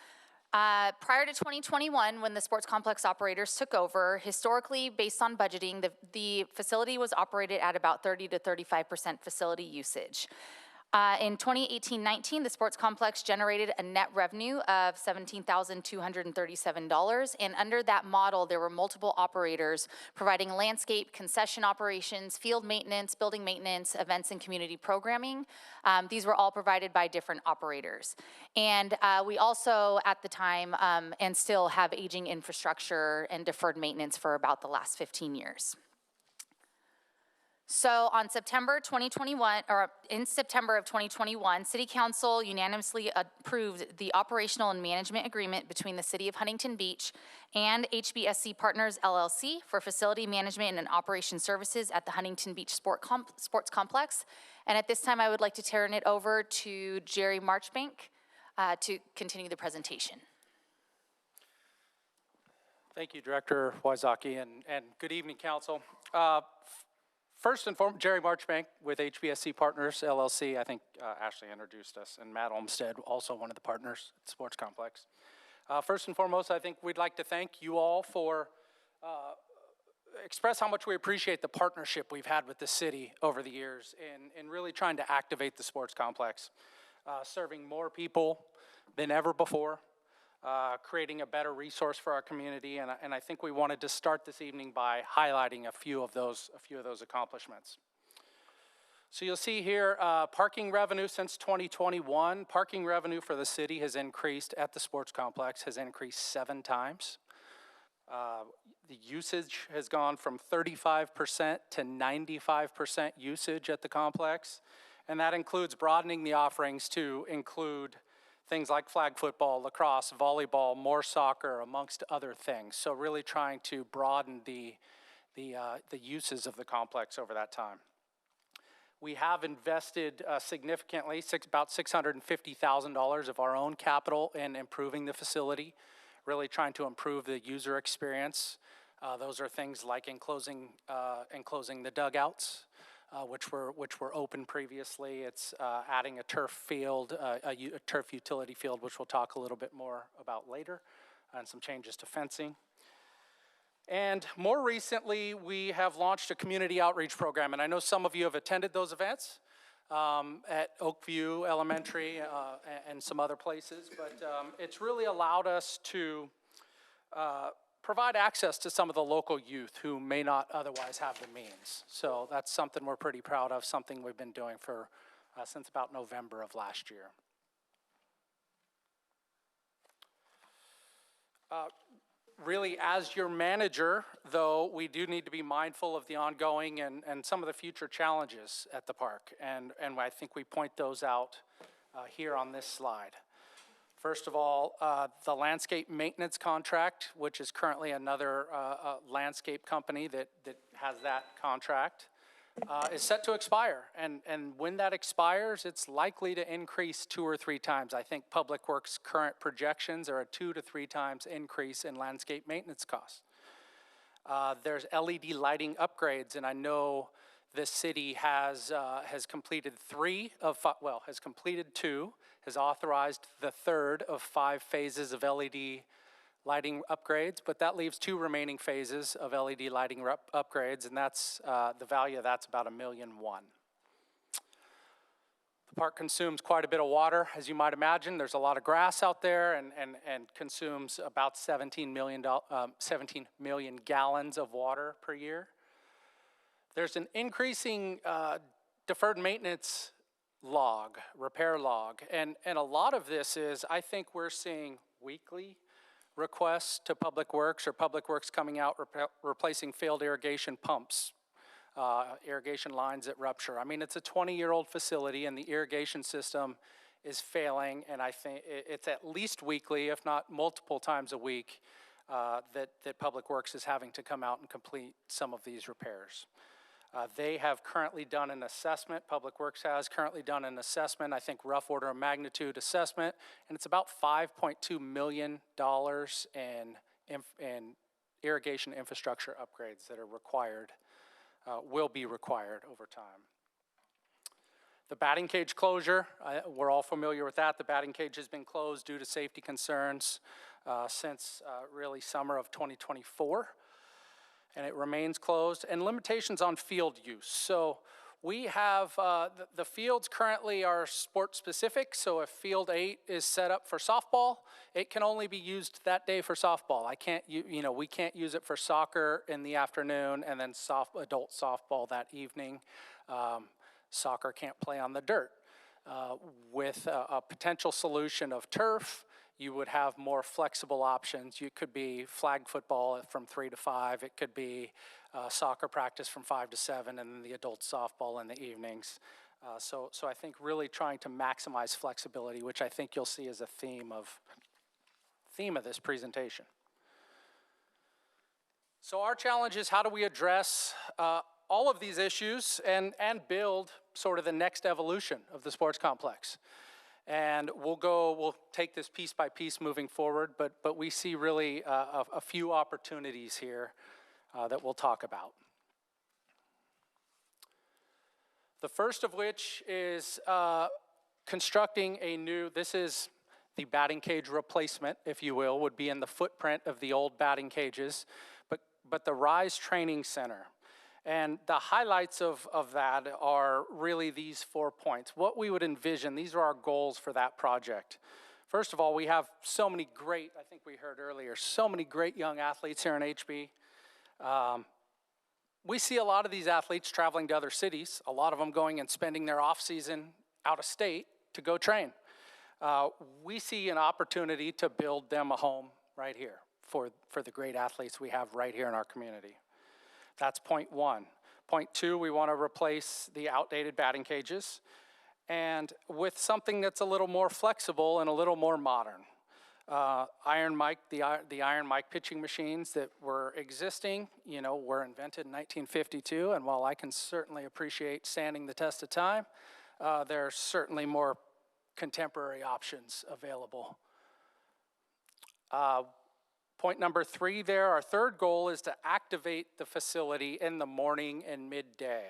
Prior to 2021, when the sports complex operators took over, historically, based on budgeting, the facility was operated at about 30 to 35% facility usage. In 2018-19, the sports complex generated a net revenue of $17,237, and under that model, there were multiple operators providing landscape, concession operations, field maintenance, building maintenance, events, and community programming. These were all provided by different operators. And we also, at the time, and still have aging infrastructure and deferred maintenance for about the last 15 years. So in September of 2021, City Council unanimously approved the operational and management agreement between the City of Huntington Beach and HBSC Partners, LLC for facility management and operation services at the Huntington Beach Sports Complex. And at this time, I would like to turn it over to Jerry Marchbank to continue the presentation. Thank you, Director Wysocki, and good evening, Council. First and foremost, Jerry Marchbank with HBSC Partners, LLC. I think Ashley introduced us, and Matt Olmstead, also one of the partners at the Sports Complex. First and foremost, I think we'd like to thank you all for express how much we appreciate the partnership we've had with the city over the years in really trying to activate the sports complex, serving more people than ever before, creating a better resource for our community, and I think we wanted to start this evening by highlighting a few of those accomplishments. So you'll see here, parking revenue since 2021. Parking revenue for the city has increased at the sports complex, has increased 7 times. The usage has gone from 35% to 95% usage at the complex, and that includes broadening the offerings to include things like flag football, lacrosse, volleyball, more soccer, amongst other things. So really trying to broaden the uses of the complex over that time. We have invested significantly, about $650,000 of our own capital in improving the facility, really trying to improve the user experience. Those are things like enclosing the dugouts, which were open previously. It's adding a turf field, a turf utility field, which we'll talk a little bit more about later, and some changes to fencing. And more recently, we have launched a community outreach program, and I know some of you have attended those events at Oakview Elementary and some other places, but it's really allowed us to provide access to some of the local youth who may not otherwise have the means. So that's something we're pretty proud of, something we've been doing for since about November of last year. Really, as your manager, though, we do need to be mindful of the ongoing and some of the future challenges at the park, and I think we point those out here on this slide. First of all, the landscape maintenance contract, which is currently another landscape company that has that contract, is set to expire. And when that expires, it's likely to increase 2 or 3 times. I think Public Works' current projections are a 2 to 3 times increase in landscape maintenance costs. There's LED lighting upgrades, and I know the city has completed 2, has authorized the 3rd of 5 phases of LED lighting upgrades, but that leaves 2 remaining phases of LED lighting upgrades, and that's the value of that's about $1.1 million. The park consumes quite a bit of water, as you might imagine. There's a lot of grass out there, and consumes about 17 million gallons of water per year. There's an increasing deferred maintenance repair log, and a lot of this is, I think we're seeing weekly requests to Public Works, or Public Works coming out replacing failed irrigation pumps, irrigation lines that rupture. I mean, it's a 20-year-old facility, and the irrigation system is failing, and I think it's at least weekly, if not multiple times a week, that Public Works is having to come out and complete some of these repairs. They have currently done an assessment, Public Works has currently done an assessment, I think rough order of magnitude assessment, and it's about $5.2 million in irrigation infrastructure upgrades that are required, will be required over time. The batting cage closure, we're all familiar with that. The batting cage has been closed due to safety concerns since really summer of 2024. And it remains closed, and limitations on field use. So we have, the fields currently are sport specific, so if field 8 is set up for softball, it can only be used that day for softball. We can't use it for soccer in the afternoon and then adult softball that evening. Soccer can't play on the dirt. With a potential solution of turf, you would have more flexible options. You could be flag football from 3 to 5. It could be soccer practice from 5 to 7, and then the adult softball in the evenings. So I think really trying to maximize flexibility, which I think you'll see as a theme of this presentation. So our challenge is, how do we address all of these issues and build sort of the next evolution of the sports complex? And we'll take this piece by piece moving forward, but we see really a few opportunities here that we'll talk about. The first of which is constructing a new, this is the batting cage replacement, if you will, would be in the footprint of the old batting cages, but the Rise Training Center. And the highlights of that are really these 4 points. What we would envision, these are our goals for that project. First of all, we have so many great, I think we heard earlier, so many great young athletes here in HB. We see a lot of these athletes traveling to other cities, a lot of them going and spending their off season out of state to go train. We see an opportunity to build them a home right here for the great athletes we have right here in our community. That's point 1. Point 2, we want to replace the outdated batting cages and with something that's a little more flexible and a little more modern. Iron Mike, the Iron Mike pitching machines that were existing, were invented in 1952, and while I can certainly appreciate standing the test of time, there are certainly more contemporary options available. Point number 3 there, our third goal is to activate the facility in the morning and midday.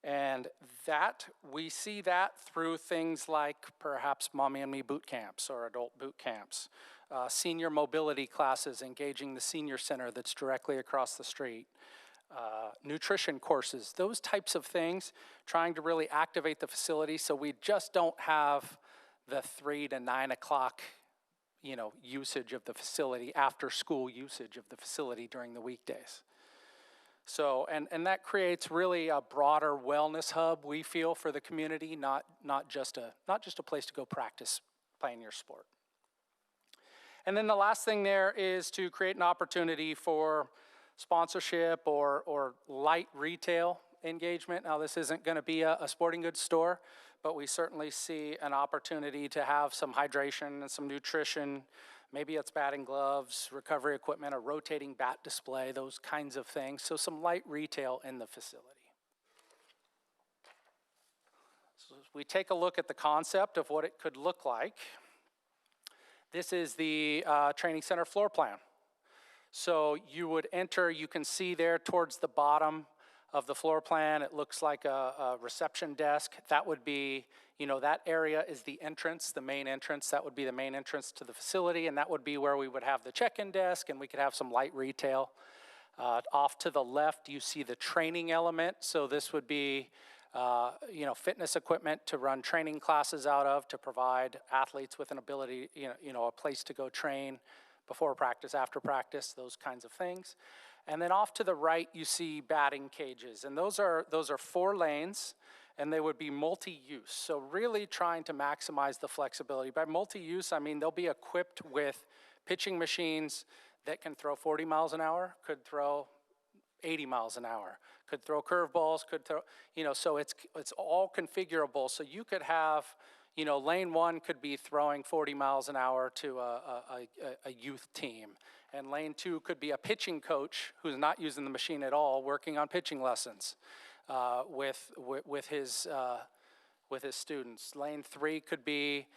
And that, we see that through things like perhaps Mommy and Me boot camps or adult boot camps, senior mobility classes engaging the senior center that's directly across the street, nutrition courses, those types of things, trying to really activate the facility so we just don't have the 3 to 9 o'clock usage of the facility, after school usage of the facility during the weekdays. So, and that creates really a broader wellness hub, we feel, for the community, not just a place to go practice playing your sport. And then the last thing there is to create an opportunity for sponsorship or light retail engagement. Now, this isn't going to be a sporting goods store, but we certainly see an opportunity to have some hydration and some nutrition. Maybe it's batting gloves, recovery equipment, a rotating bat display, those kinds of things. So some light retail in the facility. So as we take a look at the concept of what it could look like, this is the training center floor plan. So you would enter, you can see there towards the bottom of the floor plan, it looks like a reception desk. That would be, that area is the entrance, the main entrance. That would be the main entrance to the facility, and that would be where we would have the check-in desk, and we could have some light retail. Off to the left, you see the training element. So this would be, fitness equipment to run training classes out of, to provide athletes with an ability, a place to go train before practice, after practice, those kinds of things. And then off to the right, you see batting cages. And those are 4 lanes, and they would be multi-use. So really trying to maximize the flexibility. By multi-use, I mean they'll be equipped with pitching machines that can throw 40 miles an hour, could throw 80 miles an hour, could throw curveballs, could throw, so it's all configurable. So you could have, You know, lane 1 could be throwing 40 miles an hour to a youth team. And lane 2 could be a pitching coach who's not using the machine at all, working on pitching lessons with his students. Lane 3 could be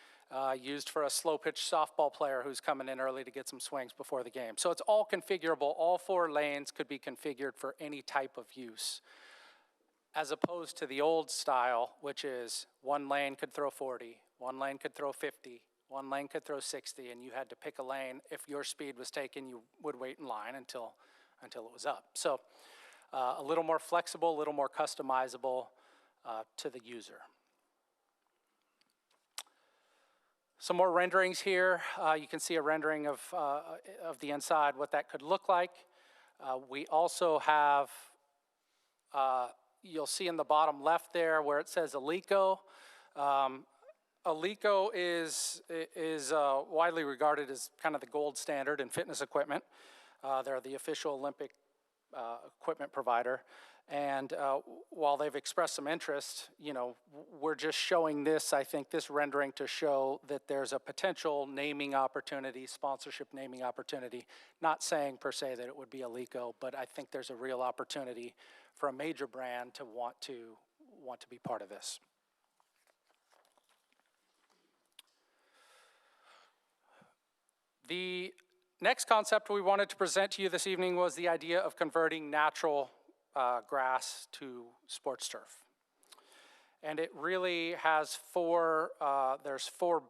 used for a slow pitch softball player who's coming in early to get some swings before the game. So it's all configurable. All 4 lanes could be configured for any type of use, as opposed to the old style, which is 1 lane could throw 40, 1 lane could throw 50, 1 lane could throw 60, and you had to pick a lane. If your speed was taken, you would wait in line until it was up. So a little more flexible, a little more customizable to the user. Some more renderings here. You can see a rendering of the inside, what that could look like. We also have, you'll see in the bottom left there where it says Alico. Alico is widely regarded as kind of the gold standard in fitness equipment. They're the official Olympic equipment provider. And while they've expressed some interest, you know, we're just showing this, I think, this rendering to show that there's a potential naming opportunity, sponsorship naming opportunity. Not saying per se that it would be Alico, but I think there's a real opportunity for a major brand to want to be part of this. The next concept we wanted to present to you this evening was the idea of converting natural grass to sports turf. And it really has there's 4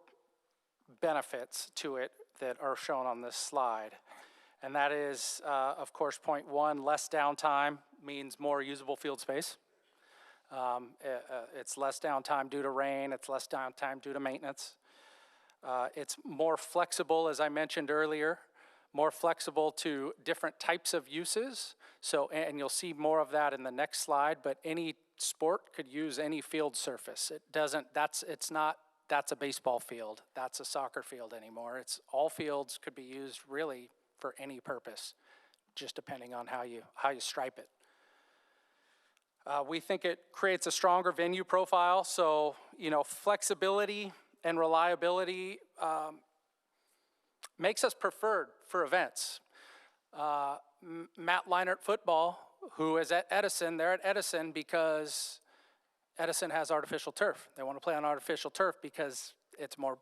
benefits to it that are shown on this slide. And that is, of course, point 1, less downtime means more usable field space. It's less downtime due to rain, it's less downtime due to maintenance. It's more flexible, as I mentioned earlier, more flexible to different types of uses. So, and you'll see more of that in the next slide, but any sport could use any field surface. That's a baseball field, that's a soccer field anymore. It's all fields could be used really for any purpose, just depending on how you stripe it. We think it creates a stronger venue profile, so, you know, flexibility and reliability makes us preferred for events. Matt Leinart football, who is at Edison, they're at Edison because Edison has artificial turf. They want to play on artificial turf because it's more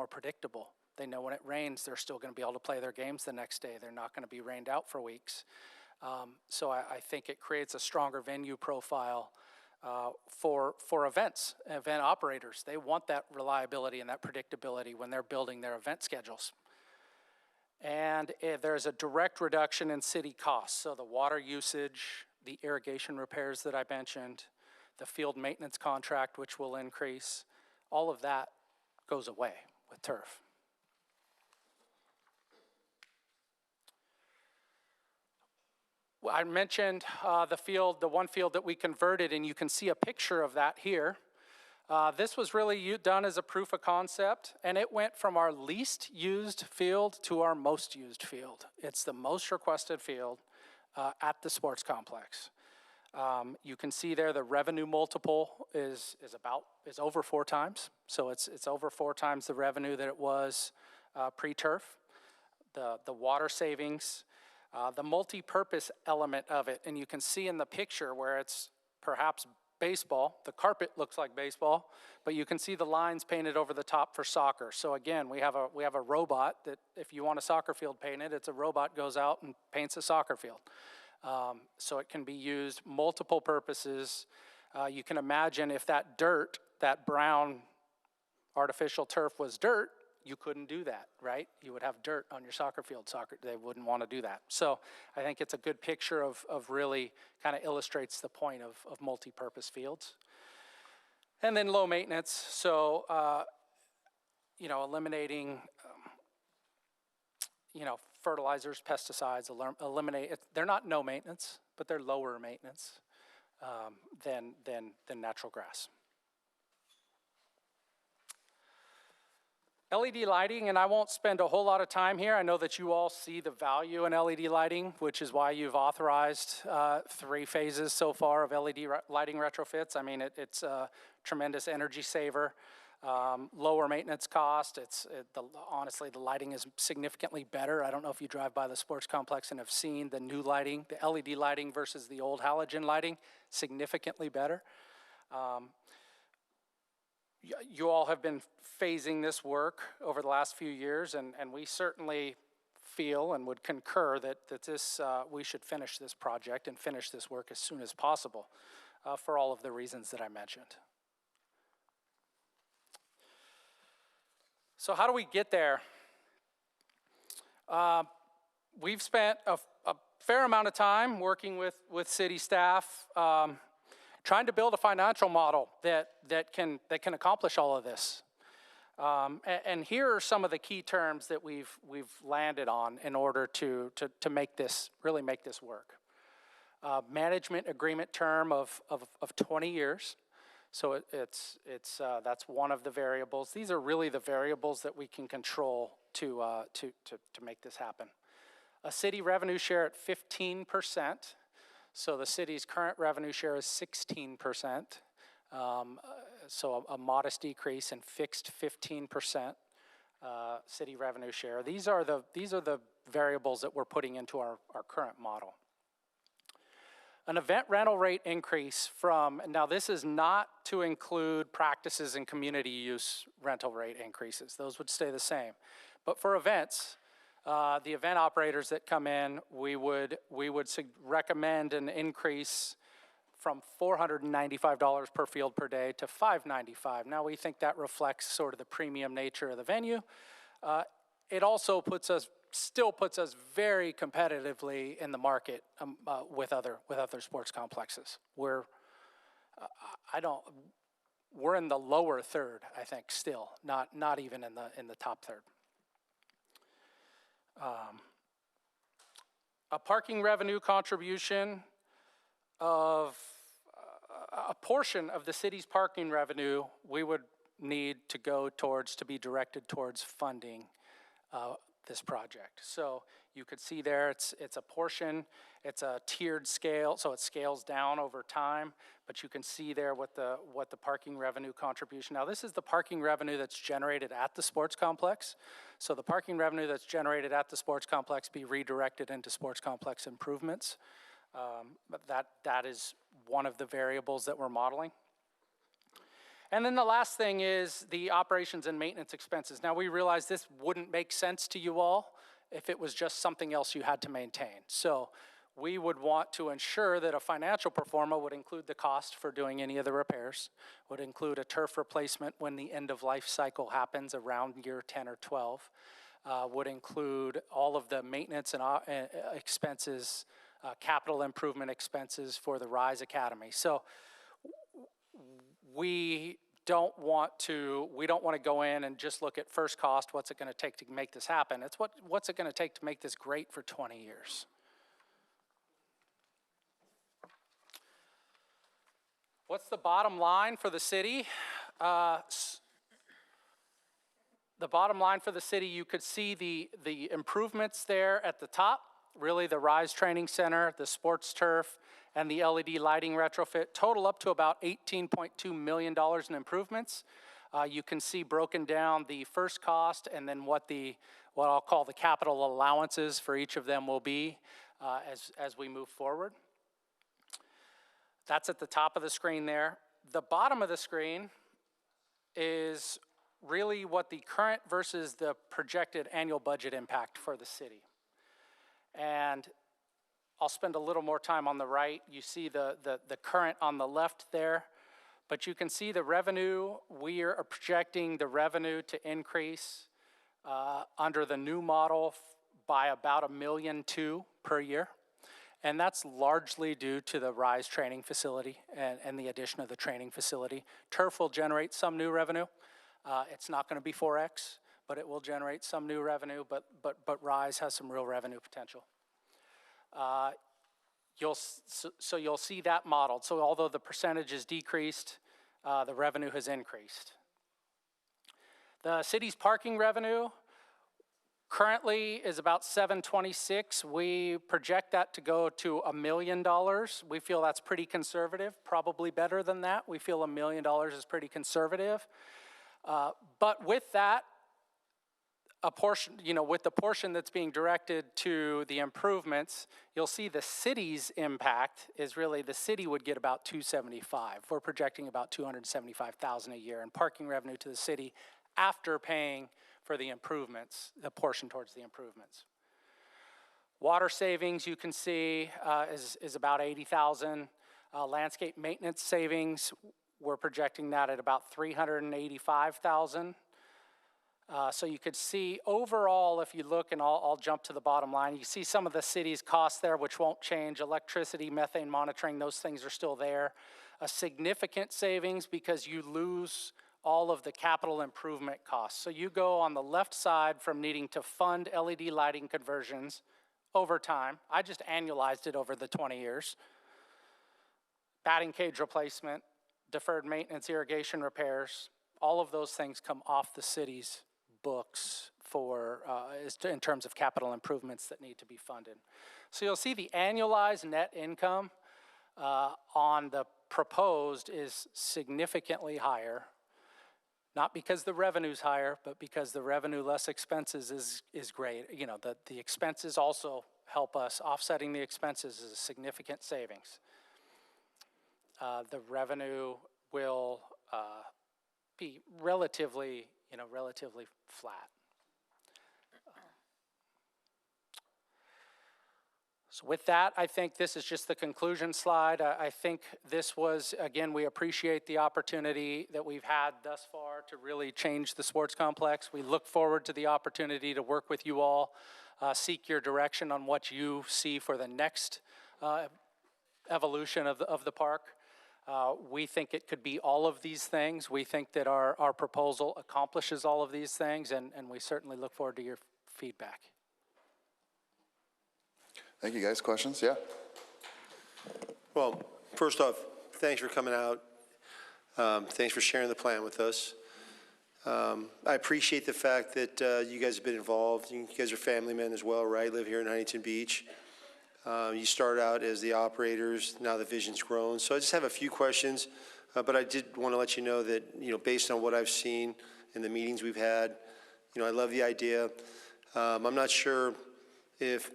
predictable. They know when it rains, they're still going to be able to play their games the next day. They're not going to be rained out for weeks. So I think it creates a stronger venue profile for events, event operators. They want that reliability and that predictability when they're building their event schedules. And there's a direct reduction in city costs. So the water usage, the irrigation repairs that I mentioned, the field maintenance contract, which will increase, all of that goes away with turf. Well, I mentioned the one field that we converted, and you can see a picture of that here. This was really done as a proof of concept, and it went from our least used field to our most used field. It's the most requested field at the sports complex. You can see there the revenue multiple is over 4 times. So it's over 4 times the revenue that it was pre-turf. The water savings, the multi-purpose element of it, and you can see in the picture where it's perhaps baseball. The carpet looks like baseball, but you can see the lines painted over the top for soccer. So again, we have a robot that if you want a soccer field painted, it's a robot goes out and paints a soccer field. So it can be used multiple purposes. You can imagine if that dirt, that brown artificial turf was dirt, you couldn't do that, right? You would have dirt on your soccer field. They wouldn't want to do that. So I think it's a good picture of really kind of illustrates the point of multi-purpose fields. And then low maintenance. So, eliminating, fertilizers, pesticides, they're not no maintenance, but they're lower maintenance than natural grass. LED lighting, and I won't spend a whole lot of time here. I know that you all see the value in LED lighting, which is why you've authorized 3 phases so far of LED lighting retrofits. I mean, it's a tremendous energy saver. lower maintenance cost. Honestly, the lighting is significantly better. I don't know if you drive by the sports complex and have seen the new lighting, the LED lighting versus the old halogen lighting, significantly better. You all have been phasing this work over the last few years, and we certainly feel and would concur that we should finish this project and finish this work as soon as possible for all of the reasons that I mentioned. So how do we get there? We've spent a fair amount of time working with city staff, trying to build a financial model that can accomplish all of this. And here are some of the key terms that we've landed on in order to make this, really make this work. Management agreement term of 20 years. So that's one of the variables. These are really the variables that we can control to make this happen. A city revenue share at 15%. So the city's current revenue share is 16%. So a modest decrease and fixed 15% city revenue share. These are the variables that we're putting into our current model. An event rental rate increase from, now this is not to include practices and community use rental rate increases. Those would stay the same. But for events, the event operators that come in, we would recommend an increase from $495 per field per day to $595. Now we think that reflects sort of the premium nature of the venue. It also still puts us very competitively in the market with other sports complexes. We're in the lower third, I think, still, not even in the top third. A parking revenue contribution of a portion of the city's parking revenue we would need to be directed towards funding this project. So you could see there it's a portion, it's a tiered scale, so it scales down over time, but you can see there what the parking revenue contribution. Now this is the parking revenue that's generated at the sports complex. So the parking revenue that's generated at the sports complex be redirected into sports complex improvements. But that is one of the variables that we're modeling. And then the last thing is the operations and maintenance expenses. Now we realize this wouldn't make sense to you all if it was just something else you had to maintain. So we would want to ensure that a financial pro forma would include the cost for doing any of the repairs, would include a turf replacement when the end of life cycle happens around year 10 or 12, would include all of the maintenance and expenses, capital improvement expenses for the RISE Academy. So we don't want to go in and just look at first cost, what's it going to take to make this happen? It's what's it going to take to make this great for 20 years? What's the bottom line for the city? The bottom line for the city, you could see the improvements there at the top, really the RISE Training Center, the sports turf, and the LED lighting retrofit, total up to about $18.2 million in improvements. You can see broken down the first cost and then what I'll call the capital allowances for each of them will be as we move forward. That's at the top of the screen there. The bottom of the screen is really what the current versus the projected annual budget impact for the city. And I'll spend a little more time on the right. You see the current on the left there, but you can see the revenue. We are projecting the revenue to increase under the new model by about $1.2 million per year. And that's largely due to the RISE training facility and the addition of the training facility. Turf will generate some new revenue. It's not going to be 4X, but it will generate some new revenue, but RISE has some real revenue potential. You'll see that modeled. So although the percentage is decreased, the revenue has increased. The city's parking revenue currently is about $726. We project that to go to $1 million. We feel that's pretty conservative, probably better than that. We feel $1 million is pretty conservative. But with that, a portion, with the portion that's being directed to the improvements, you'll see the city's impact is really the city would get about $275. We're projecting about $275,000 a year in parking revenue to the city after paying for the improvements, the portion towards the improvements. Water savings, you can see, is about $80,000. Landscape maintenance savings, we're projecting that at about $385,000. So you could see overall, if you look, and I'll jump to the bottom line, you see some of the city's costs there, which won't change. Electricity, methane monitoring, those things are still there. A significant savings because you lose all of the capital improvement costs. So you go on the left side from needing to fund LED lighting conversions over time. I just annualized it over the 20 years. Batting cage replacement, deferred maintenance, irrigation repairs, all of those things come off the city's books for in terms of capital improvements that need to be funded. So you'll see the annualized net income on the proposed is significantly higher, not because the revenue's higher, but because the revenue less expenses is great. The expenses also help us. Offsetting the expenses is a significant savings. The revenue will be relatively flat. So with that, I think this is just the conclusion slide. I think this was, again, we appreciate the opportunity that we've had thus far to really change the sports complex. We look forward to the opportunity to work with you all, seek your direction on what you see for the next evolution of the park. We think it could be all of these things. We think that our proposal accomplishes all of these things, and we certainly look forward to your feedback. Thank you, guys. Questions? Yeah. Well, first off, thanks for coming out. Thanks for sharing the plan with us. I appreciate the fact that you guys have been involved. You guys are family men as well, right? Live here in Huntington Beach. You started out as the operators, now the vision's grown. So I just have a few questions, but I did want to let you know that, based on what I've seen in the meetings we've had, I love the idea. I'm not sure if,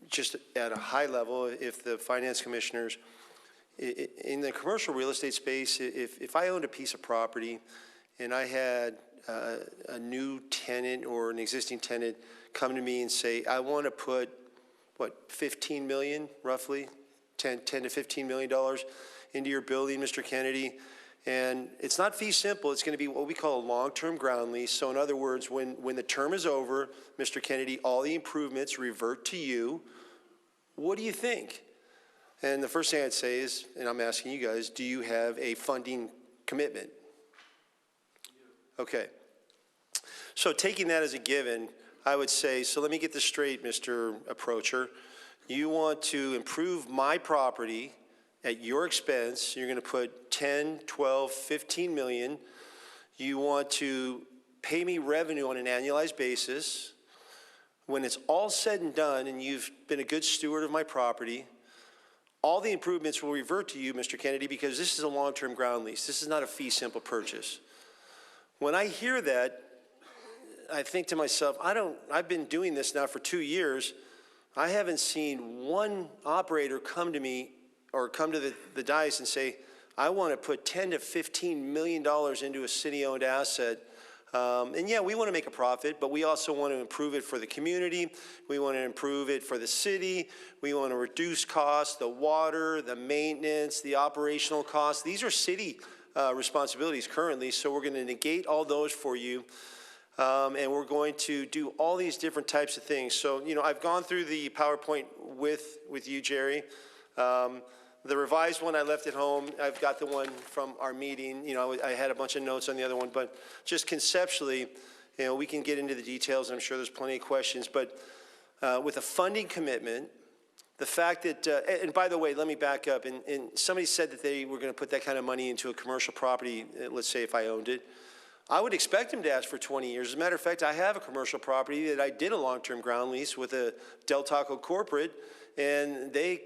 just at a high level, if the finance commissioners, in the commercial real estate space, if I owned a piece of property and I had a new tenant or an existing tenant come to me and say, I want to put, 15 million, roughly, $10 to $15 million into your building, Mr. Kennedy. And it's not fee simple. It's going to be what we call a long-term ground lease. So in other words, when the term is over, Mr. Kennedy, all the improvements revert to you. What do you think? And the first thing I'd say is, and I'm asking you guys, do you have a funding commitment? Okay. So taking that as a given, I would say, so let me get this straight, Mr. Approacher. You want to improve my property at your expense. You're going to put 10, 12, 15 million. You want to pay me revenue on an annualized basis. When it's all said and done and you've been a good steward of my property, all the improvements will revert to you, Mr. Kennedy, because this is a long-term ground lease. This is not a fee simple purchase. When I hear that, I think to myself, I've been doing this now for 2 years. I haven't seen one operator come to me or come to the dais and say, I want to put $10 to $15 million into a city-owned asset. And yeah, we want to make a profit, but we also want to improve it for the community. We want to improve it for the city. We want to reduce costs, the water, the maintenance, the operational costs. These are city responsibilities currently, so we're going to negate all those for you. And we're going to do all these different types of things. So, I've gone through the PowerPoint with you, Jerry. The revised one I left at home. I've got the one from our meeting. I had a bunch of notes on the other one, but just conceptually, we can get into the details. I'm sure there's plenty of questions, but with a funding commitment, the fact that, and by the way, let me back up. And somebody said that they were going to put that kind of money into a commercial property, let's say if I owned it. I would expect him to ask for 20 years. As a matter of fact, I have a commercial property that I did a long-term ground lease with a Del Taco corporate, and they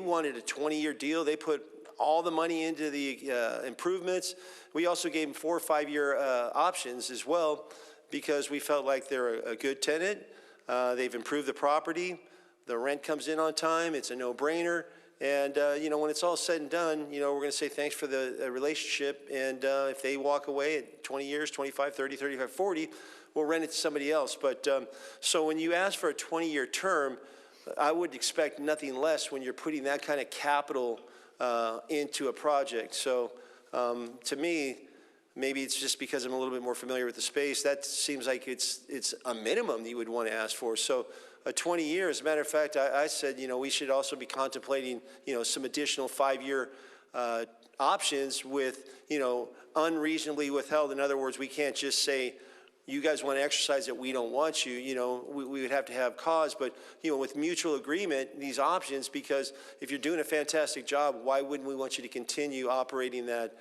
wanted a 20-year deal. They put all the money into the improvements. We also gave them 4 or 5 year options as well, because we felt like they're a good tenant. They've improved the property. The rent comes in on time. It's a no-brainer. And, when it's all said and done, we're going to say thanks for the relationship. And if they walk away at 20 years, 25, 30, 35, 40, we'll rent it to somebody else. But so when you ask for a 20-year term, I would expect nothing less when you're putting that kind of capital into a project. So to me, maybe it's just because I'm a little bit more familiar with the space. That seems like it's a minimum that you would want to ask for. So 20 years, as a matter of fact, I said, we should also be contemplating, some additional 5-year options with, unreasonably withheld. In other words, we can't just say, you guys want to exercise it, we don't want you, we would have to have cause. But, with mutual agreement, these options, because if you're doing a fantastic job, why wouldn't we want you to continue operating that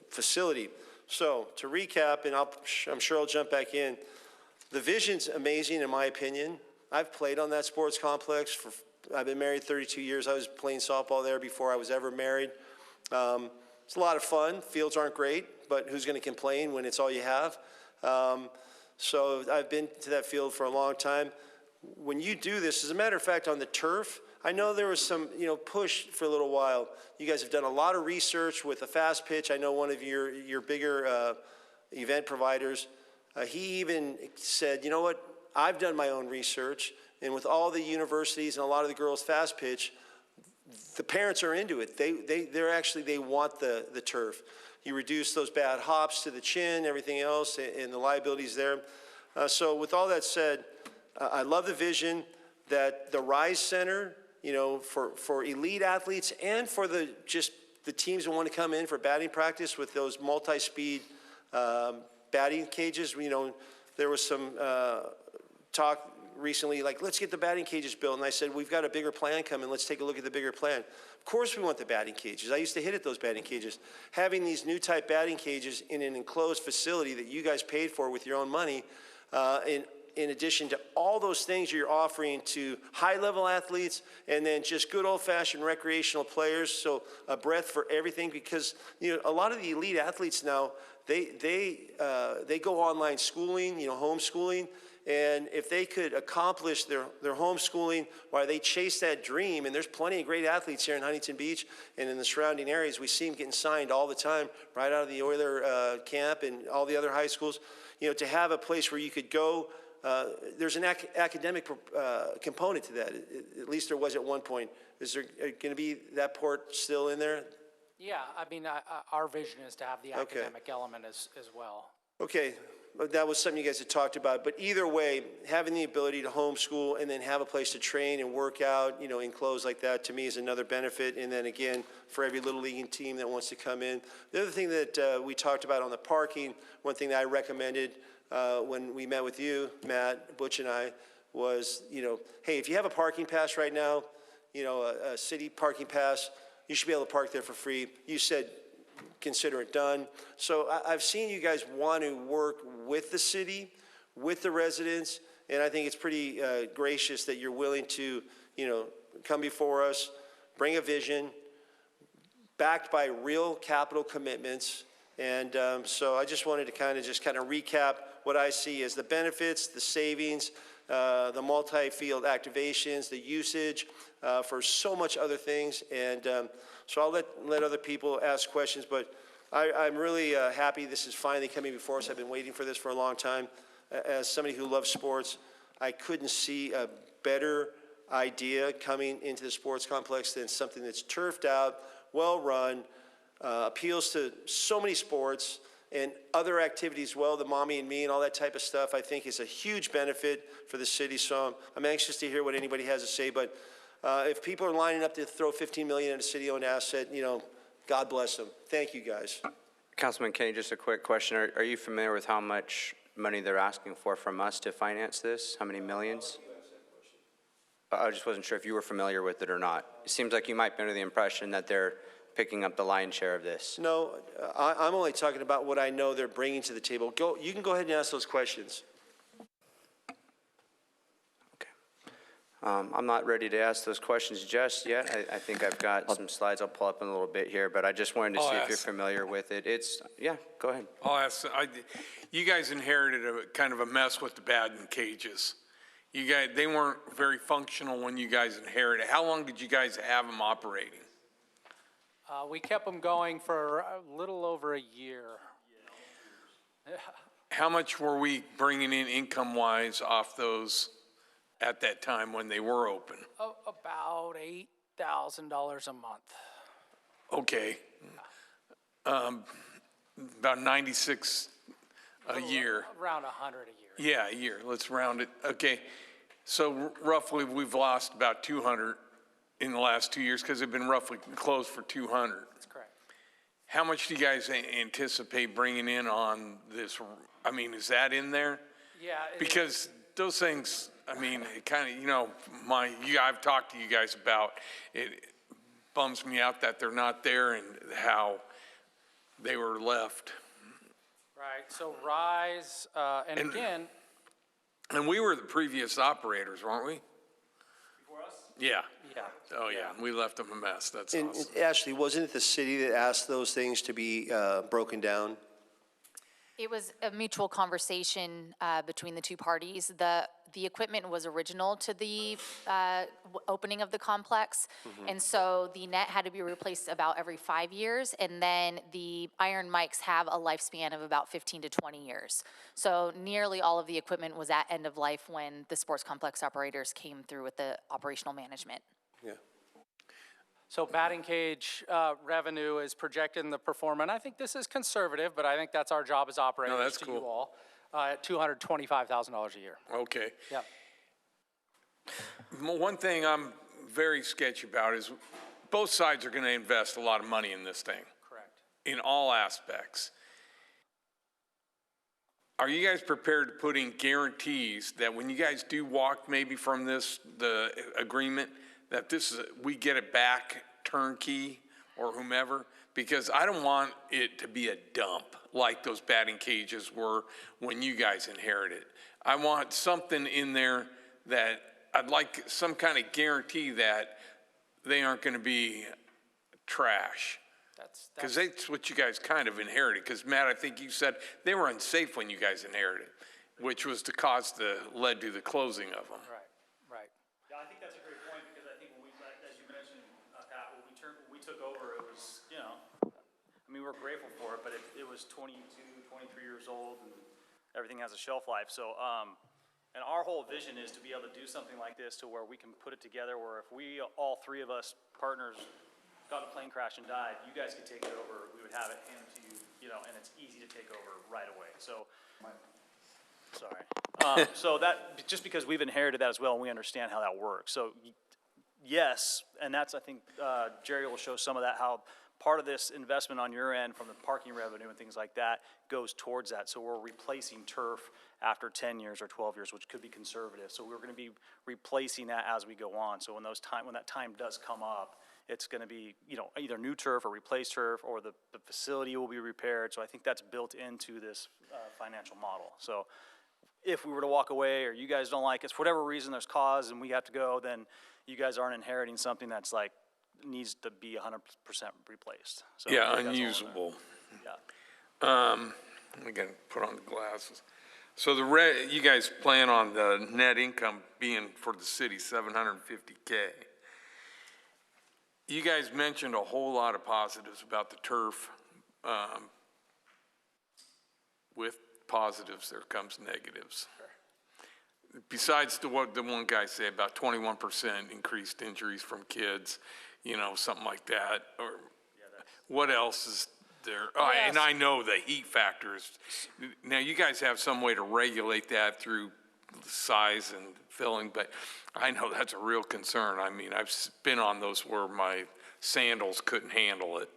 facility? So to recap, and I'm sure I'll jump back in, the vision's amazing in my opinion. I've played on that sports complex. I've been married 32 years. I was playing softball there before I was ever married. It's a lot of fun. Fields aren't great, but who's going to complain when it's all you have? So I've been to that field for a long time. When you do this, as a matter of fact, on the turf, I know there was some, push for a little while. You guys have done a lot of research with the fast pitch. I know one of your bigger event providers, he even said, you know what, I've done my own research, and with all the universities and a lot of the girls fast pitch, the parents are into it. They want the turf. You reduce those bad hops to the chin, everything else, and the liabilities there. So with all that said, I love the vision that the Rise Center, for elite athletes and for the teams that want to come in for batting practice with those multi-speed batting cages. There was some talk recently, like, let's get the batting cages built. And I said, we've got a bigger plan coming. Let's take a look at the bigger plan. Of course we want the batting cages. I used to hit at those batting cages. Having these new type batting cages in an enclosed facility that you guys paid for with your own money, in addition to all those things you're offering to high-level athletes and then just good old-fashioned recreational players, so a breadth for everything, because a lot of the elite athletes now, they go online schooling, homeschooling, and if they could accomplish their homeschooling while they chase that dream, and there's plenty of great athletes here in Huntington Beach and in the surrounding areas, we see them getting signed all the time, right out of the Oiler camp and all the other high schools, to have a place where you could go. There's an academic component to that. At least there was at one point. Is there going to be that part still in there? Yeah, our vision is to have the academic element as well. Okay, that was something you guys had talked about. But either way, having the ability to homeschool and then have a place to train and work out, enclosed like that, to me is another benefit. And then again, for every little league team that wants to come in. The other thing that we talked about on the parking, one thing that I recommended when we met with you, Matt, Butch, and I, was, hey, if you have a parking pass right now, a city parking pass, you should be able to park there for free. You said consider it done. So I've seen you guys want to work with the city, with the residents, and I think it's pretty gracious that you're willing to, come before us, bring a vision, backed by real capital commitments. And so I just wanted to kind of recap what I see as the benefits, the savings, the multi-field activations, the usage for so much other things. And so I'll let other people ask questions, but I'm really happy this is finally coming before us. I've been waiting for this for a long time. As somebody who loves sports, I couldn't see a better idea coming into the sports complex than something that's turfed out, well-run, appeals to so many sports and other activities, well, the mommy and me and all that type of stuff, I think is a huge benefit for the city. So I'm anxious to hear what anybody has to say. But if people are lining up to throw $15 million in a city-owned asset, God bless them. Thank you, guys. Councilman Kennedy, just a quick question. Are you familiar with how much money they're asking for from us to finance this? How many millions? I just wasn't sure if you were familiar with it or not. It seems like you might be under the impression that they're picking up the lion's share of this. No, I'm only talking about what I know they're bringing to the table. You can go ahead and ask those questions. Okay. I'm not ready to ask those questions just yet. I think I've got some slides I'll pull up in a little bit here, but I just wanted to see if you're familiar with it. Yeah, go ahead. I'll ask, you guys inherited a kind of a mess with the batting cages. They weren't very functional when you guys inherited. How long did you guys have them operating? We kept them going for a little over a year. How much were we bringing in income-wise off those at that time when they were open? About $8,000 a month. Okay. About 96 a year. Around 100 a year. Yeah, a year. Let's round it. Okay. So roughly we've lost about 200 in the last 2 years because they've been roughly closed for 200. That's correct. How much do you guys anticipate bringing in on this? I mean, is that in there? Yeah. Because those things, I mean, it kind of, you know, I've talked to you guys about it. Bums me out that they're not there and how they were left. Right. So Rise, and again. And we were the previous operators, weren't we? Before us? Yeah. Yeah. Oh, yeah. We left them a mess. That's And awesome. Ashley, wasn't it the city that asked those things to be broken down? It was a mutual conversation between the two parties. The equipment was original to the opening of the complex, and so the net had to be replaced about every 5 years, and then the iron mics have a lifespan of about 15 to 20 years. So nearly all of the equipment was at end of life when the sports complex operators came through with the operational management. Yeah. So batting cage revenue is projected in the performance. I think this is conservative, but I think that's our job as operators that's to cool. you all, at $225,000 a year. Okay. Yep. One thing I'm very sketchy about is both sides are going to invest a lot of money in this thing. Correct. In all aspects. Are you guys prepared to put in guarantees that when you guys do walk maybe from the agreement, that we get it back turnkey or whomever? Because I don't want it to be a dump like those batting cages were when you guys inherited. I want something in there that I'd like some kind of guarantee that they aren't going to be trash. Because that's what you guys kind of inherited. Because Matt, I think you said they were unsafe when you guys inherited, which was the cause that led to the closing of them. Right, right. Yeah, I think that's a great point because I think when as you mentioned, Pat, when we took over, it was, you know, I mean, we're grateful for it, but it was 22, 23 years old, and everything has a shelf life. So, and our whole vision is to be able to do something like this to where we can put it together, where if all three of us partners got a plane crash and died, you guys could take it over, we would have it handed to you, you know, and it's easy to take over right away. So, sorry. So that, just because we've inherited that as well, and we understand how that works. So, yes, and that's, I think, Jerry will show some of that, how part of this investment on your end from the parking revenue and things like that goes towards that. So we're replacing turf after 10 years or 12 years, which could be conservative. So we're going to be replacing that as we go on. So when that time does come up, it's going to be, you know, either new turf or replaced turf, or the facility will be repaired. So I think that's built into this financial model. So if we were to walk away, or you guys don't like us, for whatever reason there's cause and we have to go, then you guys aren't inheriting something that's like, needs to be 100% replaced. So Yeah, unusable. Yeah. We got to put on the glasses. So you guys plan on the net income being for the city $750K. You guys mentioned a whole lot of positives about the turf. With positives, there comes negatives. Sure. Besides what the one guy said about 21% increased injuries from kids, you know, something like that. Or what else is there? Oh, yes. And I know the heat factors. Now, you guys have some way to regulate that through size and filling, but I know that's a real concern. I mean, I've been on those where my sandals couldn't handle it.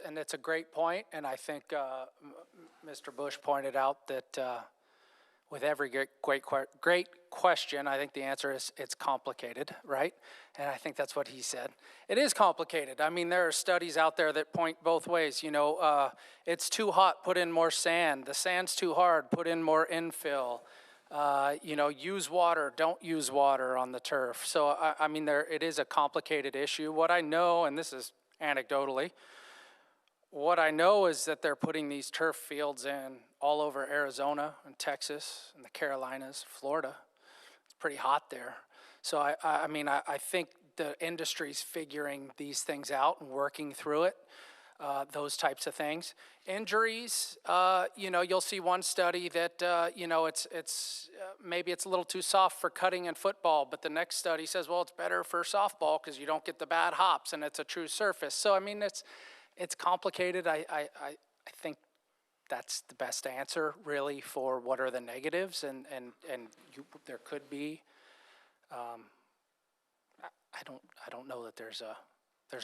And it's a great point, and I think Mr. Bush pointed out that with every great question, I think the answer is it's complicated, right? And I think that's what he said. It is complicated. I mean, there are studies out there that point both ways. You know, it's too hot, put in more sand. The sand's too hard, put in more infill. use water, don't use water on the turf. So, I mean, it is a complicated issue. What I know, and this is anecdotally, what I know is that they're putting these turf fields in all over Arizona and Texas and the Carolinas, Florida. It's pretty hot there. So, I mean, I think the industry's figuring these things out and working through it. Those types of things. Injuries, you'll see one study that, maybe it's a little too soft for cutting in football, but the next study says, well, it's better for softball because you don't get the bad hops and it's a true surface. So, I mean, it's complicated. I think that's the best answer, really, for what are the negatives, and there could be, I don't know that there's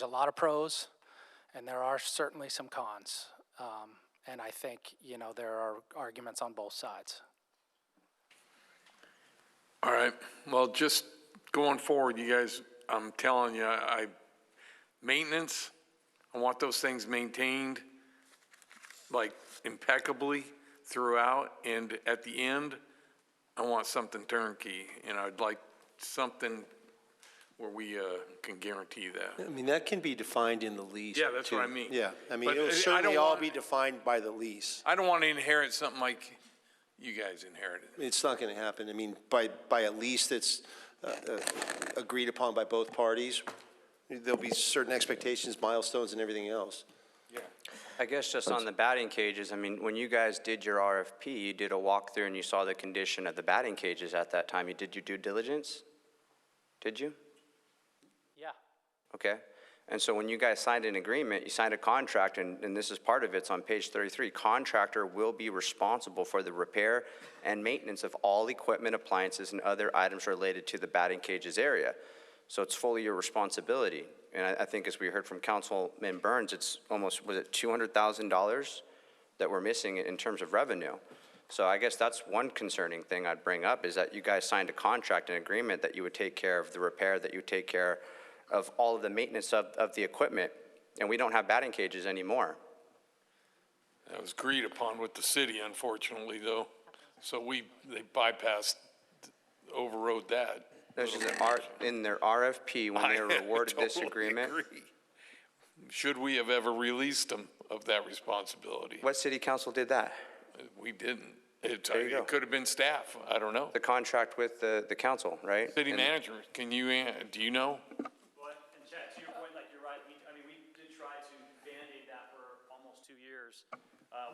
a lot of pros. And there are certainly some cons. And I think, there are arguments on both sides. All right. Well, just going forward, you guys, I'm telling you, maintenance, I want those things maintained like impeccably throughout. And at the end, I want something turnkey. And I'd like something where we can guarantee that. I mean, that can be defined in the lease. Yeah, that's too. what I mean. Yeah, I mean, But it'll I certainly don't all want- be defined by the lease. I don't want to inherit something like you guys inherited. It's not going to happen. I mean, by a lease that's agreed upon by both parties, there'll be certain expectations, milestones, and everything else. Yeah. I guess just on the batting cages, I mean, when you guys did your RFP, you did a walkthrough and you saw the condition of the batting cages at that time. Did you do diligence? Did you? Yeah. Okay. And so when you guys signed an agreement, you signed a contract, and this is part of it, it's on page 33. Contractor will be responsible for the repair and maintenance of all equipment, appliances, and other items related to the batting cages area. So it's fully your responsibility. And I think as we heard from Councilman Burns, it's almost, was it $200,000 that we're missing in terms of revenue? So I guess that's one concerning thing I'd bring up, is that you guys signed a contract, an agreement that you would take care of the repair, that you would take care of all of the maintenance of the equipment, and we don't have batting cages anymore. That was agreed upon with the city, unfortunately, though. So they bypassed, overrode that. There's in their RFP, when they were awarded this agreement. Agree. Should we have ever released them of that responsibility? What city council did that? We didn't. It There could have been staff. I don't know. The contract with the council, right? City manager, do you know? Well, and Chad, to your point, like, you're right, we did try to Band-Aid that for almost 2 years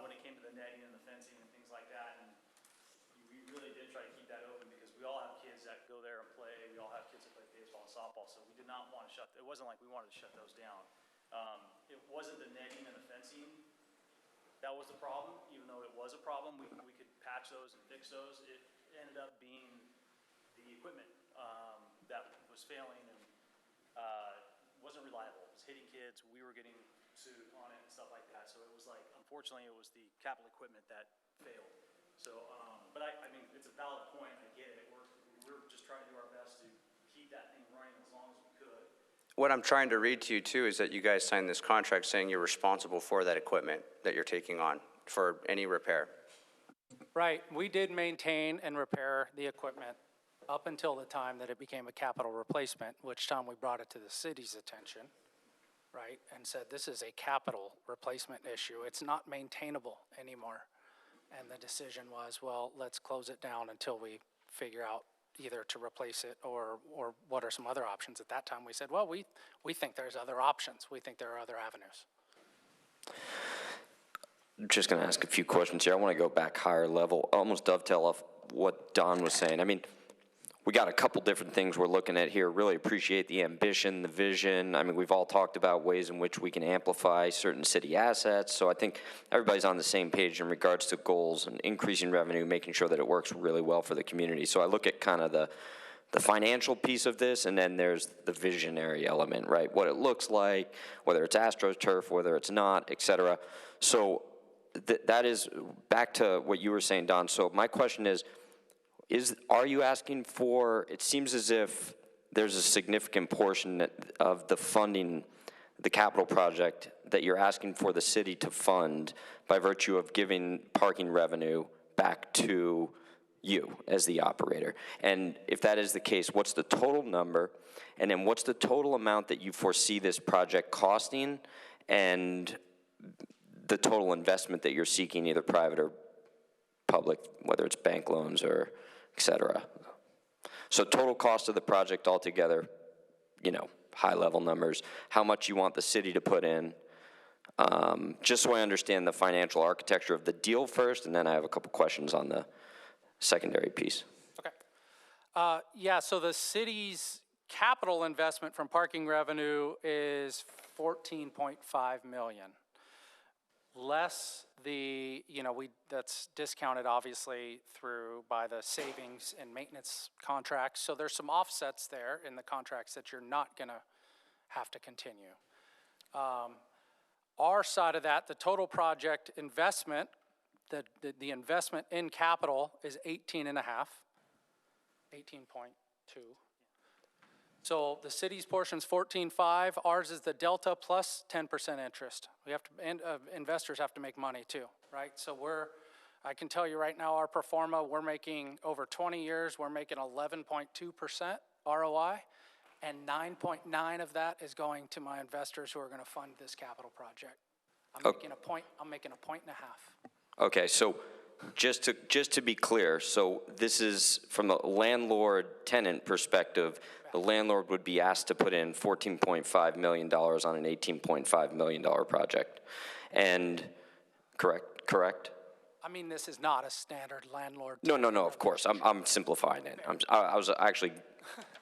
when it came to the netting and the fencing and things like that, and we really did try to keep that open because we all have kids that go there and play, we all have kids that play baseball and softball, so we did not want to it wasn't like we wanted to shut those down. It wasn't the netting and the fencing that was the problem, even though it was a problem, we could patch those and fix those. It ended up being the equipment that was failing and wasn't reliable. It was hitting kids. We were getting sued on it and stuff like that. So it was like, unfortunately, it was the capital equipment that failed. So, but I mean, it's a valid point. I get it. We're just trying to do our best to keep that thing running as long as we could. What I'm trying to read to you, too, is that you guys signed this contract saying you're responsible for that equipment that you're taking on for any repair. Right. We did maintain and repair the equipment up until the time that it became a capital replacement, which time we brought it to the city's attention, right, and said this is a capital replacement issue. It's not maintainable anymore. And the decision was, well, let's close it down until we figure out either to replace it or what are some other options. At that time, we said, well, we think there's other options. We think there are other avenues. Just going to ask a few questions here. I want to go back higher level, almost dovetail off what Don was saying. I mean, we got a couple different things we're looking at here. Really appreciate the ambition, the vision. I mean, we've all talked about ways in which we can amplify certain city assets. So I think everybody's on the same page in regards to goals and increasing revenue, making sure that it works really well for the community. So I look at kind of the financial piece of this, and then there's the visionary element, right? What it looks like, whether it's AstroTurf, whether it's not, et cetera. So that is back to what you were saying, Don. So my question is, are you asking for, it seems as if there's a significant portion of the funding, the capital project, that you're asking for the city to fund by virtue of giving parking revenue back to you as the operator? And if that is the case, what's the total number? And then what's the total amount that you foresee this project costing, and the total investment that you're seeking, either private or public, whether it's bank loans or et cetera? So total cost of the project altogether, you know, high-level numbers, how much you want the city to put in, just so I understand the financial architecture of the deal first, and then I have a couple questions on the secondary piece. Okay. Yeah, so the city's capital investment from parking revenue is $14.5 million. Less the, you know, that's discounted obviously by the savings and maintenance contracts. So there's some offsets there in the contracts that you're not gonna have to continue. Our side of that, the total project investment, the investment in capital is 18.5, 18.2. So the city's portion is 14.5. Ours is the delta plus 10% interest. We have to, and investors have to make money too, right? So I can tell you right now, our pro forma, we're making over 20 years, we're making 11.2% ROI, and 9.9 of that is going to my investors who are going to fund this capital project. I'm making a point and a half. Okay, so just to be clear, so this is from a landlord-tenant perspective. The landlord would be asked to put in $14.5 million on an $18.5 million project. And correct? I mean, this is not a standard landlord. No, of course. I'm simplifying it. I was actually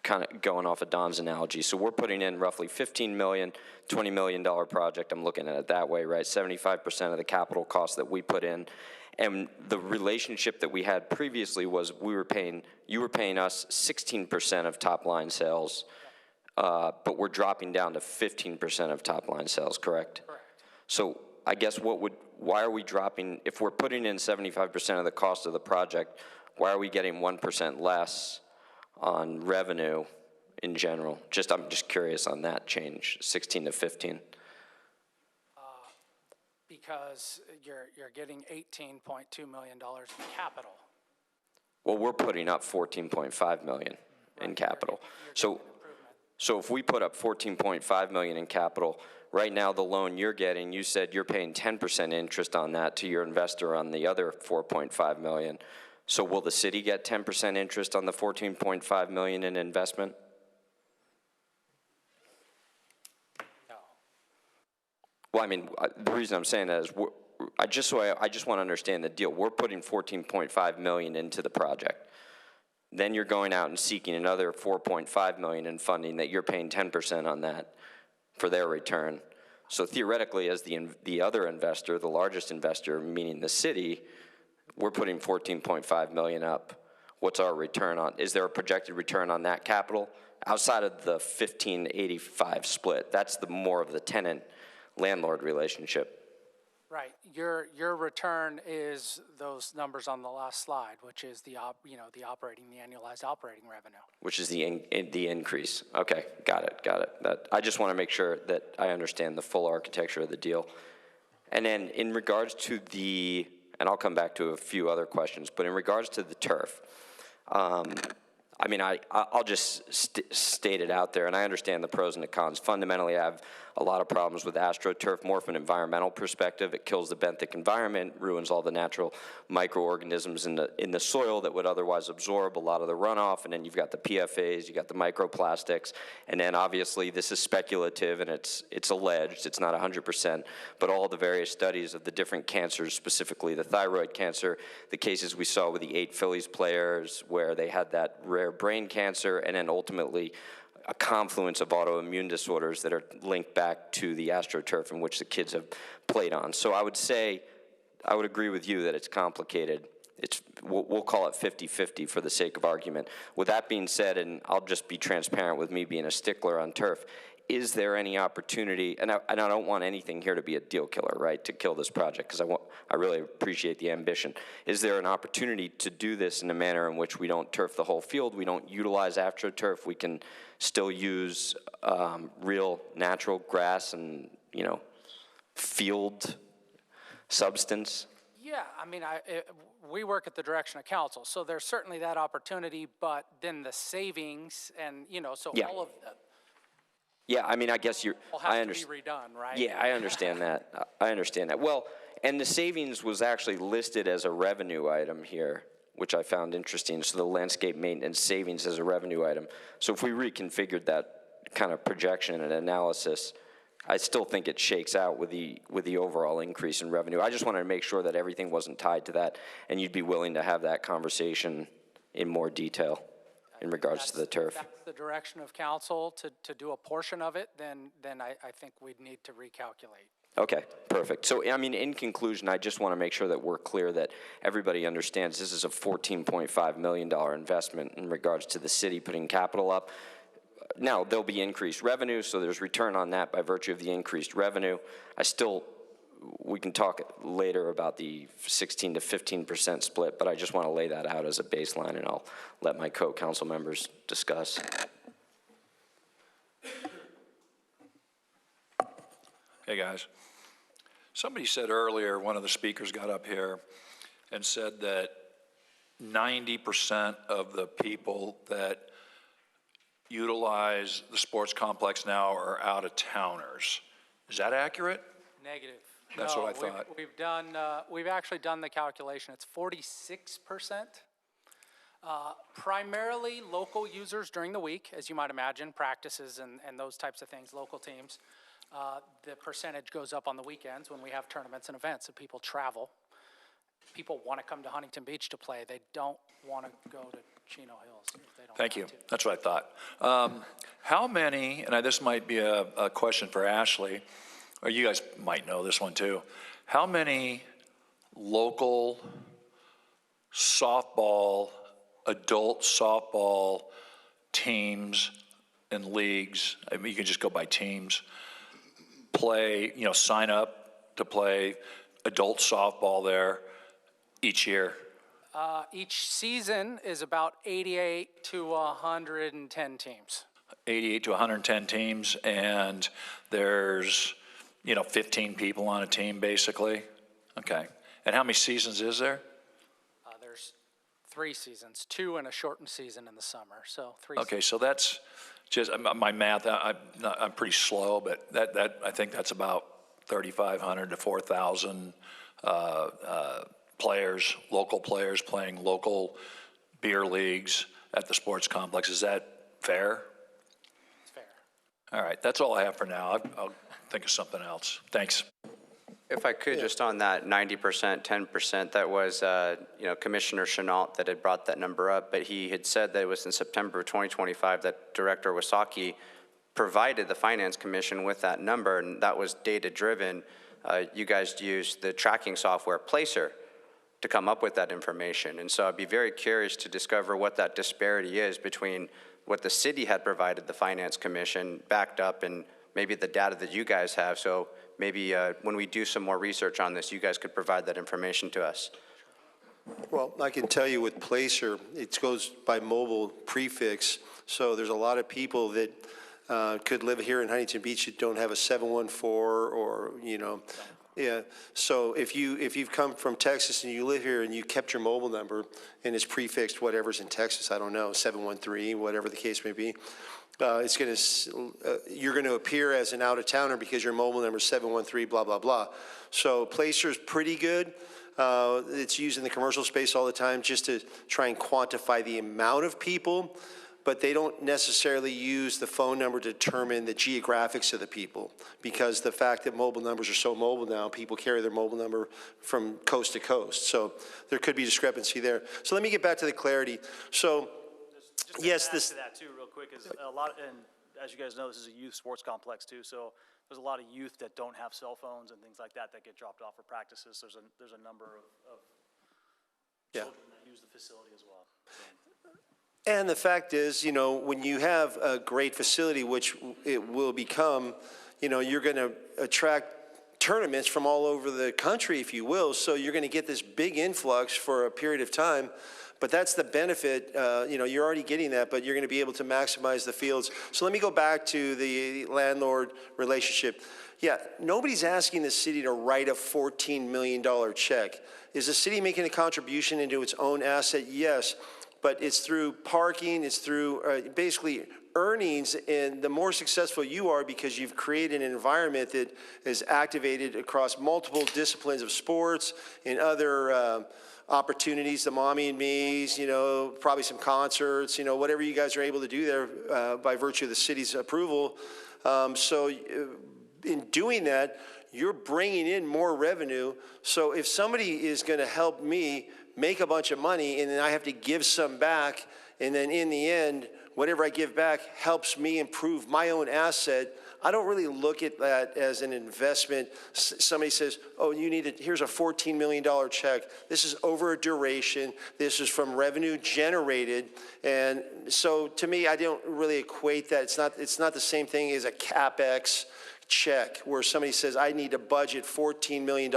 kind of going off of Don's analogy. So we're putting in roughly $15 million, $20 million project. I'm looking at it that way, right? 75% of the capital cost that we put in. And the relationship that we had previously was you were paying us 16% of top line sales, but we're dropping down to 15% of top line sales, correct? Correct. So I guess why are we dropping, if we're putting in 75% of the cost of the project, why are we getting 1% less on revenue in general? I'm just curious on that change, 16 to 15. Because you're getting $18.2 million in capital. Well, we're putting up $14.5 million in capital. So if we put up $14.5 million in capital, right now the loan you're getting, you said you're paying 10% interest on that to your investor on the other $4.5 million. So will the city get 10% interest on the $14.5 million in investment? Well, I mean, the reason I'm saying that is I just want to understand the deal. We're putting $14.5 million into the project. Then you're going out and seeking another $4.5 million in funding that you're paying 10% on that for their return. So theoretically, as the other investor, the largest investor, meaning the city, we're putting $14.5 million up. What's our return on? Is there a projected return on that capital outside of the 15-85 split? That's the more of the tenant landlord relationship. Right. Your return is those numbers on the last slide, which is the annualized operating revenue. Which is the increase. Okay, got it. I just want to make sure that I understand the full architecture of the deal. And then in regards to and I'll come back to a few other questions, but in regards to the turf, I mean, I'll just state it out there, and I understand the pros and the cons. Fundamentally, I have a lot of problems with AstroTurf, more from an environmental perspective. It kills the benthic environment, ruins all the natural microorganisms in the soil that would otherwise absorb a lot of the runoff, and then you've got the PFAs, you got the microplastics, and then obviously this is speculative, and it's alleged, it's not 100%, but all the various studies of the different cancers, specifically the thyroid cancer, the cases we saw with the 8 Phillies players where they had that rare brain cancer, and then ultimately a confluence of autoimmune disorders that are linked back to the AstroTurf in which the kids have played on. So I would agree with you that it's complicated. We'll call it 50-50 for the sake of argument. With that being said, and I'll just be transparent with me being a stickler on turf, is there any opportunity, and I don't want anything here to be a deal killer, right, to kill this project, because I really appreciate the ambition. Is there an opportunity to do this in a manner in which we don't turf the whole field, we don't utilize AstroTurf, we can still use real natural grass and, field substance? Yeah, I mean, we work at the direction of council, so there's certainly that opportunity, but then the savings and, so Yeah. all of that Yeah, I mean, I guess you're, will I have to understand. be redone, right? Yeah, I understand that. I understand that. Well, and the savings was actually listed as a revenue item here, which I found interesting. So the landscape maintenance savings as a revenue item. So if we reconfigured that kind of projection and analysis, I still think it shakes out with the overall increase in revenue. I just wanted to make sure that everything wasn't tied to that, and you'd be willing to have that conversation in more detail in regards to the turf. If that's the direction of council to do a portion of it, then I think we'd need to recalculate. Okay, perfect. So, I mean, in conclusion, I just want to make sure that we're clear that everybody understands this is a $14.5 million investment in regards to the city putting capital up. Now, there'll be increased revenue, so there's return on that by virtue of the increased revenue. We can talk later about the 16 to 15% split, but I just want to lay that out as a baseline, and I'll let my co-council members discuss. Hey, guys. Somebody said earlier, one of the speakers got up here and said that 90% of the people that utilize the sports complex now are out-of-towners. Is that accurate? Negative. That's No, what I thought. We've actually done the calculation. It's 46%. Primarily local users during the week, as you might imagine, practices and those types of things, local teams. The percentage goes up on the weekends when we have tournaments and events and people travel. People want to come to Huntington Beach to play. They don't want to go to Chino Hills if they don't Thank you. want to. That's what I thought. How many, and this might be a question for Ashley, or you guys might know this one too. How many local softball, adult softball teams and leagues, I mean, you can just go by teams, play, sign up to play adult softball there each year? Each season is about 88 to 110 teams. 88 to 110 teams, and there's, 15 people on a team, basically? Okay. And how many seasons is there? There's 3 seasons, 2 and a shortened season in the summer, so 3 Okay, so that's just, my math, I'm pretty slow, but that I think that's about 3,500 to 4,000 players, local players playing local beer leagues at the sports complex. Is that fair? It's fair. All right, that's all I have for now. I'll think of something else. Thanks. If I could, just on that 90%, 10%, that was, Commissioner Chenault that had brought that number up, but he had said that it was in September of 2025 that Director Wasaki provided the Finance Commission with that number, and that was data-driven. You guys used the tracking software Placer to come up with that information, and so I'd be very curious to discover what that disparity is between what the city had provided the Finance Commission backed up and maybe the data that you guys have. So maybe when we do some more research on this, you guys could provide that information to us. Well, I can tell you with Placer, it goes by mobile prefix, so there's a lot of people that could live here in Huntington Beach that don't have a 714 or, yeah. So if you've come from Texas and you live here and you kept your mobile number and it's prefixed whatever's in Texas, I don't know, 713, whatever the case may be, you're going to appear as an out-of-towner because your mobile number is 713, blah, blah, blah. So Placer's pretty good. It's used in the commercial space all the time just to try and quantify the amount of people, but they don't necessarily use the phone number to determine the geographics of the people, because the fact that mobile numbers are so mobile now, people carry their mobile number from coast to coast. So there could be discrepancy there. So let me get back to the clarity. So yes, this. To that too, real quick, is a lot, and as you guys know, this is a youth sports complex too. So there's a lot of youth that don't have cell phones and things like that get dropped off for practices. There's a number of children that use the facility as well. So. And the fact is, when you have a great facility, which it will become, you're going to attract tournaments from all over the country, if you will. So you're going to get this big influx for a period of time. But that's the benefit, you're already getting that, but you're going to be able to maximize the fields. So let me go back to the landlord relationship. Yeah, nobody's asking the city to write a $14 million check. Is the city making a contribution into its own asset? Yes, but it's through parking, it's through basically earnings, and the more successful you are because you've created an environment that is activated across multiple disciplines of sports and other opportunities, the mommy and me's, probably some concerts, whatever you guys are able to do there by virtue of the city's approval. So in doing that, you're bringing in more revenue. So if somebody is going to help me make a bunch of money and then I have to give some back, and then in the end, whatever I give back helps me improve my own asset, I don't really look at that as an investment. Somebody says, oh, here's a $14 million check. This is over a duration. This is from revenue generated. And so to me, I don't really equate that. It's not the same thing as a CapEx check where somebody says, I need to budget $14 million.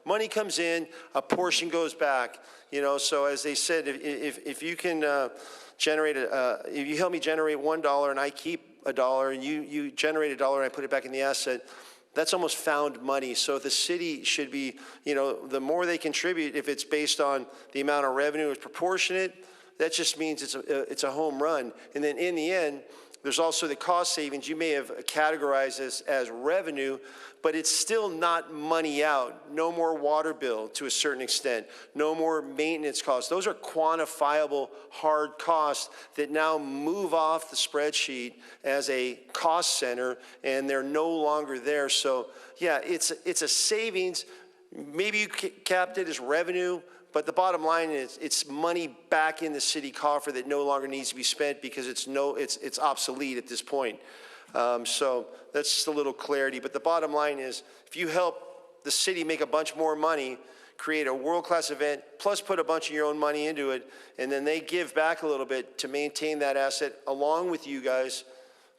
Money comes in, a portion goes back. So as they said, if you can if you help me generate $1 and I keep $1 and you generate $1 and I put it back in the asset, that's almost found money. So the city should be, the more they contribute, if it's based on the amount of revenue is proportionate, that just means it's a home run. And then in the end, there's also the cost savings. You may have categorized this as revenue, but it's still not money out. No more water bill to a certain extent. No more maintenance costs. Those are quantifiable hard costs that now move off the spreadsheet as a cost center, and they're no longer there. So yeah, it's a savings. Maybe you capped it as revenue, but the bottom line is it's money back in the city coffer that no longer needs to be spent because it's obsolete at this point. So that's just a little clarity. But the bottom line is if you help the city make a bunch more money, create a world-class event, plus put a bunch of your own money into it, and then they give back a little bit to maintain that asset along with you guys,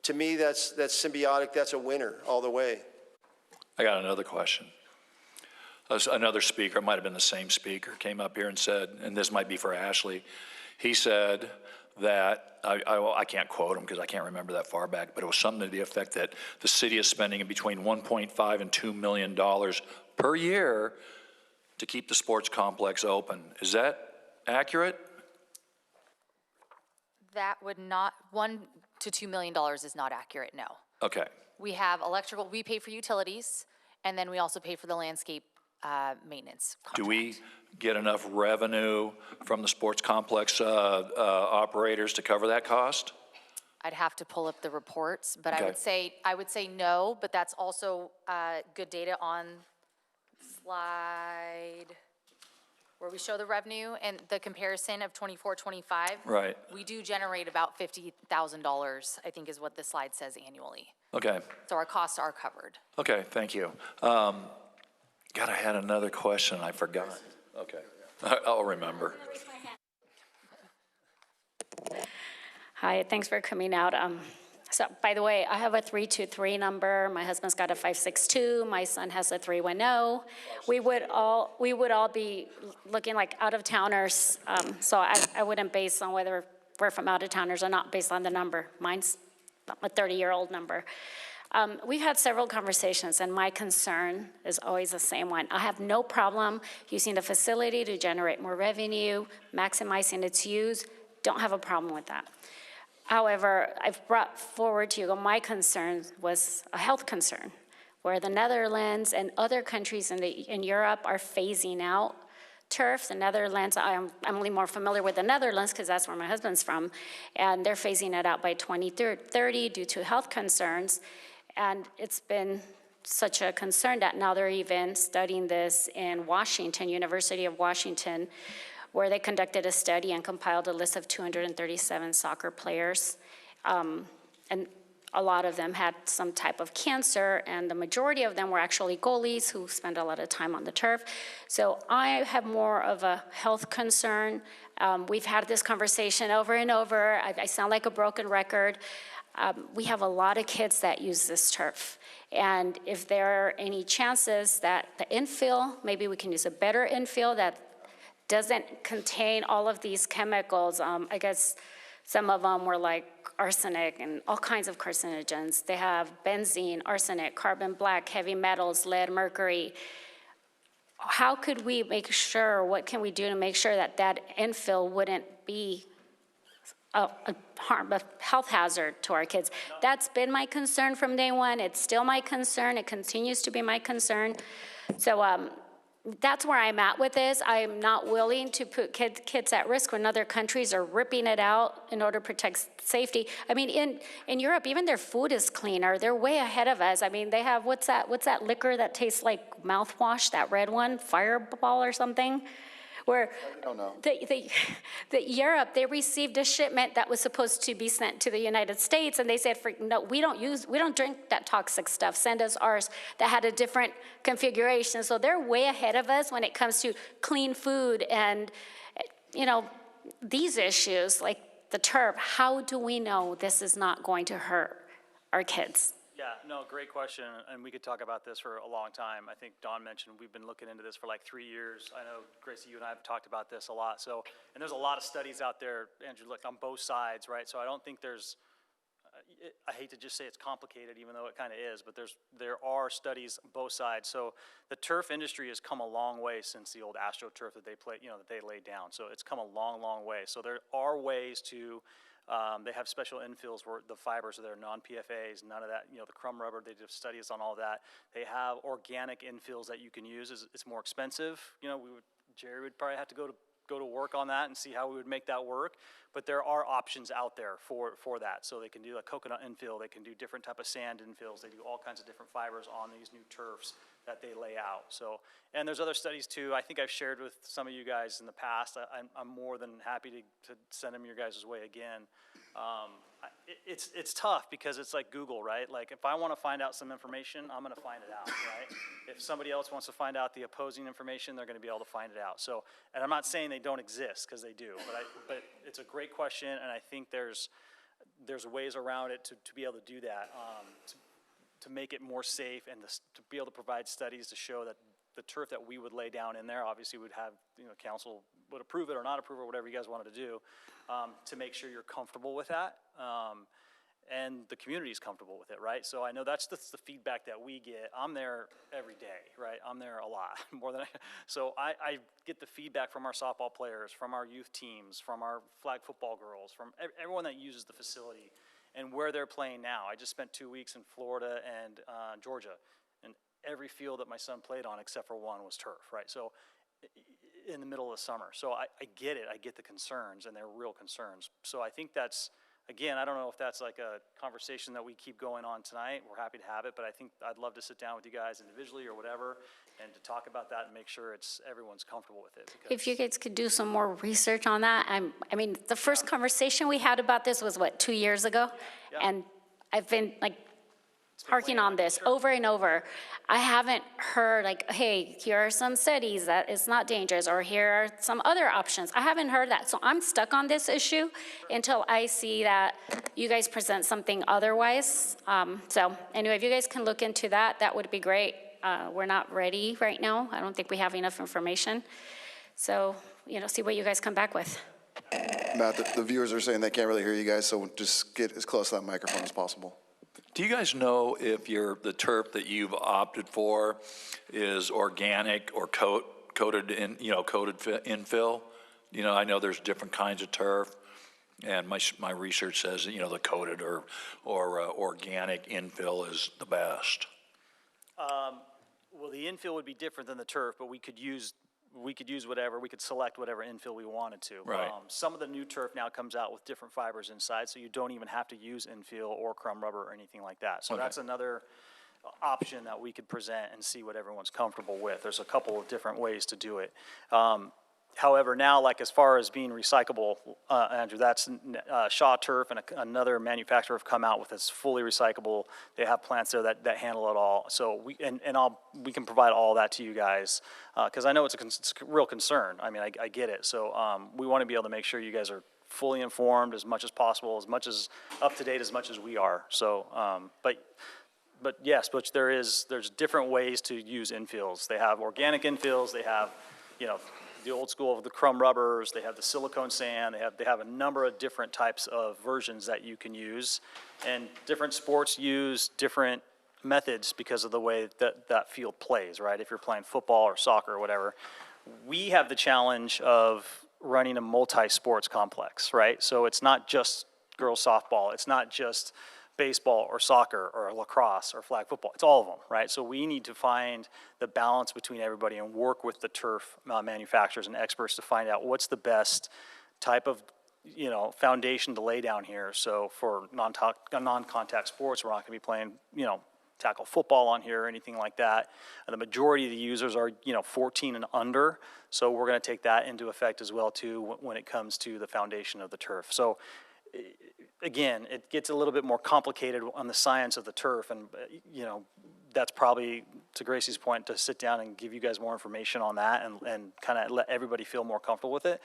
to me that's symbiotic. That's a winner all the way. I got another question. Another speaker, it might have been the same speaker, came up here and said, and this might be for Ashley, he said that, I can't quote him because I can't remember that far back, but it was something to the effect that the city is spending between $1.5 and $2 million per year to keep the sports complex open. Is that accurate? That would not, $1 to $2 million is not accurate, no. Okay. We have electrical, we pay for utilities, and then we also pay for the landscape maintenance contract. Do we get enough revenue from the sports complex operators to cover that cost? I'd have to pull up the reports, but Okay. I would say no, but that's also good data on slide where we show the revenue and the comparison of 24-25. Right. We do generate about $50,000, I think is what the slide says annually. Okay. So our costs are covered. Okay, thank you. God, I had another question, I forgot. Okay, I'll remember. Hi, thanks for coming out. So, by the way, I have a 323 number. My husband's got a 562. My son has a 310. We would all be looking like out-of-towners. So I wouldn't base on whether we're from out-of-towners or not based on the number. Mine's a 30-year-old number. We've had several conversations, and my concern is always the same one. I have no problem using the facility to generate more revenue, maximizing its use. Don't have a problem with that. However, I've brought forward to you, my concern was a health concern, where the Netherlands and other countries in Europe are phasing out turf. The Netherlands, I'm only more familiar with the Netherlands because that's where my husband's from, and they're phasing it out by 2030 due to health concerns. And it's been such a concern that now they're even studying this in Washington, University of Washington, where they conducted a study and compiled a list of 237 soccer players. And a lot of them had some type of cancer, and the majority of them were actually goalies who spend a lot of time on the turf. So I have more of a health concern. We've had this conversation over and over. I sound like a broken record. We have a lot of kids that use this turf. And if there are any chances that the infill, maybe we can use a better infill that doesn't contain all of these chemicals. I guess some of them were like arsenic and all kinds of carcinogens. They have benzene, arsenic, carbon black, heavy metals, lead, mercury. How could we make sure, what can we do to make sure that that infill wouldn't be a health hazard to our kids? That's been my concern from day one. It's still my concern. It continues to be my concern. So that's where I'm at with this. I'm not willing to put kids at risk when other countries are ripping it out in order to protect safety. I mean, in Europe, even their food is cleaner. They're way ahead of us. I mean, they have, what's that liquor that tastes like mouthwash, that red one, Fireball or something? Where Europe, they received a shipment that was supposed to be sent to the United States, and they said, no, we don't drink that toxic stuff. Send us ours that had a different configuration. So they're way ahead of us when it comes to clean food and, you know, these issues like the turf. How do we know this is not going to hurt our kids? Yeah, no, great question, and we could talk about this for a long time. I think Dawn mentioned we've been looking into this for like 3 years. I know, Gracie, you and I have talked about this a lot. So, and there's a lot of studies out there, Andrew, look, on both sides, right? So I don't think there's, I hate to just say it's complicated, even though it kind of is, but there are studies on both sides. So the turf industry has come a long way since the old AstroTurf that they played, that they laid down. So it's come a long, long way. So there are ways to. They have special infills where the fibers are there, non-PFAs, none of that, the crumb rubber, they did studies on all that. They have organic infills that you can use. It's more expensive. Jerry would probably have to go to work on that and see how we would make that work. But there are options out there for that. So they can do a coconut infill, they can do different type of sand infills, they do all kinds of different fibers on these new turfs that they lay out. So, and there's other studies too. I think I've shared with some of you guys in the past. I'm more than happy to send them your guys' way again. It's tough because it's like Google, right? Like if I want to find out some information, I'm going to find it out, right? If somebody else wants to find out the opposing information, they're going to be able to find it out. So, and I'm not saying they don't exist because they do, but it's a great question, and I think there's ways around it to be able to do that, to make it more safe and to be able to provide studies to show that the turf that we would lay down in there, obviously would have, council would approve it or not approve it, whatever you guys wanted to do, to make sure you're comfortable with that, and the community is comfortable with it, right? So I know that's the feedback that we get. I'm there every day, right? I'm there a lot, more than so I get the feedback from our softball players, from our youth teams, from our flag football girls, from everyone that uses the facility and where they're playing now. I just spent 2 weeks in Florida and Georgia, and every field that my son played on except for one was turf, right? So in the middle of the summer. So I get it. I get the concerns, and they're real concerns. So I think that's, again, I don't know if that's like a conversation that we keep going on tonight. We're happy to have it, but I think I'd love to sit down with you guys individually or whatever and to talk about that and make sure everyone's comfortable with it. If you guys could do some more research on that. I mean, the first conversation we had about this was, 2 years ago? Yeah. And I've been, harking on this over and over. I haven't heard, hey, here are some studies that it's not dangerous, or here are some other options. I haven't heard that. So I'm stuck on this issue until I see that you guys present something otherwise. So anyway, if you guys can look into that, that would be great. We're not ready right now. I don't think we have enough information. So, see what you guys come back with. Matt, the viewers are saying they can't really hear you guys, so just get as close to that microphone as possible. Do you guys know if the turf that you've opted for is organic or coated infill? I know there's different kinds of turf, and my research says the coated or organic infill is the best. Well, the infill would be different than the turf, but we could use whatever, we could select whatever infill we wanted to. Right. Some of the new turf now comes out with different fibers inside, so you don't even have to use infill or crumb rubber or anything like that. So that's another option that we could present and see what everyone's comfortable with. There's a couple of different ways to do it. However, now, as far as being recyclable, Andrew, that's Shaw Turf and another manufacturer have come out with this fully recyclable. They have plants there that handle it all. So we can provide all that to you guys because I know it's a real concern. I mean, I get it. So we want to be able to make sure you guys are fully informed as much as possible, as much as up to date as much as we are. So, but yes, but there's different ways to use infills. They have organic infills. They have, the old school of the crumb rubbers, they have the silicone sand, they have a number of different types of versions that you can use. And different sports use different methods because of the way that field plays, right? If you're playing football or soccer or whatever. We have the challenge of running a multi-sports complex, right? So it's not just girls softball, it's not just baseball or soccer or lacrosse or flag football, it's all of them, right? So we need to find the balance between everybody and work with the turf manufacturers and experts to find out what's the best type of foundation to lay down here. So for non-contact sports, we're not gonna be playing, tackle football on here or anything like that. And the majority of the users are, 14 and under. So we're going to take that into effect as well too when it comes to the foundation of the turf. So again, it gets a little bit more complicated on the science of the turf, and that's probably, to Gracie's point, to sit down and give you guys more information on that and kind of let everybody feel more comfortable with it.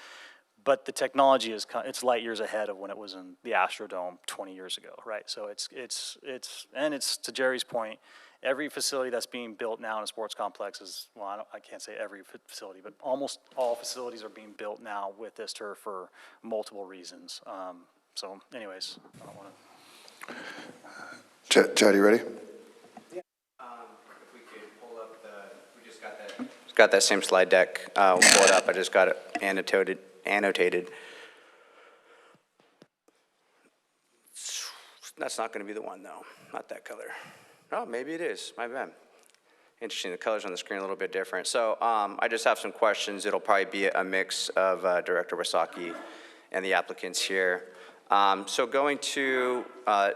But the technology it's light years ahead of when it was in the Astrodome 20 years ago, right? So it's to Jerry's point, every facility that's being built now in a sports complex is, well, I can't say every facility, but almost all facilities are being built now with this turf for multiple reasons. So anyways, I don't want to. Chad, you ready? Yeah. If we could pull up we just got that same slide deck. We'll pull it up. I just got it annotated. That's not going to be the one, though. Not that color. Oh, maybe it is. My bad. Interesting. The colors on the screen are a little bit different. So I just have some questions. It'll probably be a mix of Director Wasaki and the applicants here. So going to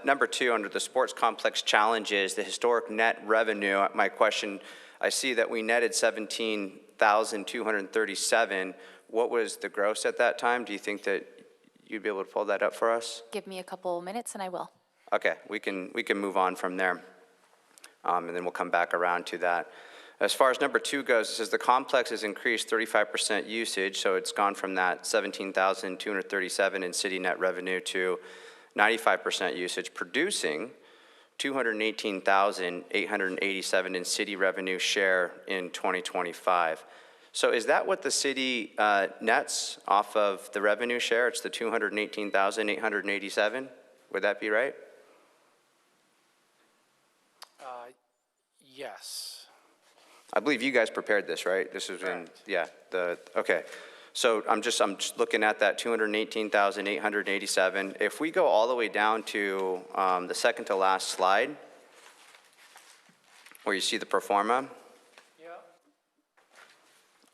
number 2 under the sports complex challenges, the historic net revenue. My question, I see that we netted $17,237. What was the gross at that time? Do you think that you'd be able to pull that up for us? Give me a couple minutes and I will. Okay, we can move on from there, and then we'll come back around to that. As far as number 2 goes, it says the complex has increased 35% usage, so it's gone from that $17,237 in city net revenue to 95% usage, producing $218,887 in city revenue share in 2025. So is that what the city nets off of the revenue share? It's the $218,887? Would that be right? Yes. I believe you guys prepared this, right? This is in, yeah, okay. So I'm just looking at that 218,887. If we go all the way down to the second to last slide, where you see the pro forma.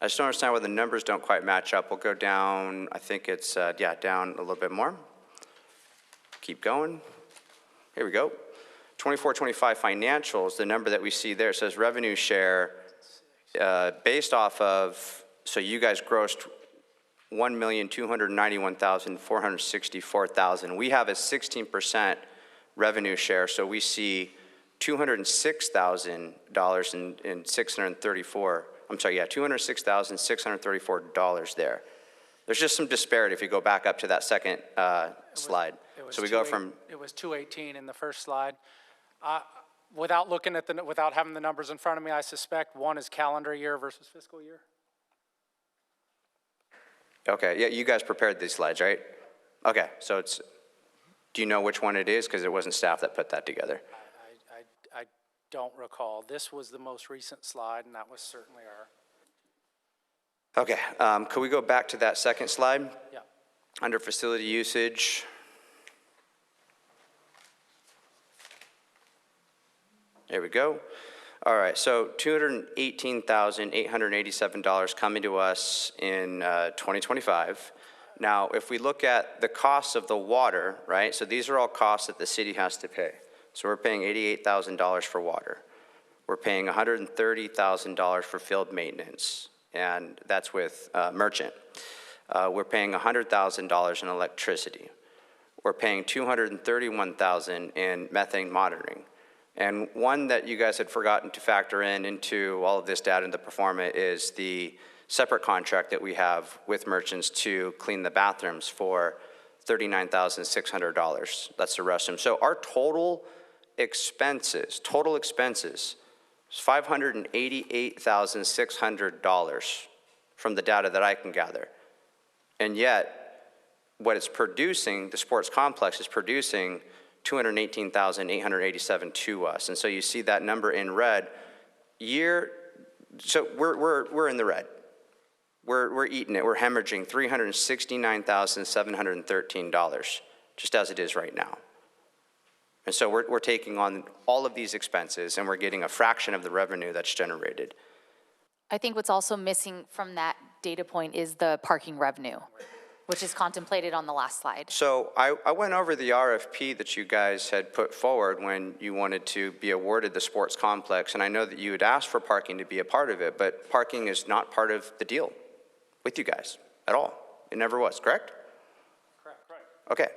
I just don't understand why the numbers don't quite match up. We'll go down, I think it's, down a little bit more. Keep going. Here we go. 24-25 financials, the number that we see there says revenue share based off of, so you guys grossed $1,291,464,000. We have a 16% revenue share, so we see $206,000 in 634. I'm sorry, yeah, $206,634 there. There's just some disparity if you go back up to that second slide. So we go from... It was 218 in the first slide. Without looking at without having the numbers in front of me, I suspect one is calendar year versus fiscal year. Okay, yeah, you guys prepared these slides, right? Okay, so it's, do you know which one it is? Because it wasn't staff that put that together. I don't recall. This was the most recent slide, and that was certainly our... Okay, could we go back to that second slide? Yeah. Under facility usage. There we go. All right, so $218,887 coming to us in 2025. Now, if we look at the costs of the water, right? So these are all costs that the city has to pay. So we're paying $88,000 for water. We're paying $130,000 for field maintenance, and that's with Merchant. We're paying $100,000 in electricity. We're paying $231,000 in methane monitoring. And one that you guys had forgotten to factor into all of this data in the pro forma is the separate contract that we have with Merchants to clean the bathrooms for $39,600. That's the restroom. So our total expenses is $588,600 from the data that I can gather. And yet, what it's producing, the sports complex is producing $218,887 to us. And so you see that number in red. So we're in the red. We're eating it. We're hemorrhaging $369,713, just as it is right now. And so we're taking on all of these expenses, and we're getting a fraction of the revenue that's generated. I think what's also missing from that data point is the parking revenue, which is contemplated on the last slide. So I went over the RFP that you guys had put forward when you wanted to be awarded the sports complex, and I know that you had asked for parking to be a part of it, but parking is not part of the deal with you guys at all. It never was, correct? Correct. Okay.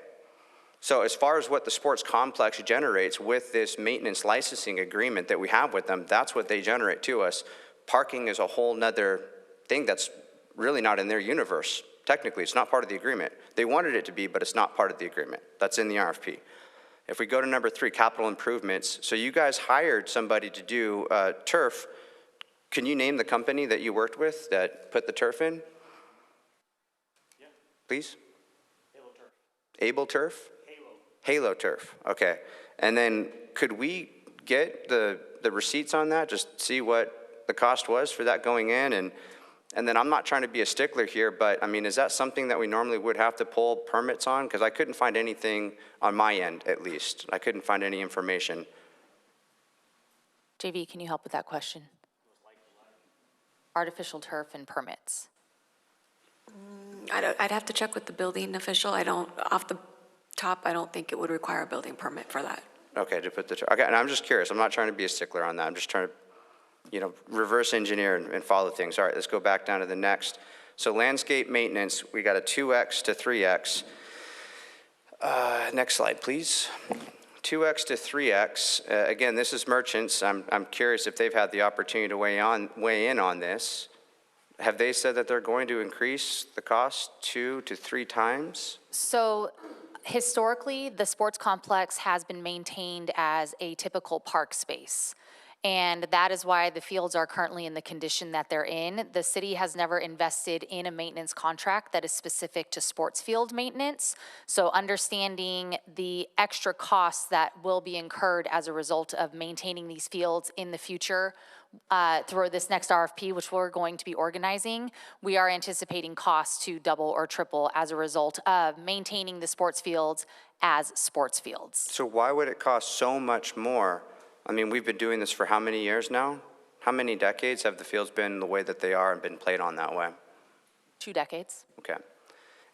So as far as what the sports complex generates with this maintenance licensing agreement that we have with them, that's what they generate to us. Parking is a whole nother thing that's really not in their universe. Technically, it's not part of the agreement. They wanted it to be, but it's not part of the agreement. That's in the RFP. If we go to number 3, capital improvements. So you guys hired somebody to do turf. Can you name the company that you worked with that put the turf in? Yeah. Please? Halo Turf. Able Turf? Halo. Halo Turf, okay. And then could we get the receipts on that, just see what the cost was for that going in? And then I'm not trying to be a stickler here, but I mean, is that something that we normally would have to pull permits on? Because I couldn't find anything on my end, at least. I couldn't find any information. JV, can you help with that question? Artificial turf and permits. I'd have to check with the building official. Off the top, I don't think it would require a building permit for that. Okay, to put the, okay, and I'm just curious. I'm not trying to be a stickler on that. I'm just trying to, reverse engineer and follow things. All right, let's go back down to the next. So landscape maintenance, we got a 2X to 3X. Next slide, please. 2X to 3X. Again, this is merchants. I'm curious if they've had the opportunity to weigh in on this. Have they said that they're going to increase the cost 2 to 3 times? So historically, the sports complex has been maintained as a typical park space. And that is why the fields are currently in the condition that they're in. The city has never invested in a maintenance contract that is specific to sports field maintenance. So understanding the extra costs that will be incurred as a result of maintaining these fields in the future through this next RFP, which we're going to be organizing, we are anticipating costs to double or triple as a result of maintaining the sports fields as sports fields. So why would it cost so much more? I mean, we've been doing this for how many years now? How many decades have the fields been the way that they are and been played on that way? 2 decades. Okay.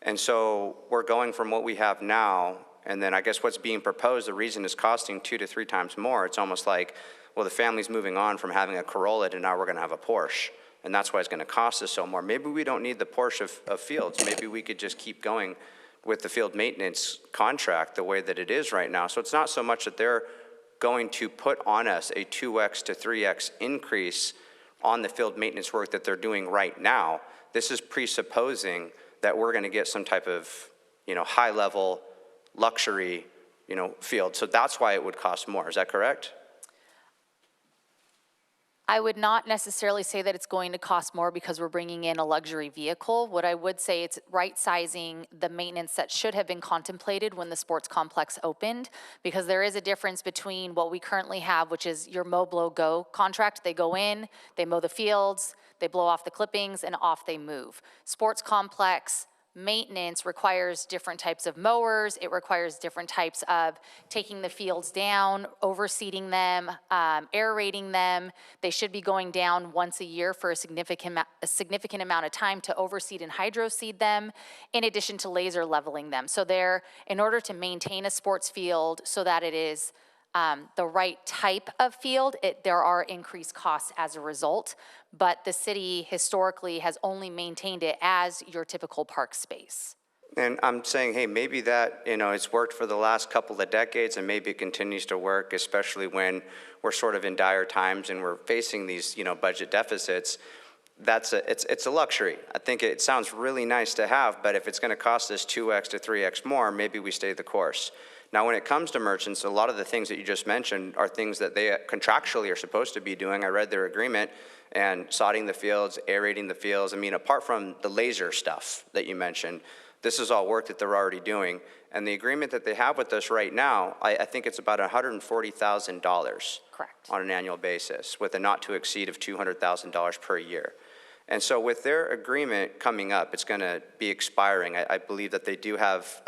And so we're going from what we have now, and then I guess what's being proposed, the reason is costing 2 to 3 times more. It's almost like, well, the family's moving on from having a Corolla to now we're going to have a Porsche, and that's why it's going to cost us so more. Maybe we don't need the Porsche of fields. Maybe we could just keep going with the field maintenance contract the way that it is right now. So it's not so much that they're going to put on us a 2X to 3X increase on the field maintenance work that they're doing right now. This is presupposing that we're going to get some type of, high-level luxury, field. So that's why it would cost more. Is that correct? I would not necessarily say that it's going to cost more because we're bringing in a luxury vehicle. What I would say, it's right-sizing the maintenance that should have been contemplated when the sports complex opened, because there is a difference between what we currently have, which is your mow, blow, go contract. They go in, they mow the fields, they blow off the clippings, and off they move. Sports complex maintenance requires different types of mowers. It requires different types of taking the fields down, overseeding them, aerating them. They should be going down once a year for a significant amount of time to overseed and hydroseed them, in addition to laser leveling them. So in order to maintain a sports field so that it is the right type of field, there are increased costs as a result, but the city historically has only maintained it as your typical park space. And I'm saying, hey, maybe that, it's worked for the last couple of decades, and maybe it continues to work, especially when we're sort of in dire times and we're facing these, budget deficits. It's a luxury. I think it sounds really nice to have, but if it's going to cost us 2X to 3X more, maybe we stay the course. Now, when it comes to merchants, a lot of the things that you just mentioned are things that they contractually are supposed to be doing. I read their agreement, and sodding the fields, aerating the fields. I mean, apart from the laser stuff that you mentioned, this is all work that they're already doing. And the agreement that they have with us right now, I think it's about $140,000. Correct. On an annual basis, with a not to exceed of $200,000 per year. And so with their agreement coming up, it's going to be expiring. I believe that they do have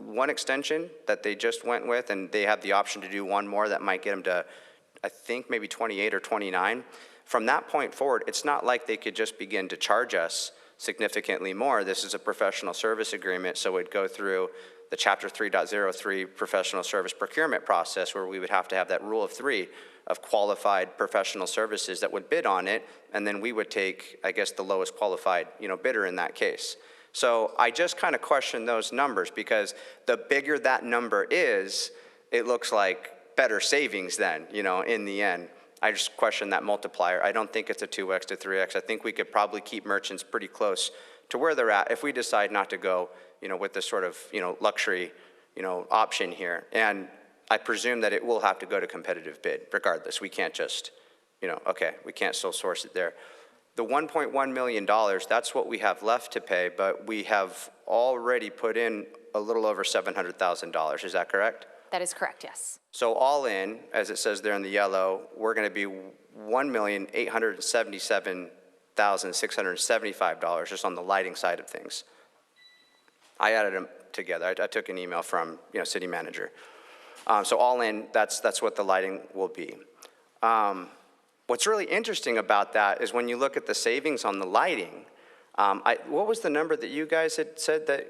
one extension that they just went with, and they have the option to do one more that might get them to, I think, maybe 28 or 29. From that point forward, it's not like they could just begin to charge us significantly more. This is a professional service agreement, so it'd go through the Chapter 3.03 professional service procurement process, where we would have to have that rule of three of qualified professional services that would bid on it, and then we would take, I guess, the lowest qualified, bidder in that case. So I just kind of question those numbers, because the bigger that number is, it looks like better savings then, in the end. I just question that multiplier. I don't think it's a 2x to 3x. I think we could probably keep merchants pretty close to where they're at if we decide not to go, with this sort of, luxury, option here. And I presume that it will have to go to competitive bid regardless. We can't just, we can't sole source it there. The $1.1 million, that's what we have left to pay, but we have already put in a little over $700,000. Is that correct? That is correct, yes. So all in, as it says there in the yellow, we're going to be $1,877,675 just on the lighting side of things. I added them together. I took an email from, city manager. So all in, that's what the lighting will be. What's really interesting about that is when you look at the savings on the lighting, what was the number that you guys had said that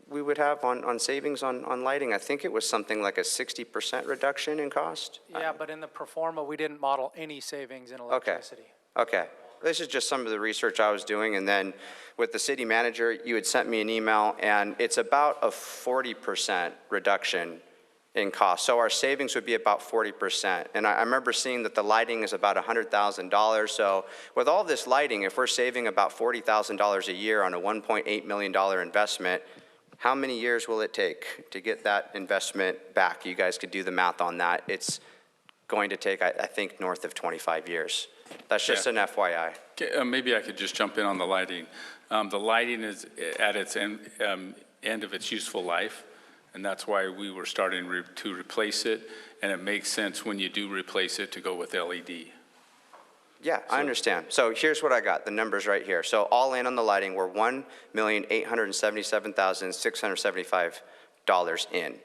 we would have on savings on lighting? I think it was something like a 60% reduction in cost. Yeah, but in the pro forma, we didn't model any savings in electricity. Okay. This is just some of the research I was doing, and then with the city manager, you had sent me an email, and it's about a 40% reduction in cost. So our savings would be about 40%. And I remember seeing that the lighting is about $100,000. So with all this lighting, if we're saving about $40,000 a year on a $1.8 million investment, how many years will it take to get that investment back? You guys could do the math on that. It's going to take, I think, north of 25 years. That's just an FYI. Okay, maybe I could just jump in on the lighting. The lighting is at its end of its useful life, and that's why we were starting to replace it, and it makes sense when you do replace it to go with LED. Yeah, I understand. So here's what I got, the numbers right here. So all in on the lighting, we're $1,877,675 in.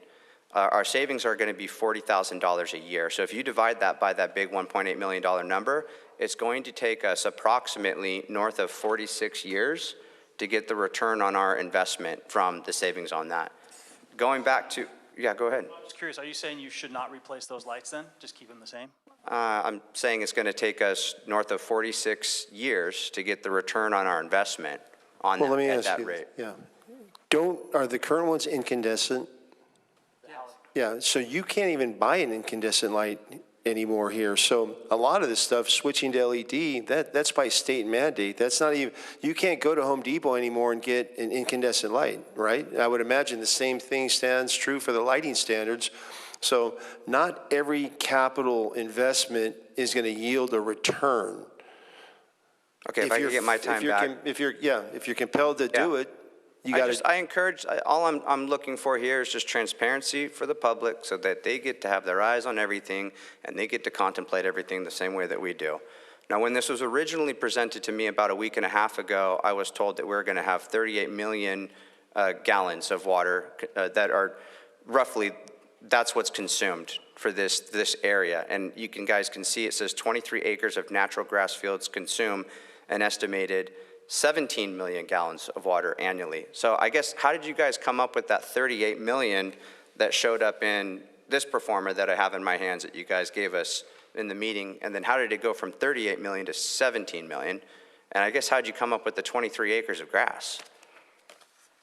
Our savings are going to be $40,000 a year. So if you divide that by that big $1.8 million number, it's going to take us approximately north of 46 years to get the return on our investment from the savings on that. Going back to, yeah, go ahead. I'm just curious, are you saying you should not replace those lights then? Just keep them the same? I'm saying it's going to take us north of 46 years to get the return on our investment on Well, that, let me at ask that you, rate. yeah. Are the current ones incandescent? Yeah, so you can't even buy an incandescent light anymore here. So a lot of this stuff, switching to LED, that's by state mandate. That's not even, you can't go to Home Depot anymore and get an incandescent light, right? I would imagine the same thing stands true for the lighting standards. So not every capital investment is going to yield a return. Okay, if I can get my time back. If you're compelled to do it, you got to. I encourage, all I'm looking for here is just transparency for the public so that they get to have their eyes on everything and they get to contemplate everything the same way that we do. Now, when this was originally presented to me about a week and a half ago, I was told that we're going to have 38 million gallons of water that are roughly, that's what's consumed for this area. And guys can see it says 23 acres of natural grass fields consume an estimated 17 million gallons of water annually. So I guess, how did you guys come up with that 38 million that showed up in this performer that I have in my hands that you guys gave us in the meeting? And then how did it go from 38 million to 17 million? And I guess, how did you come up with the 23 acres of grass?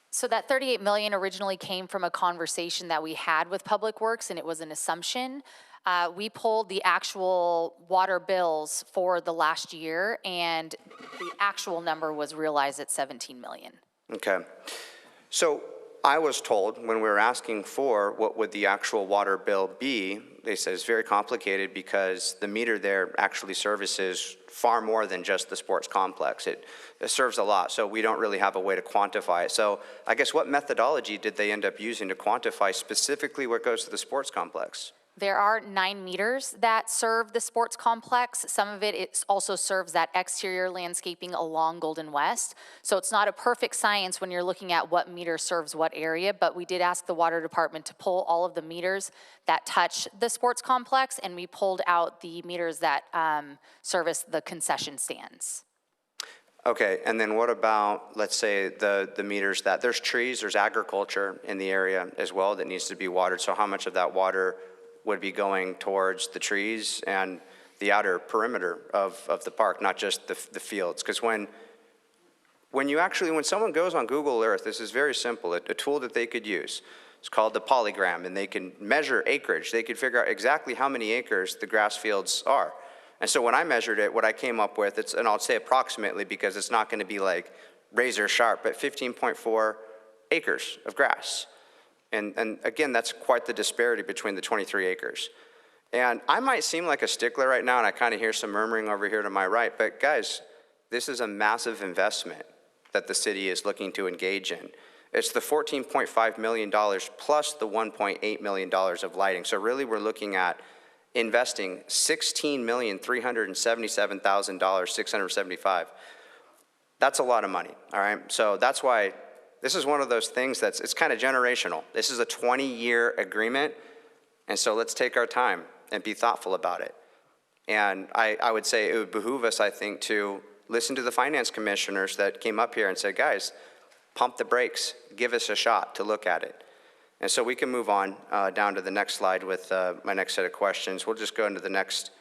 So that 38 million originally came from a conversation that we had with Public Works, and it was an assumption. We pulled the actual water bills for the last year, and the actual number was realized at 17 million. Okay. So I was told when we were asking for what would the actual water bill be, they said it's very complicated because the meter there actually services far more than just the sports complex. It serves a lot, so we don't really have a way to quantify it. So I guess what methodology did they end up using to quantify specifically what goes to the sports complex? There are 9 meters that serve the sports complex. Some of it also serves that exterior landscaping along Golden West. So it's not a perfect science when you're looking at what meter serves what area, but we did ask the water department to pull all of the meters that touch the sports complex, and we pulled out the meters that service the concession stands. Okay, and then what about, let's say, the meters that, there's trees, there's agriculture in the area as well that needs to be watered. So how much of that water would be going towards the trees and the outer perimeter of the park, not just the fields? Because when someone goes on Google Earth, this is very simple, a tool that they could use. It's called the polygram, and they can measure acreage. They could figure out exactly how many acres the grass fields are. And so when I measured it, what I came up with, and I'll say approximately because it's not gonna be like razor sharp, but 15.4 acres of grass. And again, that's quite the disparity between the 23 acres. And I might seem like a stickler right now, and I kind of hear some murmuring over here to my right, but guys, this is a massive investment that the city is looking to engage in. It's the $14.5 million plus the $1.8 million of lighting. So really we're looking at investing $16,377,675. That's a lot of money, all right? So that's why this is one of those things it's kind of generational. This is a 20-year agreement, and so let's take our time and be thoughtful about it. And I would say it would behoove us, I think, to listen to the finance commissioners that came up here and said, guys, pump the brakes, give us a shot to look at it. And so we can move on down to the next slide with my next set of questions. We'll just go into the next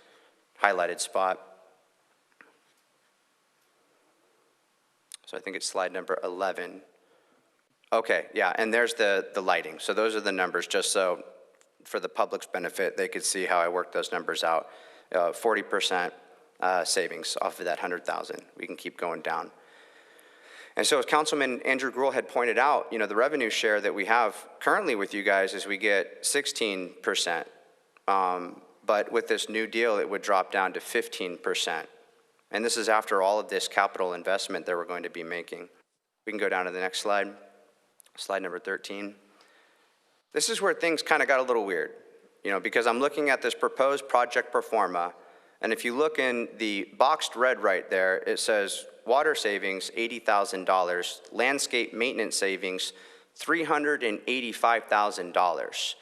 highlighted spot. So I think it's slide number 11. Okay, yeah, and there's the lighting. So those are the numbers, just so for the public's benefit, they could see how I worked those numbers out. 40% savings off of that 100,000. We can keep going down. And so as Councilman Andrew Gruhl had pointed out, you know, the revenue share that we have currently with you guys is we get 16%. But with this new deal, it would drop down to 15%. And this is after all of this capital investment that we're going to be making. We can go down to the next slide. Slide number 13. This is where things kind of got a little weird, you know, because I'm looking at this proposed project pro forma, and if you look in the boxed red right there, it says water savings, $80,000, landscape maintenance savings, $385,000.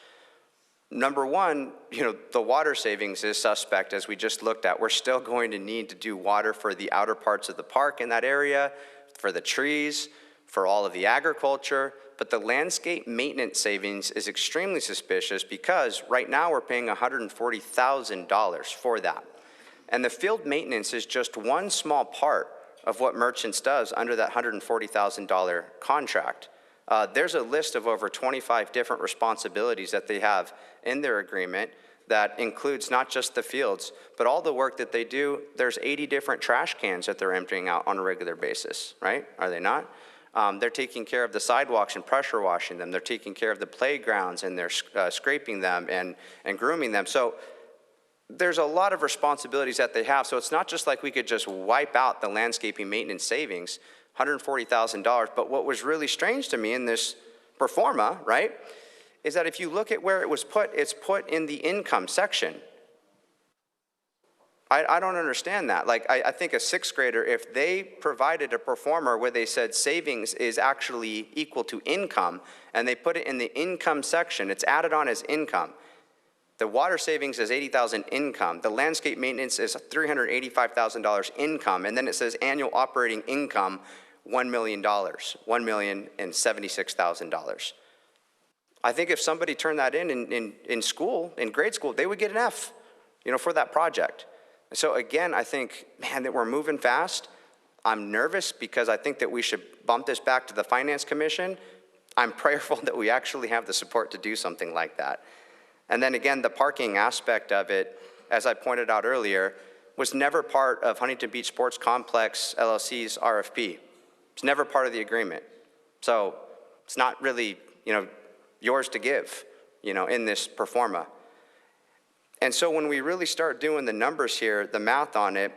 Number one, you know, the water savings is suspect, as we just looked at. We're still going to need to do water for the outer parts of the park in that area, for the trees, for all of the agriculture, but the landscape maintenance savings is extremely suspicious because right now we're paying $140,000 for that. And the field maintenance is just one small part of what Merchants does under that $140,000 contract. There's a list of over 25 different responsibilities that they have in their agreement that includes not just the fields, but all the work that they do. There's 80 different trash cans that they're emptying out on a regular basis, right? Are they not? They're taking care of the sidewalks and pressure washing them. They're taking care of the playgrounds and they're scraping them and grooming them. So there's a lot of responsibilities that they have. So it's not just like we could just wipe out the landscaping maintenance savings, $140,000. But what was really strange to me in this pro forma, right, is that if you look at where it was put, it's put in the income section. I don't understand that. Like, I think a sixth grader, if they provided a pro forma where they said savings is actually equal to income, and they put it in the income section, it's added on as income. The water savings is $80,000 income. The landscape maintenance is $385,000 income. And then it says annual operating income, $1 million, $1,076,000. I think if somebody turned that in school, in grade school, they would get an F, you know, for that project. So again, I think, man, that we're moving fast. I'm nervous because I think that we should bump this back to the Finance Commission. I'm prayerful that we actually have the support to do something like that. And then again, the parking aspect of it, as I pointed out earlier, was never part of Huntington Beach Sports Complex LLC's RFP. It's never part of the agreement. So it's not really yours to give, in this pro forma. And so when we really start doing the numbers here, the math on it,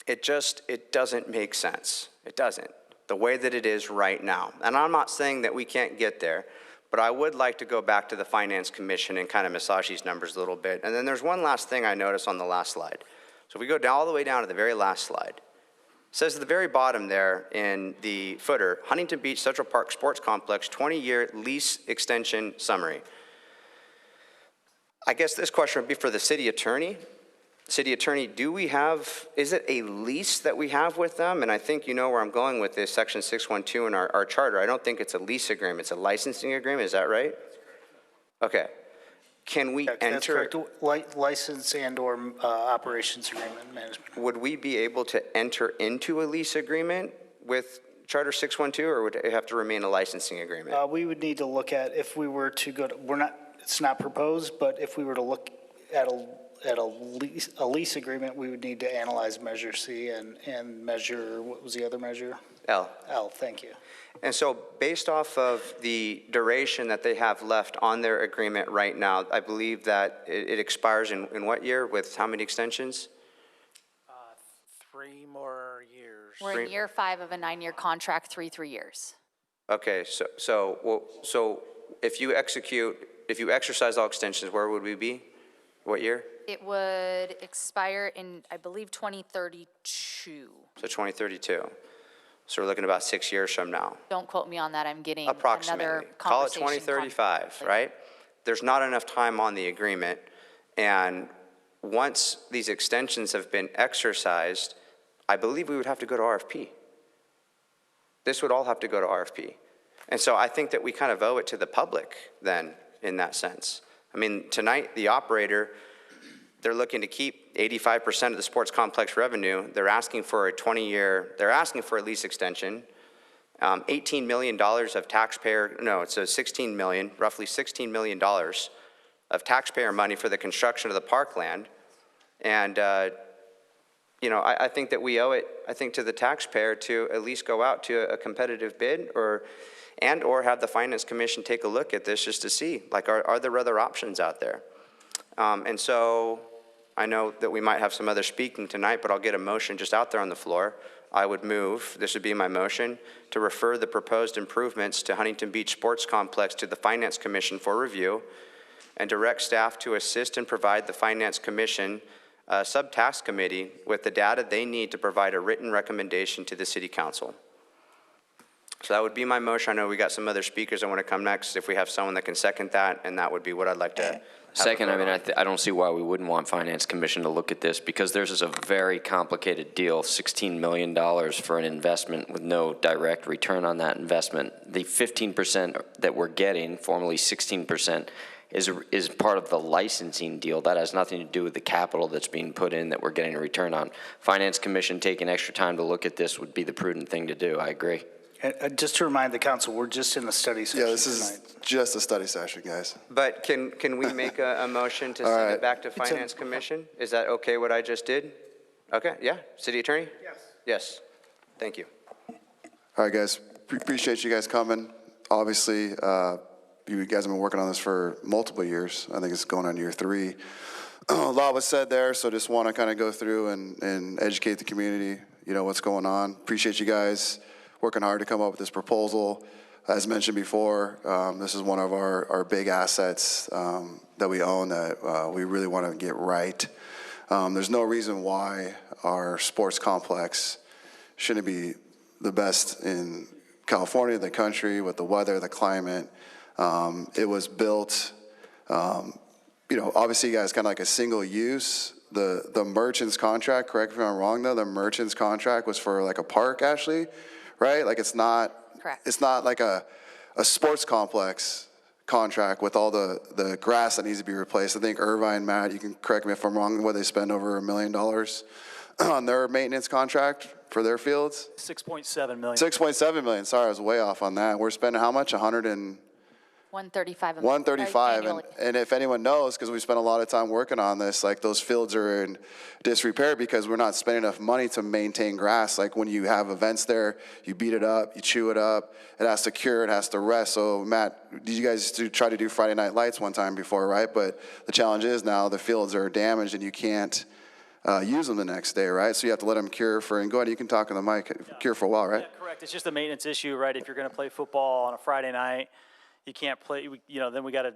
it doesn't make sense. It doesn't, the way that it is right now. And I'm not saying that we can't get there, but I would like to go back to the Finance Commission and kind of massage these numbers a little bit. And then there's one last thing I noticed on the last slide. So if we go all the way down to the very last slide, it says at the very bottom there in the footer, Huntington Beach Central Park Sports Complex 20-year lease extension summary. I guess this question would be for the city attorney. City attorney, is it a lease that we have with them? And I think you know where I'm going with this, section 612 in our charter. I don't think it's a lease agreement, it's a licensing agreement, is that right? Okay. Can we enter? That's correct. License and or operations agreement management. Would we be able to enter into a lease agreement with Charter 612, or would it have to remain a licensing agreement? We would need to look at, if we were to go to, it's not proposed, but if we were to look at a lease agreement, we would need to analyze Measure C and measure, what was the other measure? L. L, thank you. And so based off of the duration that they have left on their agreement right now, I believe that it expires in what year with how many extensions? 3 more years. We're in year 5 of a 9-year contract, 3 years. Okay, so if you exercise all extensions, where would we be? What year? It would expire in, I believe, 2032. So 2032. So we're looking about 6 years from now. Don't quote me on that. I'm getting Approximately. another Call it conversation. 2035, right? There's not enough time on the agreement. And once these extensions have been exercised, I believe we would have to go to RFP. This would all have to go to RFP. And so I think that we kind of owe it to the public then, in that sense. I mean, tonight, the operator, they're looking to keep 85% of the sports complex revenue. They're asking for a 20-year, they're asking for a lease extension. $18 million of taxpayer, no, it's a $16 million, roughly $16 million of taxpayer money for the construction of the parkland. And, I think that we owe it, to the taxpayer to at least go out to a competitive bid or have the Finance Commission take a look at this just to see, like, are there other options out there? And so I know that we might have some others speaking tonight, but I'll get a motion just out there on the floor. I would move, this would be my motion, to refer the proposed improvements to Huntington Beach Sports Complex to the Finance Commission for review and direct staff to assist and provide the Finance Commission sub-task committee with the data they need to provide a written recommendation to the City Council. So that would be my motion. I know we got some other speakers that want to come next. If we have someone that can second that, and that would be what I'd like to have. Second, I don't see why we wouldn't want Finance Commission to look at this, because theirs is a very complicated deal, $16 million for an investment with no direct return on that investment. The 15% that we're getting, formerly 16%, is part of the licensing deal. That has nothing to do with the capital that's being put in that we're getting a return on. Finance Commission taking extra time to look at this would be the prudent thing to do. I agree. And just to remind the council, we're just in the study session Yeah, this is just a study session, guys. But can we make a motion to send it back to Finance Commission? Is that okay what I just did? Okay, yeah. City Attorney? Yes. Yes. Thank you. All right, guys. Appreciate you guys coming. Obviously, you guys have been working on this for multiple years. I think it's going on year 3. A lot was said there, so just want to kind of go through and educate the community, what's going on. Appreciate you guys working hard to come up with this proposal. As mentioned before, this is one of our big assets that we own that we really want to get right. There's no reason why our sports complex shouldn't be the best in California, the country, with the weather, the climate. It was built, obviously you guys kind of like a single use. The merchant's contract, correct me if I'm wrong though, the merchant's contract was for like a park, Ashley? Right? Like it's not like a sports complex contract with all the grass that needs to be replaced. I think Irvine, Matt, you can correct me if I'm wrong, where they spend over $1 million on their maintenance contract for their fields? 6.7 million. 6.7 million. Sorry, I was way off on that. We're spending how much? 100 and 135. 135, annually. and if anyone knows, because we spent a lot of time working on this, like those fields are in disrepair because we're not spending enough money to maintain grass. Like when you have events there, you beat it up, you chew it up, it has to cure, it has to rest. So Matt, did you guys try to do Friday night lights one time before, right? But the challenge is now the fields are damaged and you can't use them the next day, right? So you have to let them cure for, and go ahead, you can talk on the mic, cure for a while, right? Yeah, correct. It's just a maintenance issue, right? If you're going to play football on a Friday night, you can't play, then we got to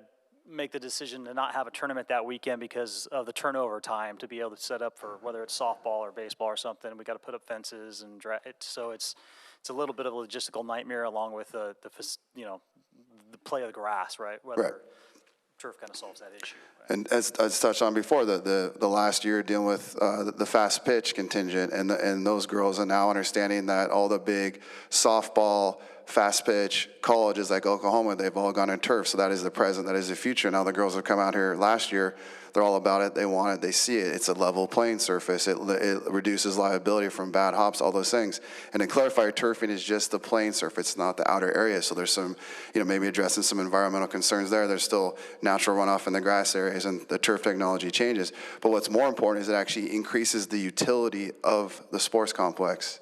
make the decision to not have a tournament that weekend because of the turnover time to be able to set up for whether it's softball or baseball or something. We got to put up fences and so it's a little bit of a logistical nightmare along with the play of the grass, right? Whether turf kind of solves that issue. Right? And as touched on before, the last year dealing with the fast pitch contingent and those girls are now understanding that all the big softball, fast pitch colleges like Oklahoma, they've all gone in turf. So that is the present, that is the future. Now the girls have come out here last year, they're all about it, they want it, they see it. It's a level playing surface. It reduces liability from bad hops, all those things. And to clarify, turfing is just the playing surface, it's not the outer area. So there's some, maybe addressing some environmental concerns there. There's still natural runoff in the grass areas and the turf technology changes. But what's more important is it actually increases the utility of the sports complex,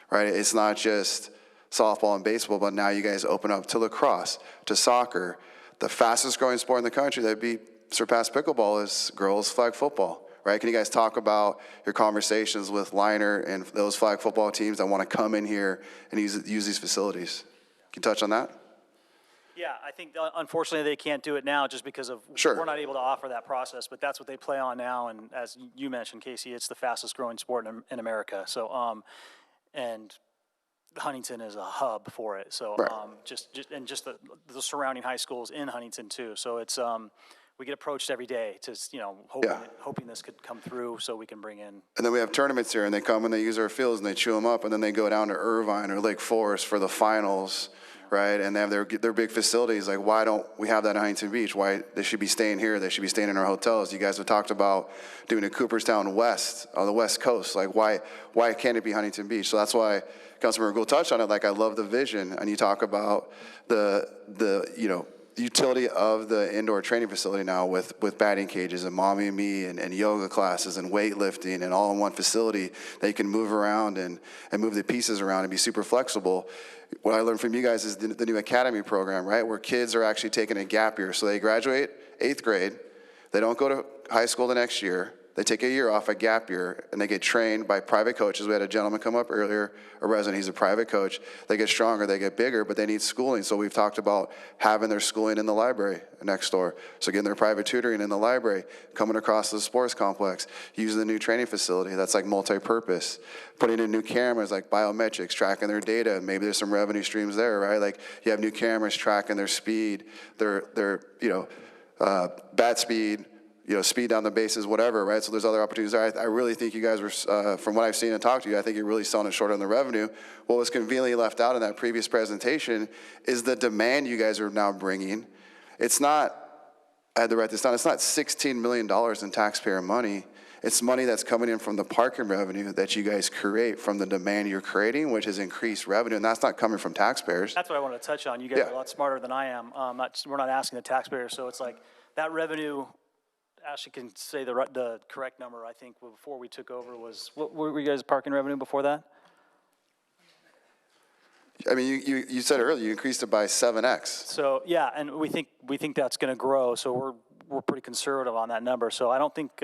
right? It's not just softball and baseball, but now you guys open up to lacrosse, to soccer. The fastest growing sport in the country that surpassed pickleball is girls flag football, right? Can you guys talk about your conversations with Liner and those flag football teams that want to come in here and use these facilities? Can you touch on that? Yeah, I think unfortunately they can't do it now just because of we're not able to offer that process, but that's what they play on now. And as you mentioned, Casey, it's the fastest growing sport in America. So, and Huntington is a hub for it. So just the surrounding high schools in Huntington too. So it's we get approached every day to hoping this could come through so we can bring in. And then we have tournaments here, and they come and they use our fields and they chew them up, and then they go down to Irvine or Lake Forest for the finals, right? And they have their big facilities. Like, why don't we have that in Huntington Beach? Why they should be staying here? They should be staying in our hotels. You guys have talked about doing a Cooperstown West on the West Coast. Like, why can't it be Huntington Beach? So that's why Councilmember Gould touched on it. Like, I love the vision, and you talk about the utility of the indoor training facility now with batting cages and mommy and me and yoga classes and weightlifting and all in one facility that you can move around and move the pieces around and be super flexible. What I learned from you guys is the new academy program, right, where kids are actually taking a gap year. So they graduate 8th grade, they don't go to high school the next year, they take a year off, a gap year, and they get trained by private coaches. We had a gentleman come up earlier, a resident, he's a private coach. They get stronger, they get bigger, but they need schooling. So we've talked about having their schooling in the library next door. So getting their private tutoring in the library, coming across the sports complex, using the new training facility that's like multi-purpose, putting in new cameras like biometrics, tracking their data, and maybe there's some revenue streams there, right? Like you have new cameras tracking their speed, their bat speed, speed down the bases, whatever, right? So there's other opportunities there. I really think you guys were, from what I've seen and talked to you, I think you're really selling it short on the revenue. What was conveniently left out in that previous presentation is the demand you guys are now bringing. It's not, I had to write this down, it's not $16 million in taxpayer money. It's money that's coming in from the parking revenue that you guys create from the demand you're creating, which has increased revenue, and that's not coming from taxpayers. That's what I wanted to touch on. You guys are a lot smarter than I am. We're not asking the taxpayers, so it's like that revenue. Ashley can say the correct number. I think before we took over was, what were you guys parking revenue before that? I mean, you said earlier you increased it by 7x. So yeah, and we think that's going to grow. So we're pretty conservative on that number. So I don't think.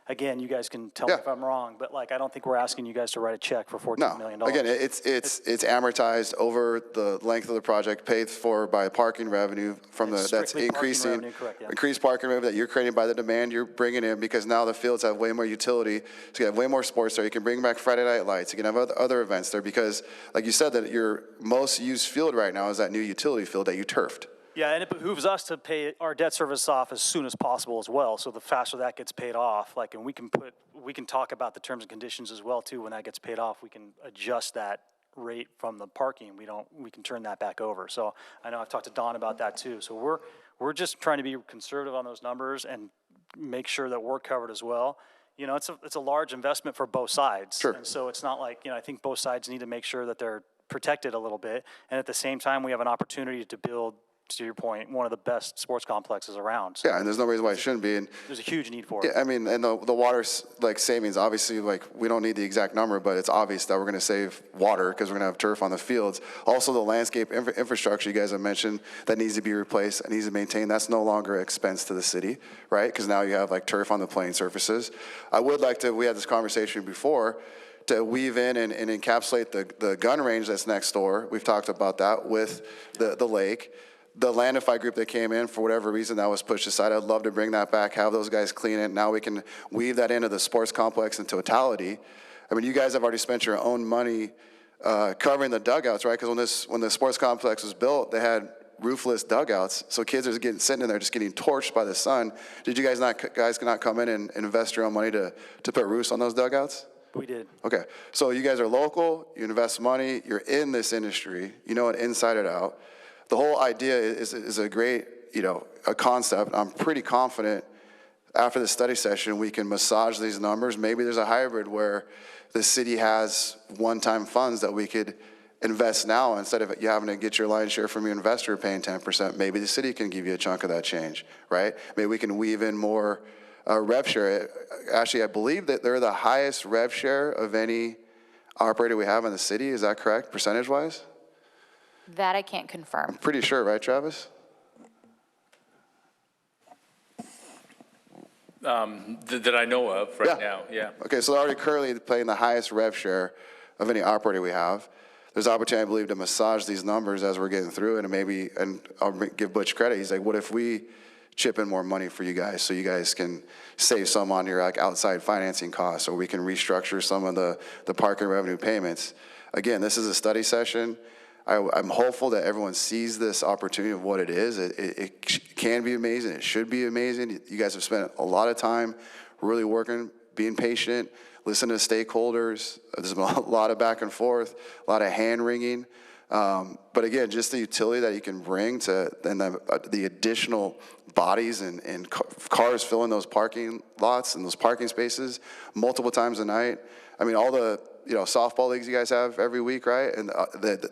Again, you guys can tell me if I'm wrong, but I don't think we're asking you guys to write a check for $14 million. Again, it's amortized over the length of the project, paid for by parking revenue from that's increasing, increased parking revenue that you're creating by the demand you're bringing in, because now the fields have way more utility. So you have way more sports there. You can bring back Friday night lights. You can have other events there because, like you said, that your most used field right now is that new utility field that you turfed. Yeah, and it behooves us to pay our debt service off as soon as possible as well. So the faster that gets paid off, and we can talk about the terms and conditions as well too. When that gets paid off, we can adjust that rate from the parking. We can turn that back over. So I know I've talked to Don about that too. So we're just trying to be conservative on those numbers and make sure that we're covered as well. It's a large investment for both sides. Sure. And so it's not like, I think both sides need to make sure that they're protected a little bit. And at the same time, we have an opportunity to build to your point, one of the best sports complexes around. So Yeah, and there's no reason why it shouldn't be. And there's a huge need for it. yeah, I mean, and the water like savings, obviously, like we don't need the exact number, but it's obvious that we're going to save water because we're going to have turf on the fields. Also, the landscape infrastructure you guys have mentioned that needs to be replaced and needs to be maintained. That's no longer an expense to the city, right? Because now you have like turf on the playing surfaces. I would like to. We had this conversation before, to weave in and encapsulate the gun range that's next door. We've talked about that with the lake. The Landify group that came in, for whatever reason, that was pushed aside. I'd love to bring that back, have those guys clean it. Now we can weave that into the sports complex in totality. I mean, you guys have already spent your own money covering the dugouts, right? Because when the sports complex was built, they had roofless dugouts, so kids are sitting in there just getting torched by the sun. Did you guys not come in and invest your own money to put roofs on those dugouts? We did. Okay, so you guys are local, you invest money, you're in this industry, you know it inside and out. The whole idea is a great, a concept. I'm pretty confident after the study session we can massage these numbers. Maybe there's a hybrid where the city has one-time funds that we could invest now instead of you having to get your lion's share from your investor paying 10%. Maybe the city can give you a chunk of that change, right? Maybe we can weave in more rev share. Actually, I believe that they're the highest rev share of any operator we have in the city. Is that correct, percentage-wise? That I can't confirm. I'm pretty sure, right, Travis? That I know of right now, yeah. Okay, so they're already currently paying the highest rev share of any operator we have. There's opportunity, I believe, to massage these numbers as we're getting through it, and I'll give Butch credit. He's like, what if we chip in more money for you guys so you guys can save some on your outside financing costs, or we can restructure some of the parking revenue payments. Again, this is a study session. I'm hopeful that everyone sees this opportunity of what it is. It can be amazing. It should be amazing. You guys have spent a lot of time really working, being patient, listening to stakeholders. There's been a lot of back and forth, a lot of hand-wringing. But again, just the utility that you can bring to and the additional bodies and cars filling those parking lots and those parking spaces multiple times a night. I mean, all the softball leagues you guys have every week, right? And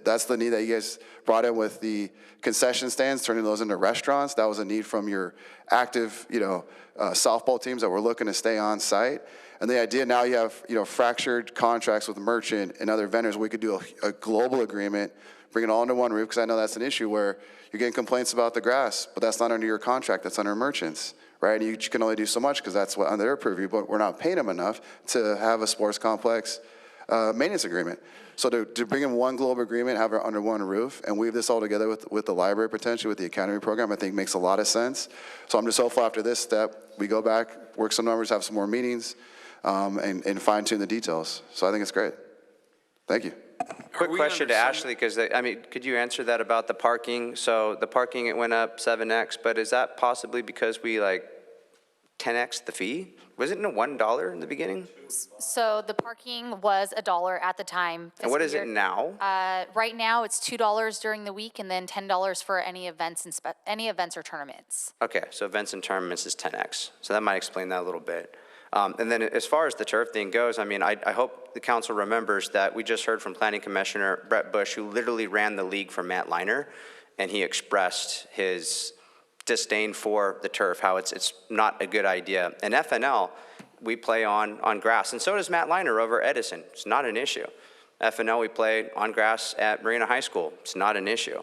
that's the need that you guys brought in with the concession stands, turning those into restaurants. That was a need from your active, softball teams that were looking to stay on site. And the idea now you have, fractured contracts with merchant and other vendors. We could do a global agreement, bring it all under one roof, because I know that's an issue where you're getting complaints about the grass, but that's not under your contract, that's under merchants, right? And you can only do so much because that's what under their purview, but we're not paying them enough to have a sports complex maintenance agreement. So to bring in one global agreement, have it under one roof, and weave this all together with the library potentially, with the academy program, I think makes a lot of sense. So I'm just hopeful after this step, we go back, work some numbers, have some more meetings, and fine tune the details. So I think it's great. Thank you. Quick question to Ashley, because could you answer that about the parking? So the parking, it went up 7x, but is that possibly because we 10x the fee? Wasn't it $1 in the beginning? So the parking was $1 at the time. And what is it now? Right now, it's $2 during the week, and then $10 for any events or tournaments. Okay, so events and tournaments is 10x. So that might explain that a little bit. And then as far as the turf thing goes, I hope the council remembers that we just heard from Planning Commissioner Brett Bush, who literally ran the league for Matt Liner, and he expressed his disdain for the turf, how it's not a good idea. And FNL, we play on grass, and so does Matt Liner over Edison. It's not an issue. FNL, we play on grass at Marina High School. It's not an issue.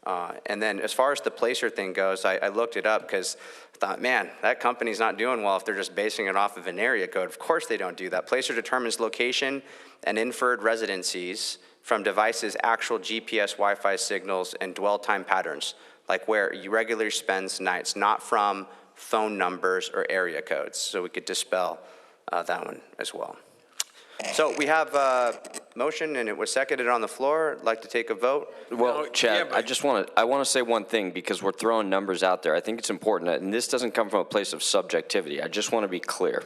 And then as far as the placer thing goes, I looked it up because I thought, man, that company's not doing well if they're just basing it off of an area code. Of course they don't do that. Placer determines location and inferred residencies from devices' actual GPS Wi-Fi signals and dwell time patterns, like where you regularly spend nights, not from phone numbers or area codes. So we could dispel that one as well. So we have a motion, and it was seconded on the floor. I'd like to take a vote. Well, Chad, I want to say one thing, because we're throwing numbers out there. I think it's important, and this doesn't come from a place of subjectivity. I just want to be clear.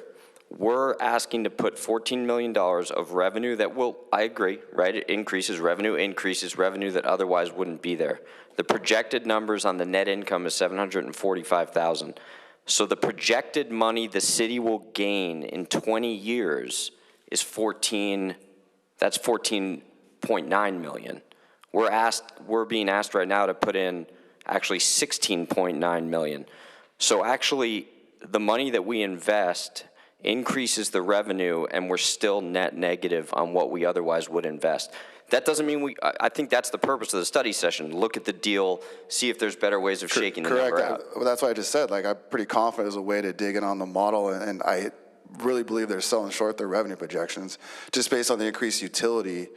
We're asking to put $14 million of revenue that will, I agree, right? It increases revenue that otherwise wouldn't be there. The projected numbers on the net income is $745,000. So the projected money the city will gain in 20 years is that's 14.9 million. We're being asked right now to put in actually 16.9 million. So actually, the money that we invest increases the revenue, and we're still net negative on what we otherwise would invest. That doesn't mean I think that's the purpose of the study session. Look at the deal, see if there's better ways of shaking the number out. Well, that's what I just said. Like, I'm pretty confident there's a way to dig in on the model, and I really believe they're selling short their revenue projections just based on the increased utility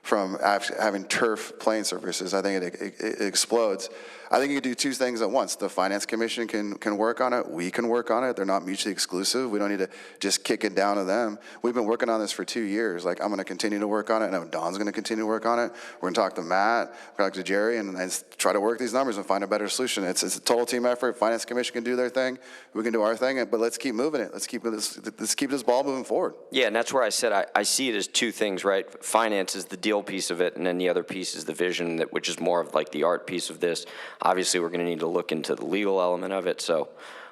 from having turf playing surfaces. I think it explodes. I think you can do two things at once. The Finance Commission can work on it. We can work on it. They're not mutually exclusive. We don't need to just kick it down to them. We've been working on this for 2 years. Like, I'm going to continue to work on it. I know Don's going to continue to work on it. We're going to talk to Matt, we're going to talk to Jerry, and try to work these numbers and find a better solution. It's a total team effort. Finance Commission can do their thing. We can do our thing, but let's keep moving it. Let's keep this ball moving forward. Yeah, and that's where I said I see it as two things, right? Finance is the deal piece of it, and then the other piece is the vision, which is more of like the art piece of this. Obviously, we're going to need to look into the legal element of it. So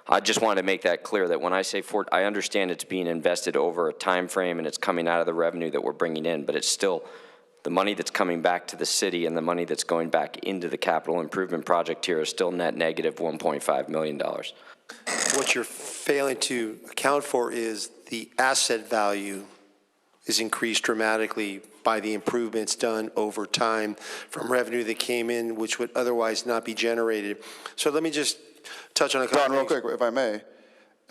I just wanted to make that clear that when I say I understand it's being invested over a time frame and it's coming out of the revenue that we're bringing in, but it's still the money that's coming back to the city and the money that's going back into the capital improvement project here is still net negative $1.5 million. What you're failing to account for is the asset value is increased dramatically by the improvements done over time from revenue that came in, which would otherwise not be generated. So let me just touch on a couple Don, real things. quick, if I may, and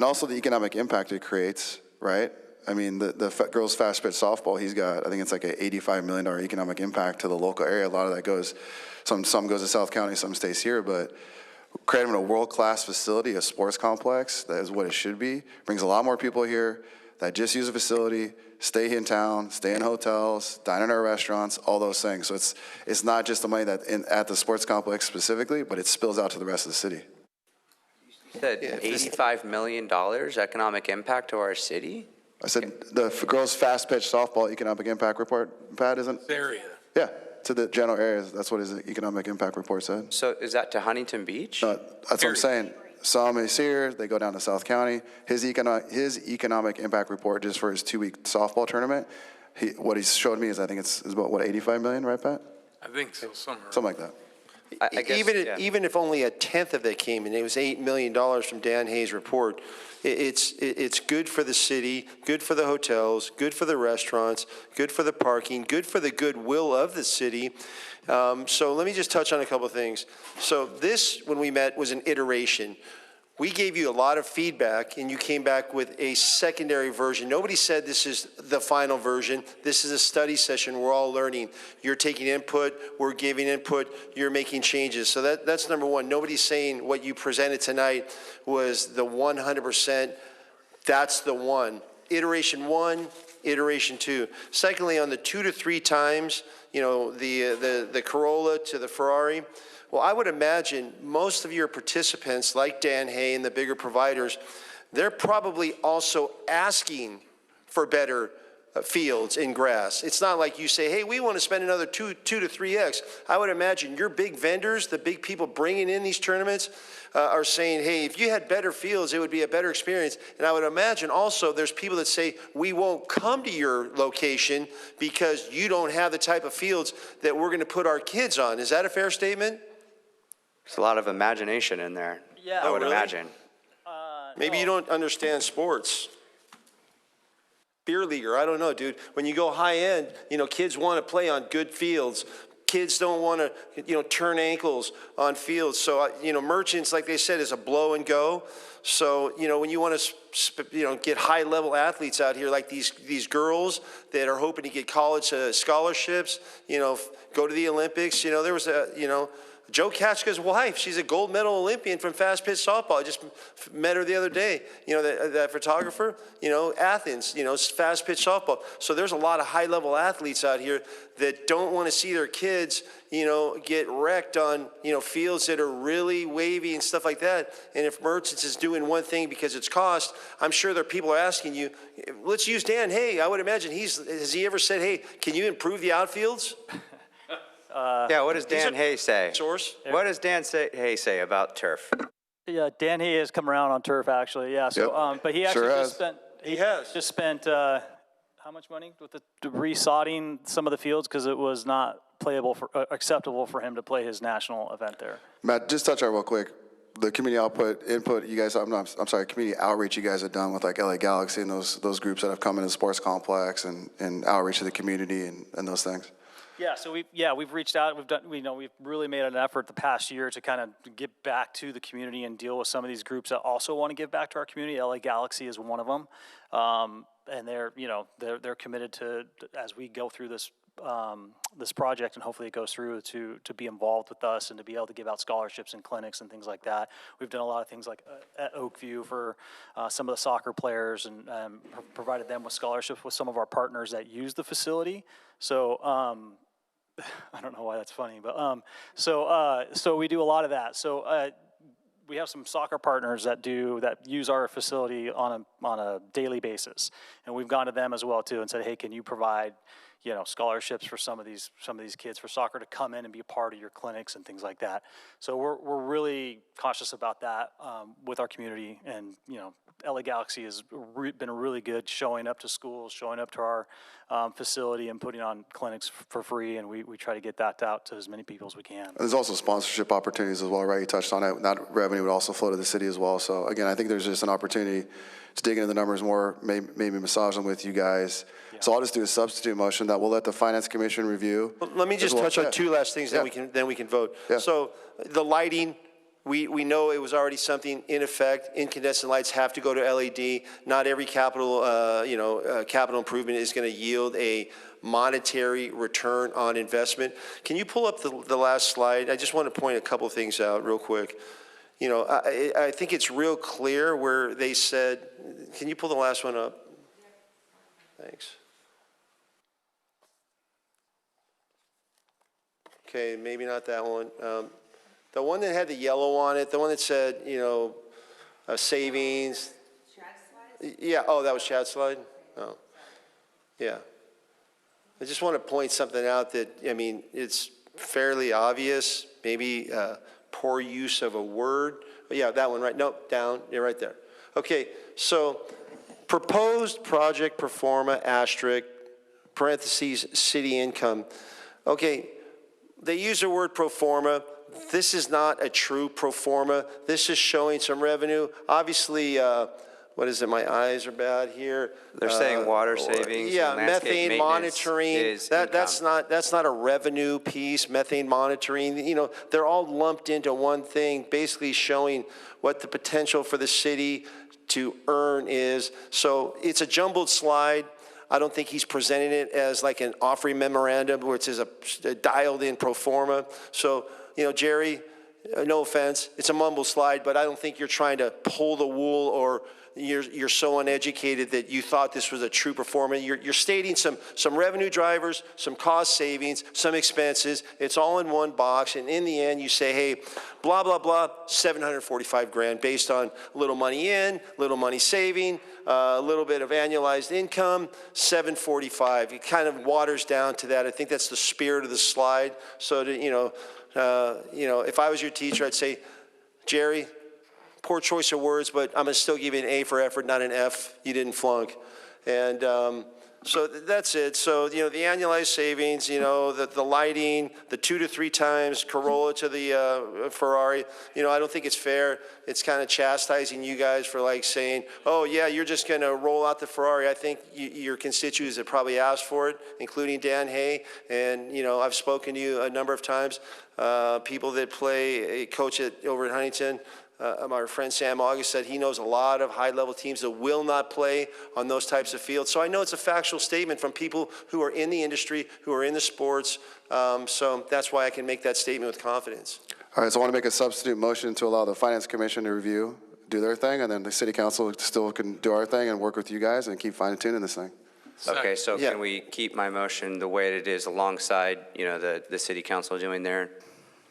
also the economic impact it creates, right? I mean, the girls' fast pitch softball, he's got, I think it's like an $85 million economic impact to the local area. A lot of that goes, some goes to South County, some stays here, but creating a world-class facility, a sports complex, that is what it should be. Brings a lot more people here that just use a facility, stay in town, stay in hotels, dine in our restaurants, all those things. So it's not just the money that at the sports complex specifically, but it spills out to the rest of the city. You said $85 million economic impact to our city? I said the girls' fast pitch softball economic impact report, Pat, isn't? Area. Yeah, to the general areas. That's what his economic impact report said. So is that to Huntington Beach? That's what I'm saying. Some is here, they go down to South County. His economic impact report just for his 2-week softball tournament, what he's showed me is I think it's about, what, 85 million, right, Pat? I think so, somewhere. Something like that. I guess, even if only a tenth of that came in, it was $8 million from Dan Hayes' report. It's good for the city, good for the hotels, good for the restaurants, good for the parking, good for the goodwill of the city. So let me just touch on a couple of things. So this, when we met, was an iteration. We gave you a lot of feedback, and you came back with a secondary version. Nobody said this is the final version. This is a study session. We're all learning. You're taking input. We're giving input. You're making changes. So that's number one. Nobody's saying what you presented tonight was the 100%. That's the one. Iteration 1, iteration 2. Secondly, on the 2 to 3 times, you know, the Corolla to the Ferrari, well, I would imagine most of your participants, like Dan Hay and the bigger providers, they're probably also asking for better fields and grass. It's not like you say, hey, we want to spend another 2 to 3x. I would imagine your big vendors, the big people bringing in these tournaments, are saying, hey, if you had better fields, it would be a better experience. And I would imagine also there's people that say, we won't come to your location because you don't have the type of fields that we're going to put our kids on. Is that a fair statement? There's a lot of imagination in there. Yeah. I would really? imagine. Maybe you don't understand sports. Beer leaguer, I don't know, dude. When you go high end, you know, kids want to play on good fields. Kids don't want to, you know, turn ankles on fields. So, you know, merchants, like they said, is a blow and go. So, you know, when you want to, you know, get high level athletes out here, like these girls that are hoping to get college scholarships, you know, go to the Olympics. You know, there was Joe Katchka's wife, she's a gold medal Olympian from fast pitch softball. I just met her the other day. You know, that photographer, you know, Athens, you know, fast pitch softball. So there's a lot of high level athletes out here that don't want to see their kids, you know, get wrecked on, you know, fields that are really wavy and stuff like that. And if Merchants is doing one thing because it's cost, I'm sure there are people asking you, let's use Dan Hay. I would imagine has he ever said, hey, can you improve the outfields? Yeah, what does Dan Hay say? Source? What does Dan Hay say about turf? Yeah, Dan Hay has come around on turf, actually. Yeah, so Yep. but he actually Sure just spent. He just spent how much money with the resodding some of the fields because it was not acceptable for him to play his national event there. Matt, just touch on real quick. The community input you guys, I'm sorry, community outreach you guys have done with like LA Galaxy and those groups that have come into the sports complex and outreach to the community and those things. Yeah, so we've reached out. We've really made an effort the past year to kind of get back to the community and deal with some of these groups that also want to give back to our community. LA Galaxy is one of them, and they're committed to, as we go through this this project, and hopefully it goes through, to be involved with us and to be able to give out scholarships and clinics and things like that. We've done a lot of things like at Oakview for some of the soccer players, and provided them with scholarships with some of our partners that use the facility. So I don't know why that's funny, but so we do a lot of that. So we have some soccer partners that use our facility on a daily basis, and we've gone to them as well too and said, hey, can you provide scholarships for some of these kids for soccer to come in and be a part of your clinics and things like that. So we're really cautious about that with our community, and LA Galaxy has been really good showing up to schools, showing up to our facility and putting on clinics for free, and we try to get that out to as many people as we can. And there's also sponsorship opportunities as well, right? You touched on it. That revenue would also flow to the city as well. So again, I think there's just an opportunity to dig into the numbers more, maybe massage them with you guys. Yeah. So I'll just do a substitute motion that we'll let the Finance Commission review. Well, let me just touch on two last things, then we can vote. Yeah. So the lighting, we know it was already something in effect. Incandescent lights have to go to LED. Not every capital improvement is going to yield a monetary return on investment. Can you pull up the last slide? I just want to point a couple things out real quick. I think it's real clear where they said, can you pull the last one up? Thanks. Okay, maybe not that one. The one that had the yellow on it, the one that said, savings. Yeah, oh, that was Chad's slide? Oh, yeah. I just want to point something out that, it's fairly obvious, maybe poor use of a word. But yeah, that one, right? Nope, down, you're right there. Okay, so proposed project pro forma asterisk, parentheses, city income. Okay, they use the word pro forma. This is not a true pro forma. This is showing some revenue. Obviously, what is it? My eyes are bad here. They're saying water savings. Yeah, methane monitoring. That's not a revenue piece. Methane monitoring. They're all lumped into one thing, basically showing what the potential for the city to earn is. So it's a jumbled slide. I don't think he's presenting it as like an offering memorandum, which is a dialed-in pro forma. So, Jerry, no offense, it's a mumble slide, but I don't think you're trying to pull the wool, or you're so uneducated that you thought this was a true performance. You're stating some revenue drivers, some cost savings, some expenses. It's all in one box, and in the end, you say, hey, blah, blah, blah, $745,000 based on a little money in, little money saving, a little bit of annualized income, $745,000. It kind of waters down to that. I think that's the spirit of the slide. So, if I was your teacher, I'd say, Jerry, poor choice of words, but I'm going to still give you an A for effort, not an F. You didn't flunk. And so that's it. So, the annualized savings, the lighting, the 2 to 3 times Corolla to the Ferrari, I don't think it's fair. It's kind of chastising you guys for saying, oh, yeah, you're just going to roll out the Ferrari. I think your constituents have probably asked for it, including Dan Hay. And, I've spoken to you a number of times. People that coach over at Huntington, my friend Sam August said he knows a lot of high-level teams that will not play on those types of fields. So I know it's a factual statement from people who are in the industry, who are in the sports. So that's why I can make that statement with confidence. All right, so I want to make a substitute motion to allow the Finance Commission to do their thing, and then the City Council still can do our thing and work with you guys and keep fine-tuning this thing. Okay, so can we keep my motion the way it is alongside, the City Council doing their?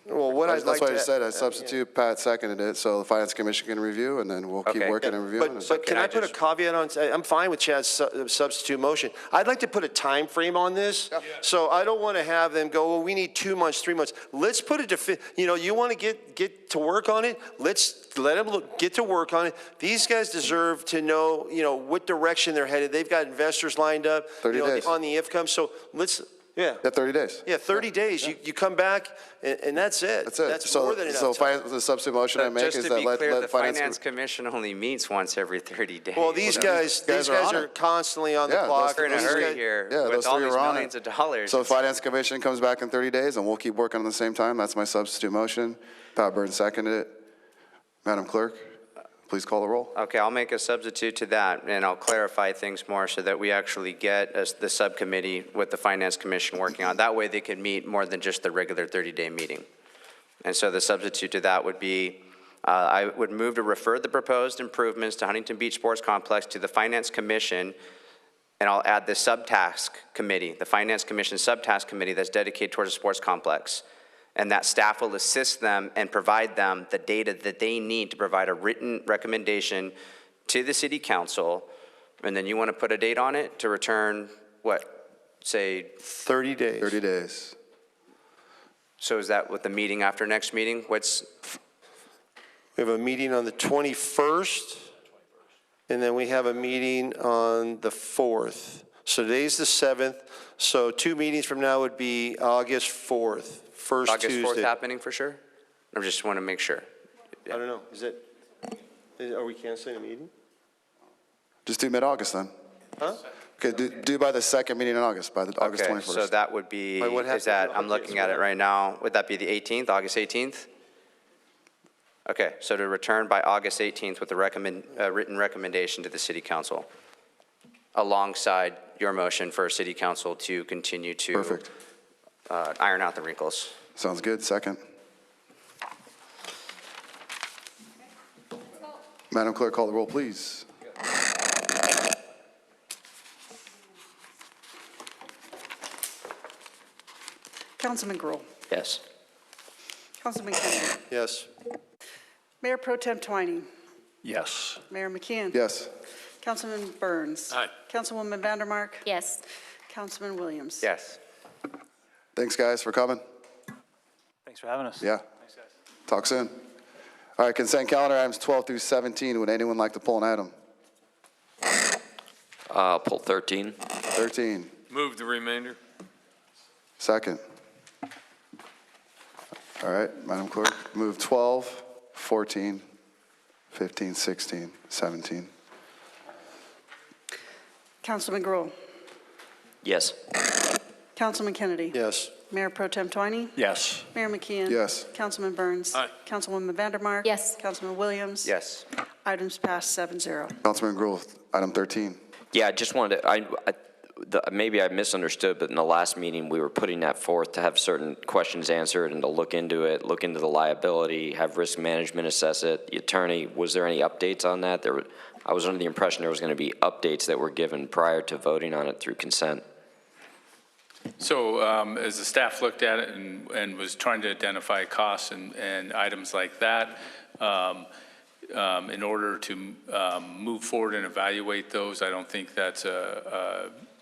Well, that's what I said. I substitute. Pat seconded it, so the Finance Commission can review, and then we'll keep working and reviewing. But can I put a caveat on? I'm fine with Chad's substitute motion. I'd like to put a time frame on this. Yeah. So I don't want to have them go, well, we need 2 months, 3 months. Let's put it you want to get to work on it? Let's let them get to work on it. These guys deserve to know, what direction they're headed. They've got investors lined up, 30 days. On the IFCOM. So let's Yeah. Yeah, 30 days. Yeah, 30 days. You come back, and that's it. That's it. That's more than enough So time. the substitute motion I make Just is to that be let clear, the finance. Finance Commission only meets once every 30 days. Well, these guys on are it. constantly on the Yeah, clock. We're in a These hurry guys- here Yeah, with those all three these are on millions it. of dollars. So the Finance Commission comes back in 30 days, and we'll keep working at the same time. That's my substitute motion. Pat Burton seconded it. Madam Clerk, please call the roll. Okay, I'll make a substitute to that, and I'll clarify things more so that we actually get the subcommittee with the Finance Commission working on. That way they can meet more than just the regular 30-day meeting. And so the substitute to that would be, I would move to refer the proposed improvements to Huntington Beach Sports Complex to the Finance Commission, and I'll add the subtask committee, the Finance Commission subtask committee that's dedicated towards the sports complex. And that staff will assist them and provide them the data that they need to provide a written recommendation to the city council. And then you want to put a date on it to return, what, say? 30 days. 30 days. So is that with the meeting after next meeting? We have a meeting on the 21st, and then we have a meeting on the 4th. So today's the 7th, so 2 meetings from now would be August 4th. First August Tuesday. 4th happening for sure? I just want to make sure. I don't know, are we canceling a meeting? Just do mid-August then. Huh? Okay, do by the second meeting in August, by the August 21st. So that would be, Wait, what is that, I'm looking at it right now, would that be the 18th, August 18th? Okay, so to return by August 18th with a written recommendation to the city council, alongside your motion for city council to continue to Perfect. Iron out the wrinkles. Sounds good. Second. Madam Clerk, call the roll, please. Councilman Gruhl. Yes. Councilman Kennedy. Yes. Mayor Pro Tem Twining. Yes. Mayor McKeon. Yes. Councilman Burns. Aye. Councilwoman Vandermark. Yes. Councilman Williams. Yes. Thanks, guys, for coming. Thanks for having us. Yeah. Talk soon. All right, consent calendar items 12 through 17. Would anyone like to pull an item? Pull 13. 13. Move the remainder. Second. All right, Madam Clerk, move 12, 14, 15, 16, 17. Councilman Gruhl. Yes. Councilman Kennedy. Yes. Mayor Pro Tem Twining. Yes. Mayor McKeon. Yes. Councilman Burns. Aye. Councilwoman Vandermark. Yes. Councilman Williams. Yes. Items passed 7-0. Councilman Gruhl, item 13. Yeah, I just wanted to, maybe I misunderstood, but in the last meeting, we were putting that forth to have certain questions answered and to look into it, look into the liability, have risk management assess it. The attorney, was there any updates on that? I was under the impression there was going to be updates that were given prior to voting on it through consent. So as the staff looked at it and was trying to identify costs and items like that, in order to move forward and evaluate those, I don't think that's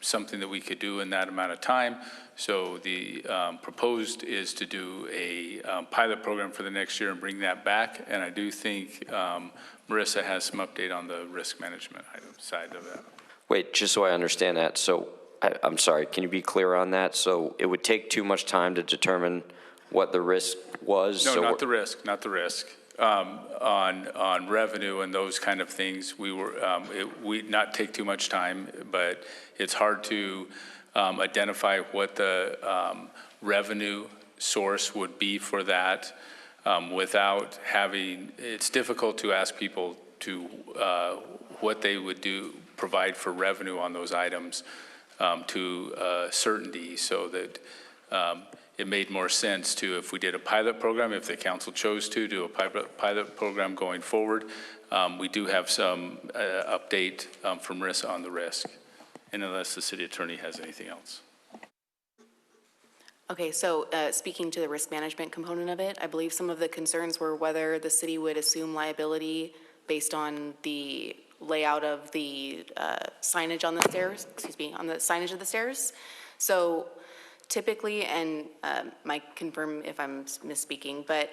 something that we could do in that amount of time. So the proposed is to do a pilot program for the next year and bring that back. And I do think Marissa has some update on the risk management item side of that. Wait, just so I understand that. So I'm sorry, can you be clear on that? So it would take too much time to determine what the risk was? No, so not the risk, not the risk. On revenue and those kind of things, we not take too much time, but it's hard to identify what the revenue source would be for that without having, it's difficult to ask people to what they would provide for revenue on those items to certainty, so that it made more sense to, if we did a pilot program, if the council chose to do a pilot program going forward, we do have some update from Marissa on the risk, and unless the city attorney has anything else. Okay, so speaking to the risk management component of it, I believe some of the concerns were whether the city would assume liability based on the layout of the signage on the stairs, on the signage of the stairs. So typically, and Mike confirm if I'm misspeaking, but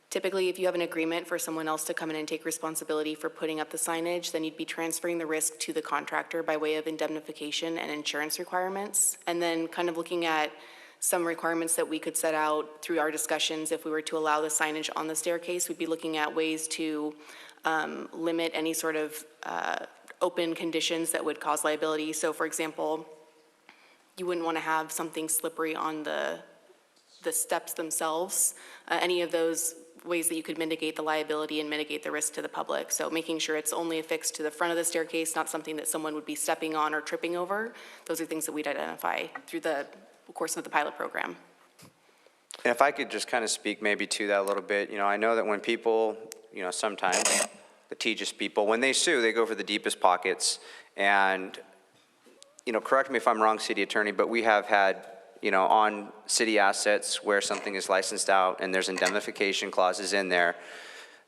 Typically, if you have an agreement for someone else to come in and take responsibility for putting up the signage, then you'd be transferring the risk to the contractor by way of indemnification and insurance requirements. And then kind of looking at some requirements that we could set out through our discussions if we were to allow the signage on the staircase, we'd be looking at ways to limit any sort of open conditions that would cause liability. So for example, you wouldn't want to have something slippery on the steps themselves. Any of those ways that you could mitigate the liability and mitigate the risk to the public. So making sure it's only affixed to the front of the staircase, not something that someone would be stepping on or tripping over. Those are things that we'd identify through the course of the pilot program. And if I could just kind of speak maybe to that a little bit, I know that when people, sometimes litigious people, when they sue, they go for the deepest pockets. And, correct me if I'm wrong, City Attorney, but we have had on city assets where something is licensed out and there's indemnification clauses in there,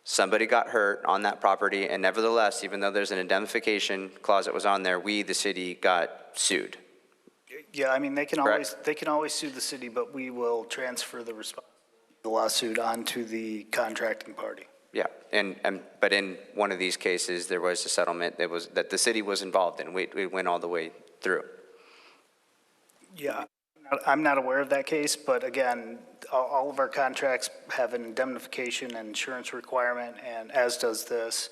somebody got hurt on that property, and nevertheless, even though there's an indemnification clause that was on there, we, the city, got sued. Yeah, I mean, they can always sue the city, but we will transfer the lawsuit onto the contracting party. Yeah, but in one of these cases, there was a settlement that the city was involved in. We went all the way through. Yeah. I'm not aware of that case, but again, all of our contracts have an indemnification and insurance requirement, and as does this.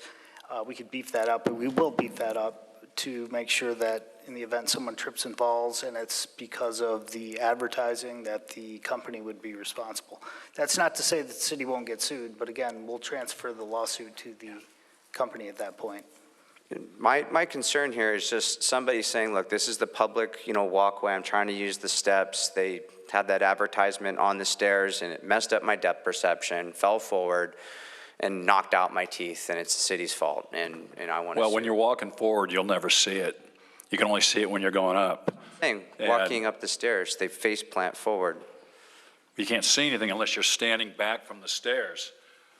We could beef that up, and we will beef that up to make sure that in the event someone trips and falls and it's because of the advertising, that the company would be responsible. That's not to say that the city won't get sued, but again, we'll transfer the lawsuit to the company at that point. My concern here is just somebody saying, look, this is the public, walkway. I'm trying to use the steps. They had that advertisement on the stairs and it messed up my depth perception, fell forward and knocked out my teeth, and it's the city's fault. And I want to Well, when you're walking forward, you'll never see it. You can only see it when you're going up. Walking up the stairs, they face plant forward. You can't see anything unless you're standing back from the stairs.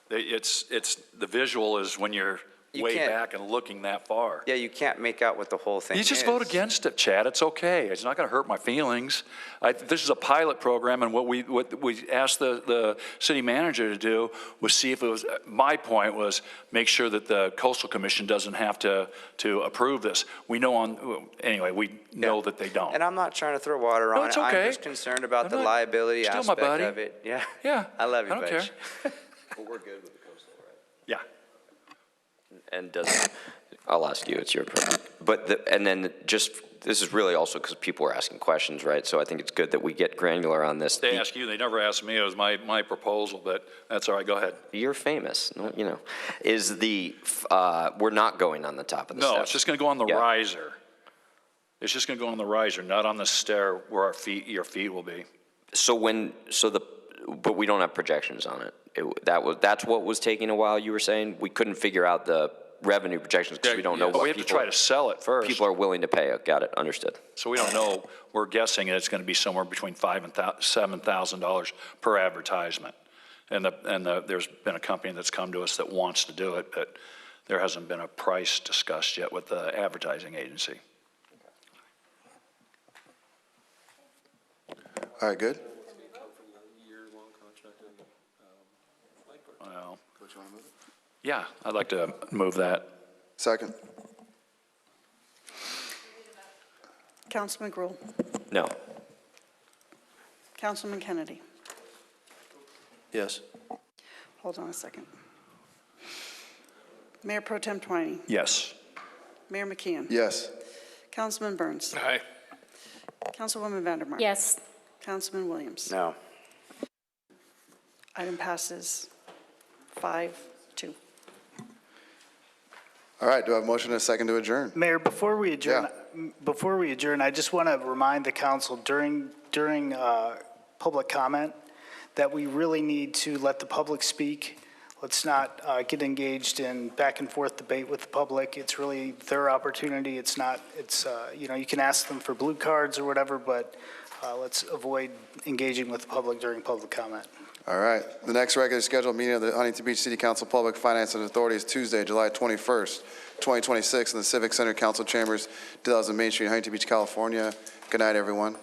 The visual is when you're way back and looking that far. Yeah, you can't make out what the whole thing is. You just vote against it, Chad. It's okay. It's not going to hurt my feelings. This is a pilot program, and what we asked the city manager to do was see if it was, my point was make sure that the Coastal Commission doesn't have to approve this. We know we know that they don't. And I'm not trying to throw water on it. It's okay. I'm just concerned about the liability aspect of it. Yeah. Yeah. I love you, I don't Butch. care. But we're good with the coastal, right? Yeah. And I'll ask you, it's your turn. But this is really also because people are asking questions, right? So I think it's good that we get granular on this. They ask you, they never asked me. It was my proposal, but that's all right. Go ahead. You're famous, we're not going on the top of the steps. No, it's just going to go on the riser. It's just going to go on the riser, not on the stair where your feet will be. But we don't have projections on it. That's what was taking a while. You were saying we couldn't figure out the revenue projections because we don't know what we have to try to sell it first. People are willing to pay. Got it. Understood. So we don't know. We're guessing it's going to be somewhere between $5,000 and $7,000 per advertisement. And there's been a company that's come to us that wants to do it, but there hasn't been a price discussed yet with the advertising agency. All right, good. Well, yeah, I'd like to move that. Second. Councilman Gruhl. No. Councilman Kennedy. Yes. Hold on a second. Mayor Pro Tem Twining. Yes. Mayor McKeon. Yes. Councilman Burns. Aye. Councilwoman Vandermark. Yes. Councilman Williams. No. Item passes 5-2. All right, do I have a motion and a second to adjourn? Mayor, before we adjourn, I just want to remind the council during public comment that we really need to let the public speak. Let's not get engaged in back and forth debate with the public. It's really their opportunity. You can ask them for blue cards or whatever, but let's avoid engaging with the public during public comment. All right. The next regularly scheduled meeting of the Huntington Beach City Council Public Finance and Authority is Tuesday, July 21st, 2026 in the Civic Center Council Chambers, 2000 Main Street, Huntington Beach, California. Good night, everyone.